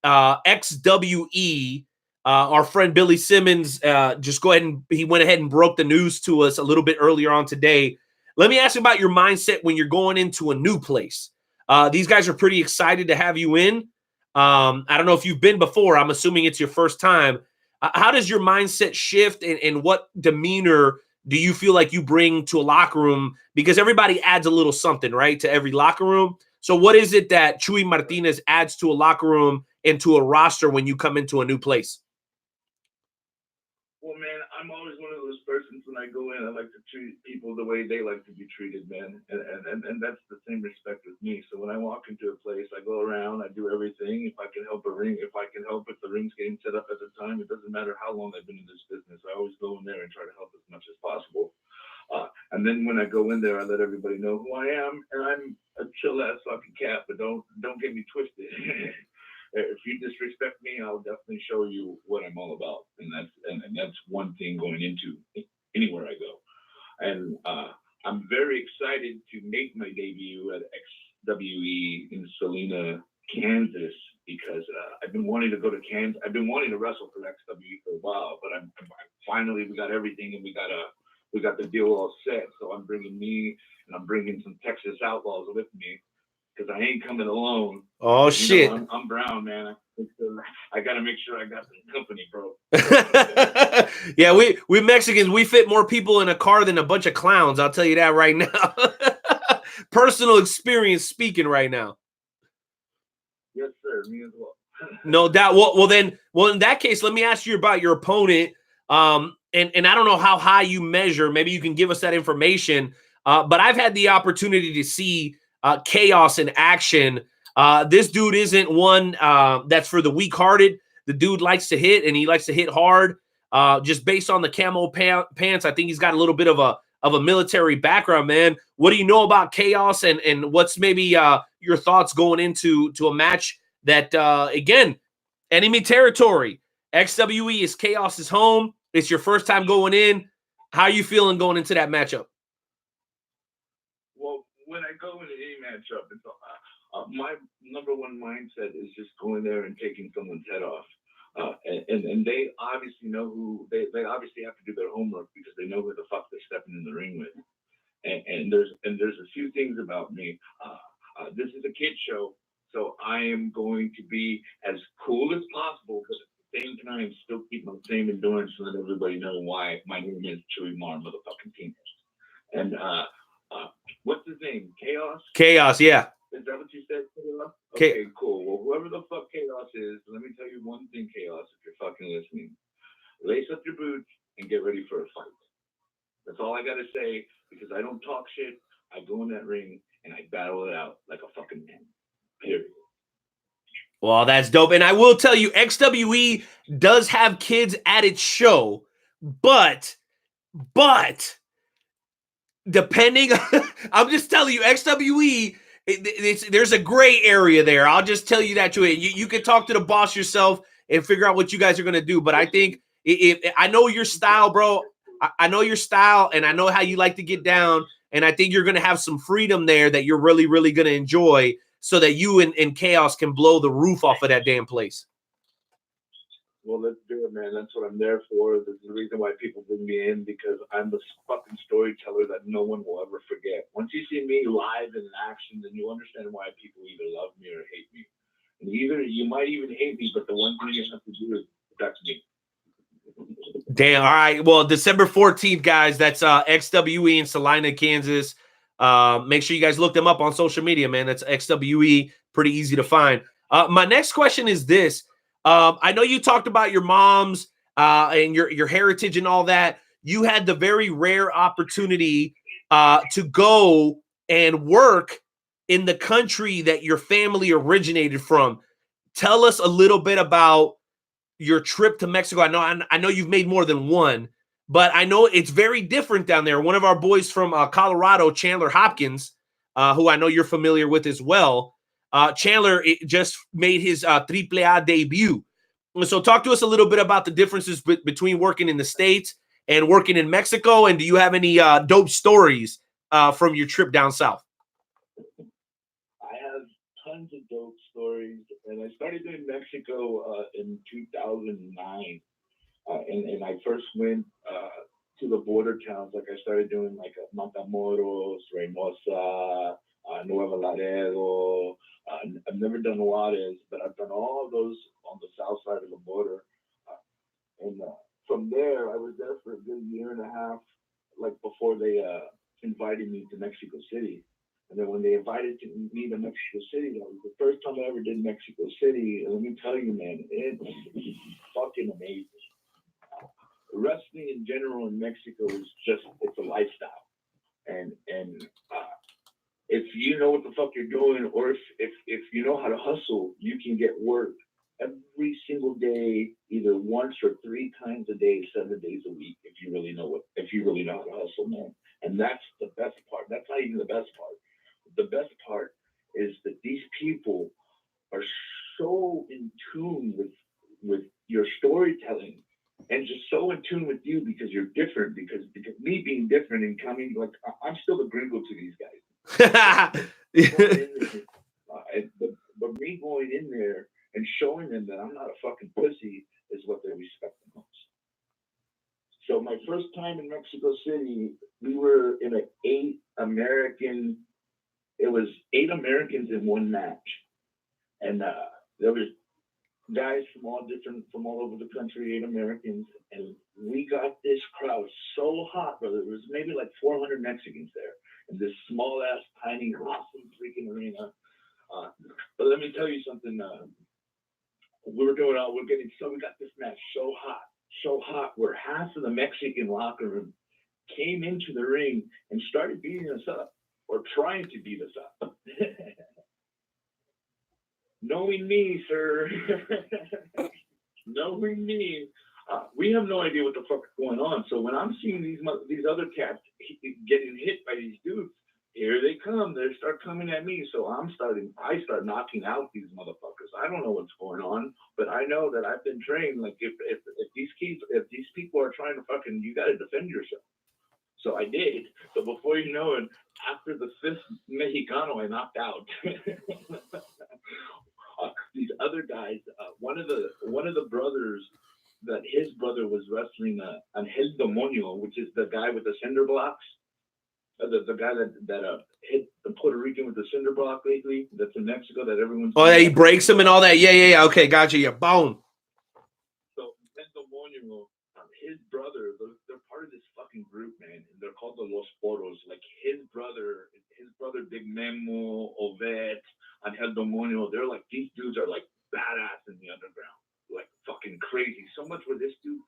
XWE. Our friend Billy Simmons he went ahead and broke the news to us a little bit earlier on today. Let me ask you about your mindset when you're going into a new place. These guys are pretty excited to have you in. I don't know if you've been before. I'm assuming it's your first time. How does your mindset shift, and what demeanor do you feel like you bring to a locker room? Because everybody adds a little something, right, to every locker room. So what is it that Chuey Martinez adds to a locker room and to a roster when you come into a new place? Well, man, I'm always one of those persons when I go in, I like to treat people the way they like to be treated, man. And that's the same respect with me. So when I walk into a place, I go around, I do everything. If I can help if the ring's getting set up at the time, it doesn't matter how long I've been in this business. I always go in there and try to help as much as possible. And then when I go in there, I let everybody know who I am, and I'm a chill ass fucking cat, but don't get me twisted. If you disrespect me, I'll definitely show you what I'm all about, and that's one thing going into anywhere I go. And I'm very excited to make my debut at XWE in Salina, Kansas, because I've been wanting to go to Kansas. I've been wanting to wrestle for XWE for a while, but I'm finally we got everything, and we got the deal all set. So I'm bringing some Texas Outlaws with me, because I ain't coming alone. Oh, shit. I'm brown, man. I got to make sure I got some company, bro. Yeah, we Mexicans, we fit more people in a car than a bunch of clowns. I'll tell you that right now. Personal experience speaking right now. Yes, sir. Me as well. No doubt. Well, in that case, let me ask you about your opponent. And I don't know how high you measure. Maybe you can give us that information. But I've had the opportunity to see Chaos in action. This dude isn't one that's for the weak-hearted. The dude likes to hit, and he likes to hit hard. Just based on the camo pants, I think he's got a little bit of a military background, man. What do you know about Chaos, and what's maybe your thoughts going into a match that, again, enemy territory. XWE is Chaos's home. It's your first time going in. How are you feeling going into that matchup? Well, when I go into any matchup, it's, my number one mindset is just going there and taking someone's head off. And they obviously know they obviously have to do their homework, because they know who the fuck they're stepping in the ring with. And there's a few things about me. This is a kid show, so I am going to be as cool as possible, but at the same time still keep my same endurance and let everybody know why my name is Chuey motherfucking Martinez. And what's his name? Chaos? Chaos, yeah. Is that what you said, Chaos? Okay, cool. Well, whoever the fuck Chaos is, let me tell you one thing, Chaos, if you're fucking listening. Lace up your boots and get ready for a fight. That's all I got to say, because I don't talk shit. I go in that ring and I battle it out like a fucking man. Period. Well, that's dope. And I will tell you, XWE does have kids at its show, but depending, I'm just telling you, XWE, there's a gray area there. I'll just tell you that to it. You can talk to the boss yourself and figure out what you guys are going to do. But I think I know your style, bro. I know your style, and I know how you like to get down. And I think you're going to have some freedom there that you're really, really going to enjoy, so that you and Chaos can blow the roof off of that damn place. Well, let's do it, man. That's what I'm there for. There's the reason why people bring me in, because I'm the fucking storyteller that no one will ever forget. Once you see me live in action, then you understand why people either love me or hate me. And you might even hate me, but the one thing you have to do is protect me. Damn. All right. Well, December 14th, guys, that's XWE in Salina, Kansas. Make sure you guys look them up on social media, man. That's XWE. Pretty easy to find. My next question is this. I know you talked about your mom's and your heritage and all that. You had the very rare opportunity to go and work in the country that your family originated from. Tell us a little bit about your trip to Mexico. I know you've made more than one, but I know it's very different down there. One of our boys from Colorado, Chandler Hopkins, who I know you're familiar with as well. Chandler just made his AAA debut. So talk to us a little bit about the differences between working in the States and working in Mexico. And do you have any dope stories from your trip down south? I have tons of dope stories, and I started doing Mexico in 2009. And I first went to the border towns. Like I started doing like Matamoros, Reynosa, Nuevo Laredo. I've never done Juarez, but I've done all of those on the south side of the border. And from there, I was there for a good year and a half, like before they invited me to Mexico City. And then when they invited me to Mexico City, that was the first time I ever did Mexico City. And let me tell you, man, it's fucking amazing. Wrestling in general in Mexico is it's a lifestyle. And if you know what the fuck you're doing, or if you know how to hustle, you can get work every single day, either once or 3 times a day, 7 days a week, if you really know how to hustle, man. And that's the best part. That's not even the best part. The best part is that these people are so in tune with your storytelling and just so in tune with you because you're different. Because me being different and coming, like, I'm still the gringo to these guys. But me going in there and showing them that I'm not a fucking pussy is what they respect the most. So my first time in Mexico City, we were in an 8 Americans in one match. And there was guys from all over the country, 8 Americans, and we got this crowd so hot, brother. There was maybe like 400 Mexicans there in this small ass, tiny, awesome freaking arena. But let me tell you something. We got this match so hot, where half of the Mexican locker room came into the ring and started beating us up, or trying to beat us up. Knowing me, sir, knowing me, we have no idea what the fuck is going on. So when I'm seeing these other cats getting hit by these dudes, here they come. They start coming at me. So I start knocking out these motherfuckers. I don't know what's going on, but I know that I've been trained. Like if these people are trying to fucking, you got to defend yourself. So I did. So before you know it, after the 5th Mexicano, I knocked out. These other guys, one of the brothers, that his brother was wrestling Angel Demonio, which is the guy with the cinder blocks. The guy that hit the Puerto Rican with the cinder block lately, that's in Mexico, that everyone's... Oh, yeah, he breaks him and all that. Yeah. Okay, gotcha. Yeah, boom. So, Demonio, his brother, they're part of this fucking group, man. They're called the Los Poros. Like, his brother, Big Memo, Ovet, Angel Demonio, they're like, these dudes are like badass in the underground. Like, fucking crazy. So much where this dude...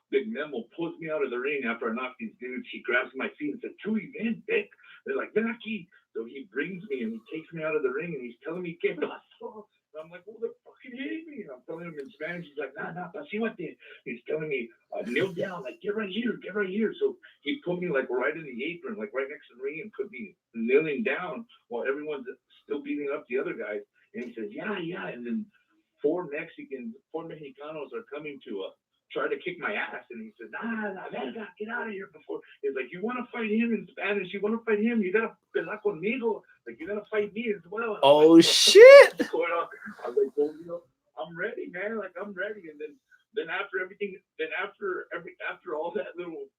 Big Memo pulls me out of the ring after I knock these dudes. He grabs my feet and says, Chuy, ven, ven. They're like, ven aquí. So he brings me and he takes me out of the ring and he's telling me, ¿Qué pasó? And I'm like, well, they're fucking hitting me. And I'm telling him in Spanish. He's like, nah, pasímate. He's telling me, kneel down, like, get right here. So he put me like right in the apron, like right next to the ring, and put me kneeling down while everyone's still beating up the other guys. And he says, yeah. And then 4 Mexicanos are coming to try to kick my ass, and he said, nah, verga, get out of here before. He's like, you want to fight him in Spanish? You want to fight him? You got to pelear conmigo. Like, you got to fight me as well. Oh, like, shit. What's going on? I was like, well, I'm ready, man. Like, I'm ready. And then after everything, after all that little,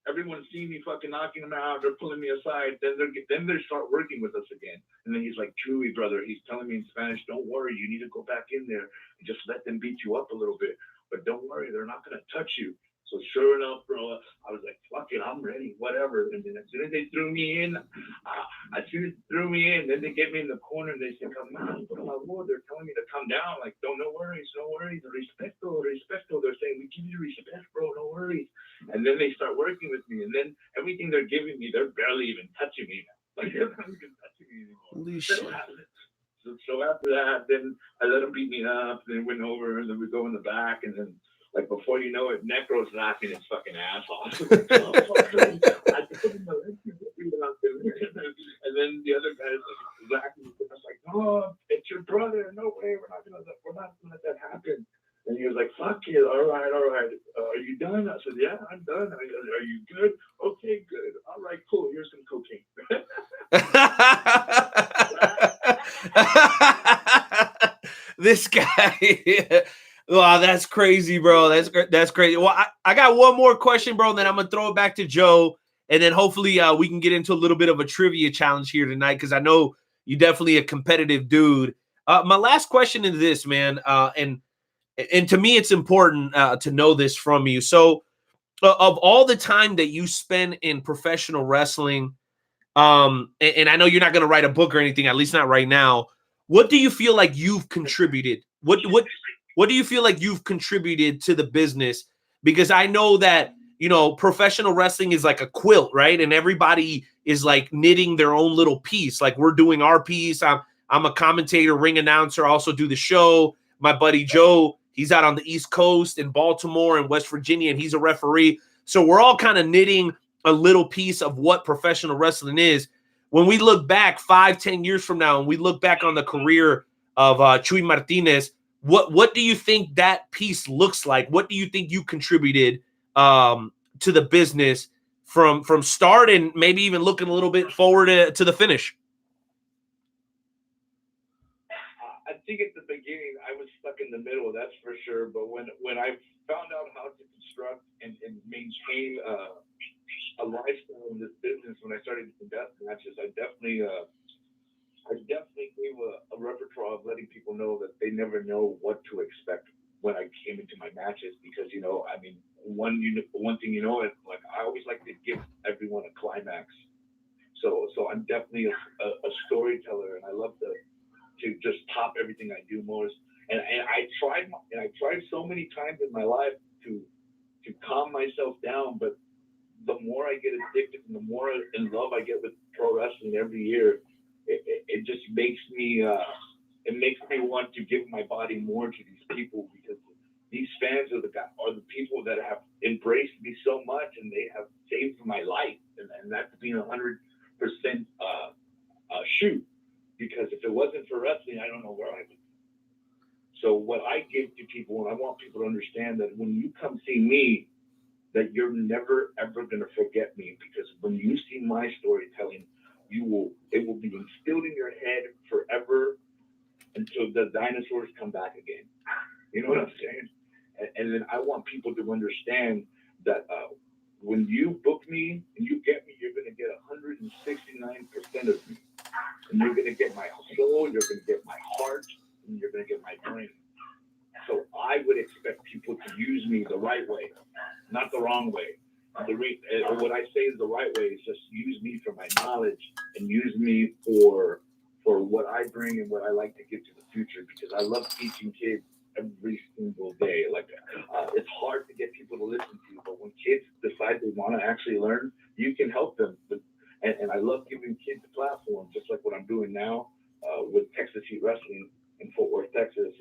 everyone seeing me fucking knocking them out, they're pulling me aside, then they start working with us again. And then he's like, Chuy, brother, he's telling me in Spanish, don't worry, you need to go back in there and just let them beat you up a little bit. But don't worry, they're not going to touch you. So sure enough, bro, I was like, fuck it, I'm ready, whatever. And then as soon as they threw me in, then they get me in the corner and they say, come on, they're telling me to come down. Like, no worries. Respeto. They're saying, we give you respect, bro, no worries. And then they start working with me. And then everything they're giving me, they're barely even touching me now. Like, they're not even touching me anymore. Holy shit. So So after that, then I let him beat me up, and then went over, and then we go in the back, and then like before you know it, Necro's knocking his fucking ass off. And then the other guy's like laughing. I was like, "Oh, it's your brother. No way. We're not gonna let that happen." And he was like, "Fuck it. All right. Are you done?" I said, "Yeah, I'm done." I go, "Are you good?" "Okay, good. All right, cool. Here's some cocaine." This guy. Wow, that's crazy, bro. That's crazy. Well, I got one more question, bro. Then I'm gonna throw it back to Joe, and then hopefully we can get into a little bit of a trivia challenge here tonight because I know you're definitely a competitive dude. My last question is this, man, and to me it's important to know this from you. So, of all the time that you spend in professional wrestling, and I know you're not gonna write a book or anything, at least not right now. What do you feel like you've contributed? What do you feel like you've contributed to the business? Because I know that, professional wrestling is like a quilt, right? And everybody is like knitting their own little piece. Like we're doing our piece. I'm a commentator, ring announcer, I also do the show. My buddy Joe, he's out on the East Coast in Baltimore and West Virginia, and he's a referee. So we're all kind of knitting a little piece of what professional wrestling is. When we look back 5-10 years from now, and we look back on the career of Chuey Martinez, what do you think that piece looks like? What do you think you contributed to the business from start and maybe even looking a little bit forward to the finish? I think at the beginning I was stuck in the middle, that's for sure. But when I found out how to construct and maintain a lifestyle in this business, when I started to invest in matches, I definitely gave a repertoire of letting people know that they never know what to expect when I came into my matches, because one thing like I always like to give everyone a climax. So I'm definitely a storyteller, and I love to just top everything I do most. And I tried so many times in my life to calm myself down, but the more I get addicted and the more in love I get with pro wrestling every year, it just makes me want to give my body more to these people, because these fans are the people that have embraced me so much, and they have saved my life, and that's being 100% shoot. Because if it wasn't for wrestling, I don't know where I would be. So what I give to people, and I want people to understand that when you come see me, that you're never ever going to forget me, because when you see my storytelling, it will be instilled in your head forever until the dinosaurs come back again. You know what I'm saying? And then I want people to understand that when you book me and you get me, you're going to get 169% of me. And you're going to get my soul, you're going to get my heart, and you're going to get my brain. So I would expect people to use me the right way, not the wrong way. What I say is the right way is just use me for my knowledge and use me for what I bring and what I like to give to the future, because I love teaching kids every single day. Like it's hard to get people to listen to you, but when kids decide they want to actually learn, you can help them. And I love giving kids a platform, just like what I'm doing now with Texas Heat Wrestling in Fort Worth, Texas.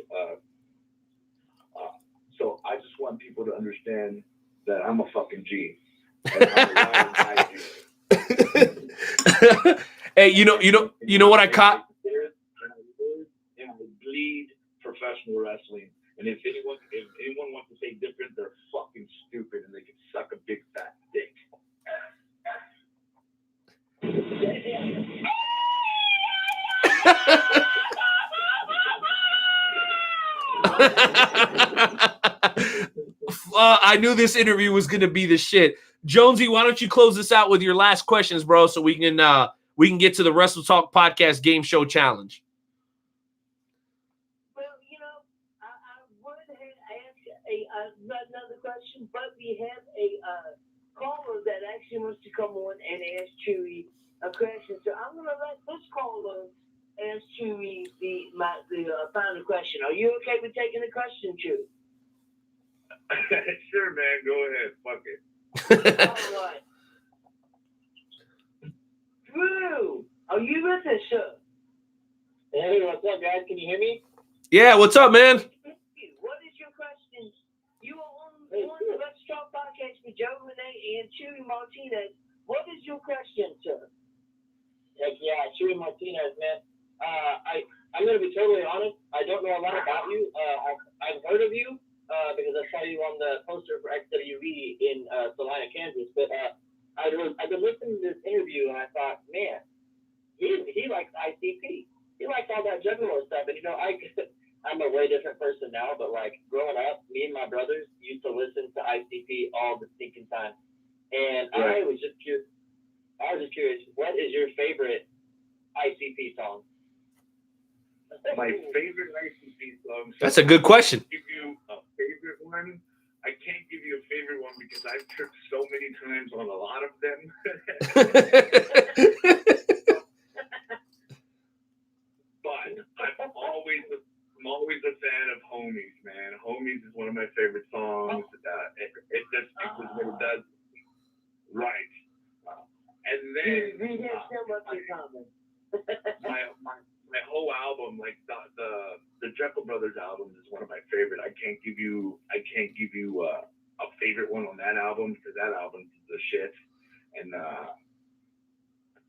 So I just want people to understand that I'm a fucking G. And I'm a ride guy G. Hey, you know what I caught? And I bleed professional wrestling. And if anyone wants to say different, they're fucking stupid, and they can suck a big fat dick. I knew this interview was going to be the shit. Jonesy, why don't you close this out with your last questions, bro, so we can get to the Wrestle Talk Podcast Game Show Challenge. Well, I would ask another question, but we have a caller that actually wants to come on and ask Chewy a question. So I'm going to let this caller ask Chewy the final question. Are you okay with taking the question, Chewy? Sure, man. Go ahead. Fuck it. All right. Drew, are you with us, sir? Hey, what's up, guys? Can you hear me? Yeah, what's up, man? What is your question? You are on the Let's Talk podcast with Joe, Renee, and Chuey Martinez. What is your question, sir? Heck yeah, Chuey Martinez, man. I'm going to be totally honest. I don't know a lot about you. I've heard of you because I saw you on the poster for XWE in Salina, Kansas. But I've been listening to this interview, and I thought, man, he likes ICP. He likes all that juggalo stuff. And, I'm a way different person now, but, like, growing up, me and my brothers used to listen to ICP all the stinking time. And I was just curious, what is your favorite ICP song? My favorite ICP song. That's a good question. Give you a favorite one. I can't give you a favorite one because I've tripped so many times on a lot of them. But I'm always a fan of Homies, man. Homies is one of my favorite songs. It just was what it does. Right. And then We have so much in common. my whole album, like the Jekyll Brothers album, is one of my favorite. I can't give you a favorite one on that album because that album is the shit. And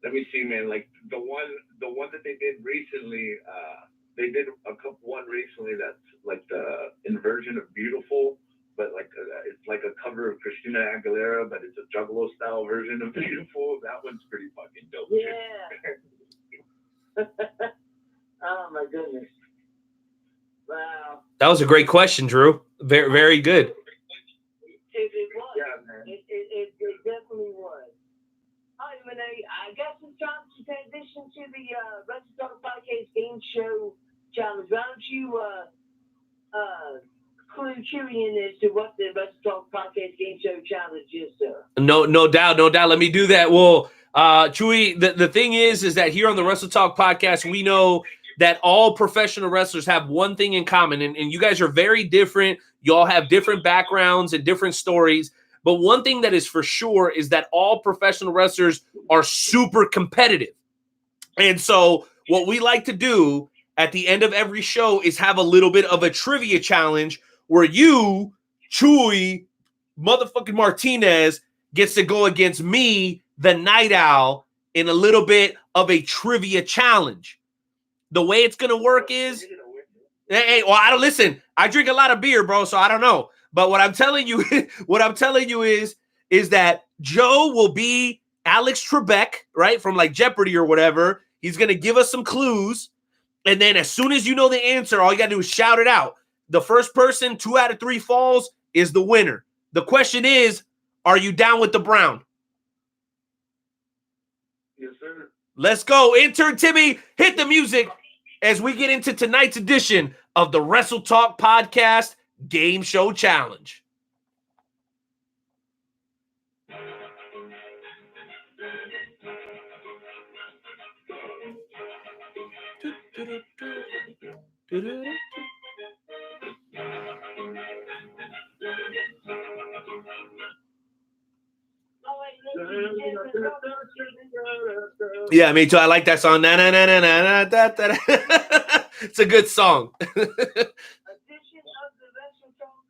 let me see, man. Like the one that they did recently, they did one recently that's like the inversion of Beautiful, but like it's like a cover of Christina Aguilera, but it's a Juggalo style version of Beautiful. That one's pretty fucking dope. Yeah. Oh my goodness! Wow. That was a great question, Drew. Very, very good. It was. Yeah, man. It definitely was. All right, Renee. I guess it's time to transition to the Wrestle Talk Podcast Game Show Challenge. Why don't you clue Chewy in as to what the Wrestle Talk Podcast Game Show Challenge is, sir? No doubt. Let me do that. Well, Chewy, the thing is that here on the Wrestle Talk podcast, we know that all professional wrestlers have one thing in common, and you guys are very different. You all have different backgrounds and different stories. But one thing that is for sure is that all professional wrestlers are super competitive. And so what we like to do at the end of every show is have a little bit of a trivia challenge where you, Chewy, motherfucking Martinez, gets to go against me, the Night Owl, in a little bit of a trivia challenge. The way it's going to work is, well, I don't listen. I drink a lot of beer, bro, so I don't know. But what I'm telling you is that Joe will be Alex Trebek, right, from like Jeopardy or whatever. He's going to give us some clues. And then as soon as you know the answer, all you got to do is shout it out. The first person, 2 out of 3 falls, is the winner. The question is, are you down with the Brown? Yes, sir. Let's go. Intern Timmy, hit the music as we get into tonight's edition of the Wrestle Talk Podcast Game Show Challenge. Yeah, me too. I like that song. Na, na, na, na, na, da, da, da. It's a good song. Edition of the Wrestle Talk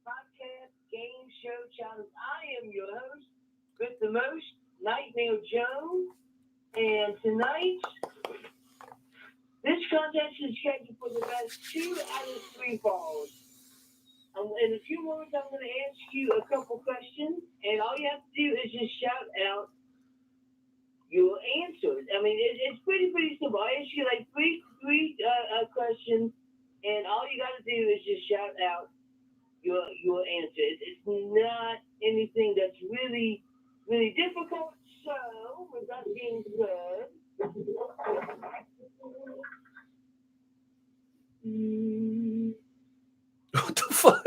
Podcast Game Show Challenge. I am your host with the most, Nightmare Joe. And tonight, this contest is scheduled for the best 2 out of 3 falls. In a few moments, I'm going to ask you a couple questions, and all you have to do is just shout out your answers. I mean, it's pretty simple. I ask you like three questions, and all you got to do is just shout out your answer. It's not anything that's really, really difficult. So, with that being said, What the fuck?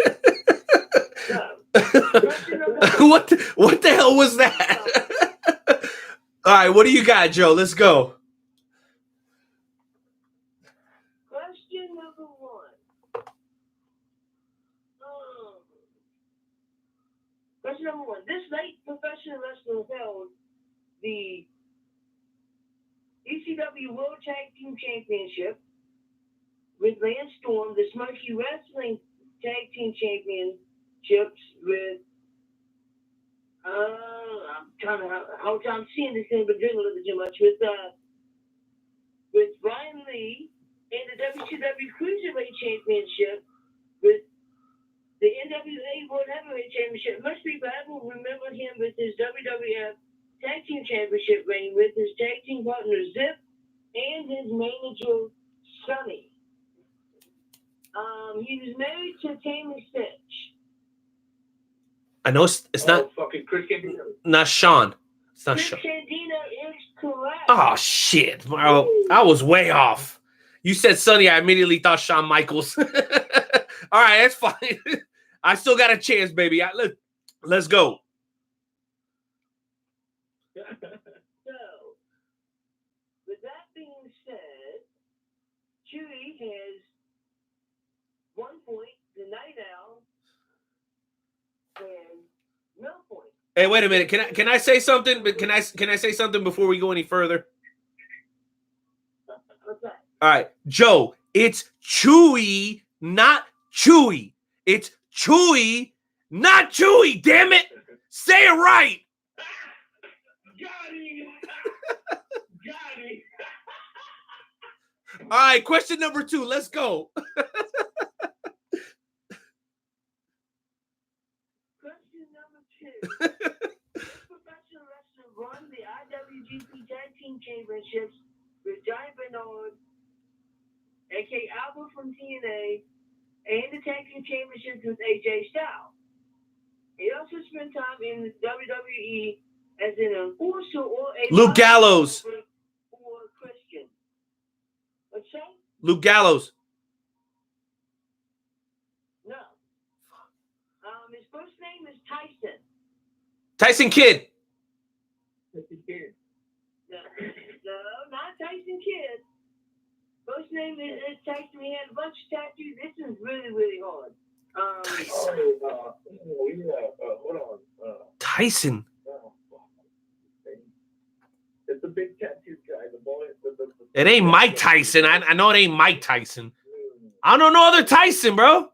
What the hell was that? All right, what do you got, Joe? Let's go. Question number 1. Question number 1. This night, professional wrestler held the ECW World Tag Team Championship with Lance Storm, the Smoky Wrestling Tag Team Championships with I'm seeing this thing, but doing a little bit too much with Brian Lee and the WCW Cruiserweight Championship with the NWA World Heavyweight Championship. Most people will remember him with his WWF Tag Team Championship reign with his tag team partner Zip and his manager Sonny. He was married to Tammy Stitch. I know it's not fucking Chris Candido. Not Sean. It's not Chris Sean. Candido is correct. Oh shit, bro. I was way off. You said Sonny, I immediately thought Shawn Michaels. All right, that's fine. I still got a chance, baby. Let's go. So, with that being said, Chewy has 1 point, the Night Owl, and no point. Hey, wait a minute. Can I say something? But can I say something before we go any further? What's that? All right, Joe. It's Chewy, not Chewy. It's Chewy, not Chewy. Damn it! Say it right. Got him. Got him. All right, question number 2. Let's go. Question number 2. This professional wrestler won the IWGP Tag Team Championships with Giant Bernard, a.k.a. Albert from TNA, and the Tag Team Championships with AJ Styles. He also spent time in the WWE as an enforcer or a Luke Gallows. or Christian. What's that? Luke Gallows. No. His first name is Tyson. Tyson Kidd. No, not Tyson Kidd. First name is Tyson. He had a bunch of tattoos. This is really, really hard. Hold on. Tyson. It's the big tattoo guy. The boy. It ain't Mike Tyson. I know it ain't Mike Tyson. I don't know other Tyson, bro.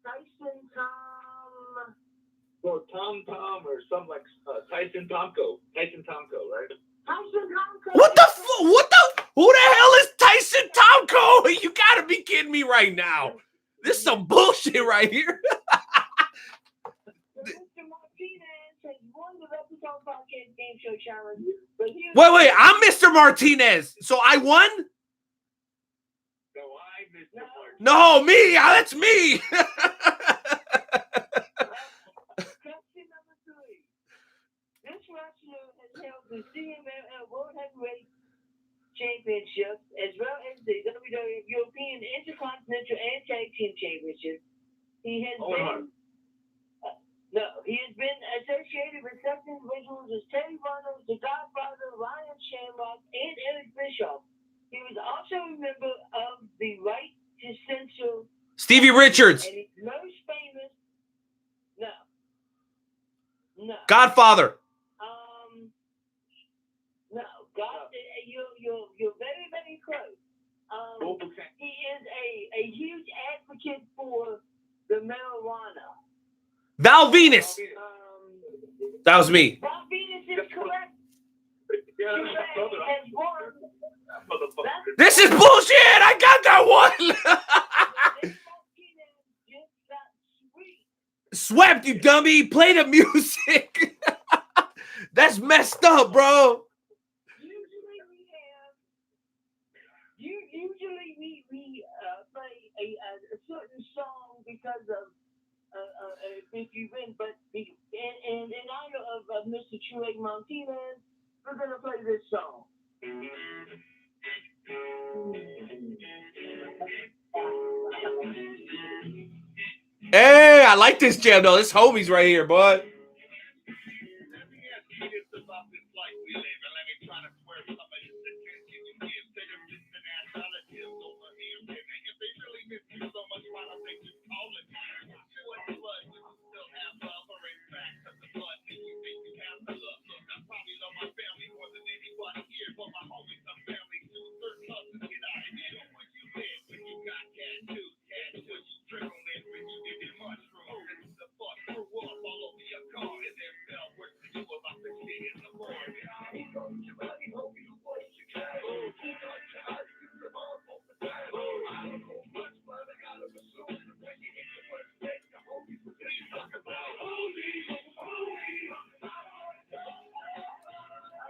Tyson Tom. Or Tom or something like Tyson Tomko. Tyson Tomko, right? Tyson Tomko. What the who the hell is Tyson Tomko? You gotta be kidding me right now. This is some bullshit right here. Mr. Martinez has won the Wrestle Talk Podcast Game Show Challenge. But Wait, I'm Mr. Martinez. So I won? No, I missed Martinez. No, me. That's me. Question number 3. This wrestler has held the CMLL World Heavyweight Championship as well as the WWF European Intercontinental and Tag Team Championship. He has been associated with such individuals as Terry Reynolds, The Godfather, Ryan Shamrock, and Eric Bischoff. He was also a member of the Right to Censor. Stevie Richards. And he's most famous. No. Godfather. No. You're very, very close. He is a huge advocate for the marijuana. Val Venus. That was me. Val Venus is correct. Has won. This is bullshit. I got that one. Swept, you dummy. Play the music. That's messed up, bro. Usually we play a certain song because of if you win, but in honor of Mr. Chuey Martinez, we're gonna play this song. Hey, I like this jam though. This homies right here, boy.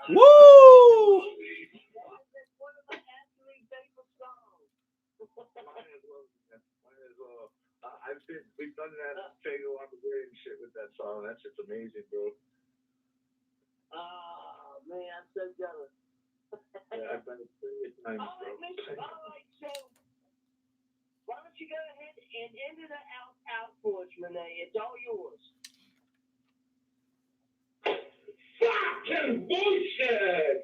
Woo! We've done that Fago on the way and shit with that song. That's just amazing, bro. Oh, man, I'm so jealous. Yeah, I've done it plenty of times, All bro. right, so why don't you go ahead and end it out for us, Renee? It's all yours. Fucking bullshit!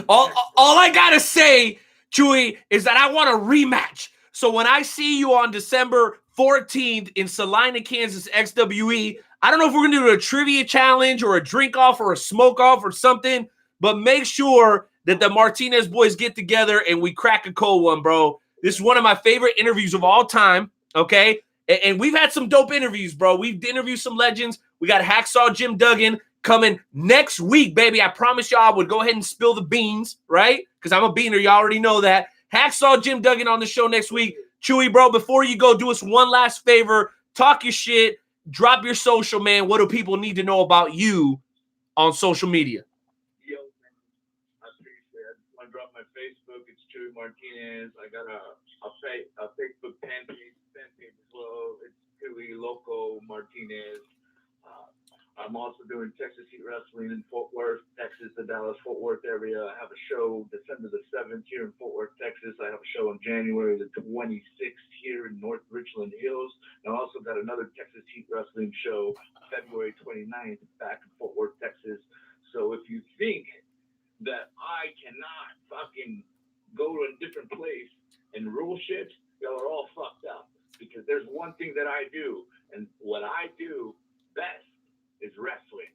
all I gotta say, Chewy, is that I want a rematch. So when I see you on December 14th in Salina, Kansas, XWE, I don't know if we're gonna do a trivia challenge or a drink off or a smoke off or something, but make sure that the Martinez boys get together and we crack a cold one, bro. This is one of my favorite interviews of all time, okay? And we've had some dope interviews, bro. We've interviewed some legends. We got Hacksaw Jim Duggan coming next week, baby. I promise y'all I would go ahead and spill the beans, right? Because I'm a beaner. You already know that. Hacksaw Jim Duggan on the show next week. Chewy, bro, before you go, do us one last favor. Talk your shit. Drop your social, man. What do people need to know about you on social media? Yo, man, I appreciate it. I drop my Facebook. It's Chuey Martinez. I got a Facebook fan page as well. It's Chuey Loco Martinez. I'm also doing Texas Heat Wrestling in Fort Worth, Texas, the Dallas-Fort Worth area. I have a show December the 7th here in Fort Worth, Texas. I have a show on January the 26th here in North Richland Hills. And I also got another Texas Heat Wrestling show February 29th back in Fort Worth, Texas. So if you think that I cannot fucking go to a different place and rule shit, y'all are all fucked up. Because there's one thing that I do, and what I do best is wrestling.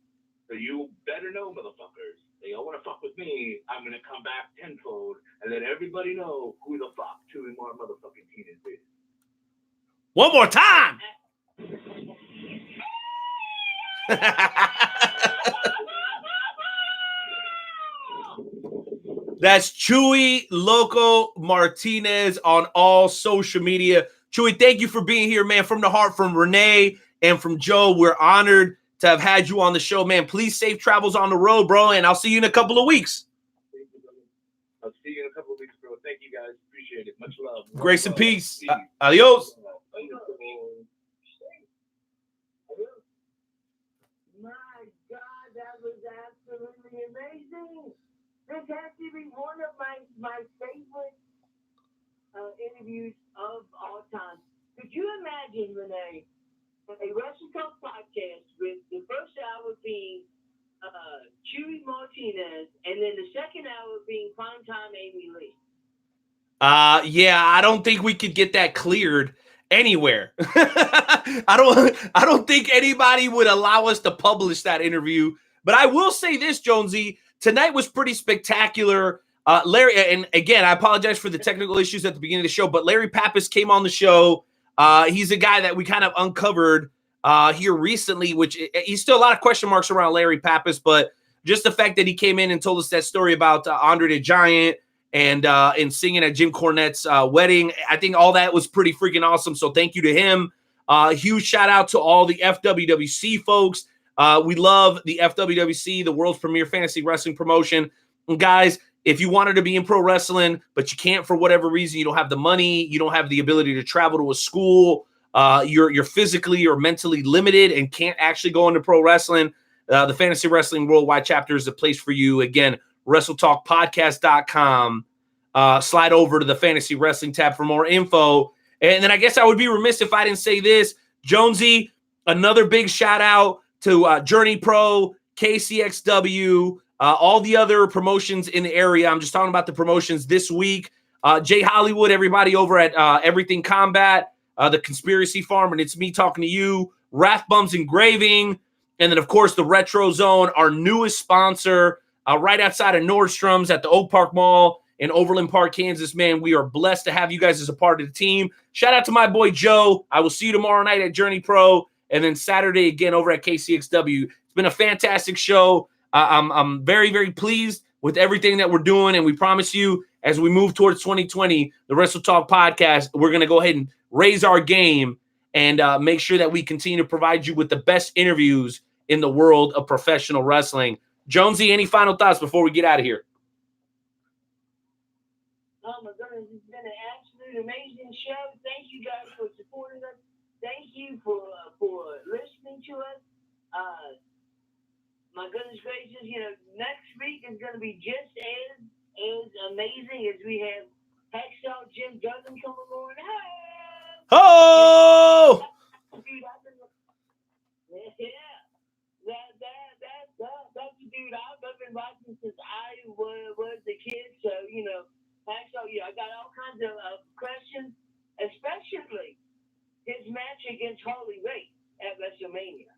So you better know, motherfuckers, that y'all want to fuck with me, I'm going to come back tenfold and let everybody know who the fuck Chewy more motherfucking Martinez is. One more time. That's Chewy Loco Martinez on all social media. Chewy, thank you for being here, man. From the heart, from Renee and from Joe, we're honored to have had you on the show, man. Please safe travels on the road, bro, and I'll see you in a couple of weeks. I'll see you in a couple of weeks, bro. Thank you, guys. Appreciate it. Much love. Grace and peace. Adios. My God, that was absolutely amazing. This has to be one of my favorite interviews of all time. Could you imagine, Renee, a Wrestle Talk podcast with the first hour being Chewy Martinez and then the second hour being Primetime Amy Lee? Yeah, I don't think we could get that cleared anywhere. I don't think anybody would allow us to publish that interview. But I will say this, Jonesy, tonight was pretty spectacular. Larry, and again, I apologize for the technical issues at the beginning of the show, but Larry Pappas came on the show. He's a guy that we kind of uncovered here recently, which he's still a lot of question marks around Larry Pappas, but just the fact that he came in and told us that story about Andre the Giant and singing at Jim Cornette's wedding, I think all that was pretty freaking awesome. So thank you to him. Huge shout out to all the FWWC folks. We love the FWWC, the world's premier fantasy wrestling promotion. And guys, if you wanted to be in pro wrestling, but you can't for whatever reason, you don't have the money, you don't have the ability to travel to a school, you're physically or mentally limited and can't actually go into pro wrestling, the Fantasy Wrestling Worldwide Chapter is the place for you. Again, WrestleTalkPodcast.com. Slide over to the Fantasy Wrestling tab for more info. And then I guess I would be remiss if I didn't say this. Jonesy, another big shout out to Journey Pro, KCXW, all the other promotions in the area. I'm just talking about the promotions this week. Jay Hollywood, everybody over at Everything Combat, the Conspiracy Farm, and it's me talking to you, Wrath Bums Engraving, and then, of course, the Retro Zone, our newest sponsor, right outside of Nordstrom's at the Oak Park Mall in Overland Park, Kansas. Man, we are blessed to have you guys as a part of the team. Shout out to my boy Joe. I will see you tomorrow night at Journey Pro, and then Saturday again over at KCXW. It's been a fantastic show. I'm very, very pleased with everything that we're doing, and we promise you, as we move towards 2020, the Wrestle Talk podcast, we're going to go ahead and raise our game and make sure that we continue to provide you with the best interviews in the world of professional wrestling. Jonesy, any final thoughts before we get out of here? Oh my goodness, it's been an absolute amazing show. Thank you guys for supporting us. Thank you for listening to us. My goodness gracious, next week is going to be just as amazing as we have Hacksaw Jim Duggan coming on. Oh! Dude, that's the dude I've been watching since I was a kid. So, Hacksaw, I got all kinds of questions, especially his match against Harley Race at WrestleMania.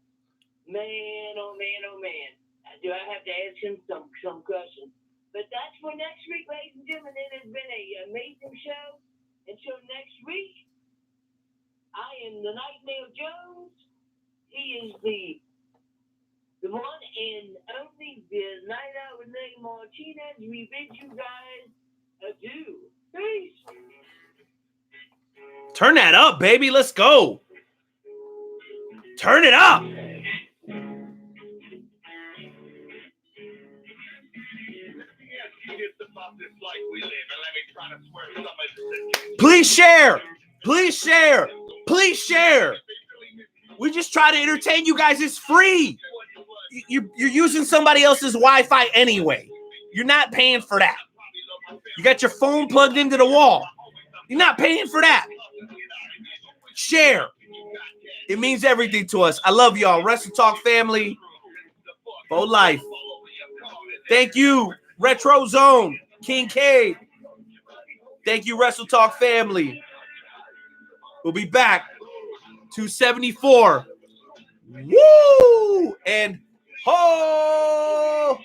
Man, oh man, oh man. Do I have to ask him some questions? But that's for next week, ladies and gentlemen. It has been an amazing show. Until next week, I am the Nightmare Jones. He is the one and only the Night Out with Nate Martinez. We bid you guys adieu. Peace. Turn that up, baby. Let's go. Turn it up. Please share. Please share. Please share. We just try to entertain you guys. It's free. You're using somebody else's Wi-Fi anyway. You're not paying for that. You got your phone plugged into the wall. You're not paying for that. Share. It means everything to us. I love y'all. Wrestle Talk family. For life. Thank you, Retro Zone, Kincaid. Thank you, Wrestle Talk family. We'll be back. 274. Woo! And ho!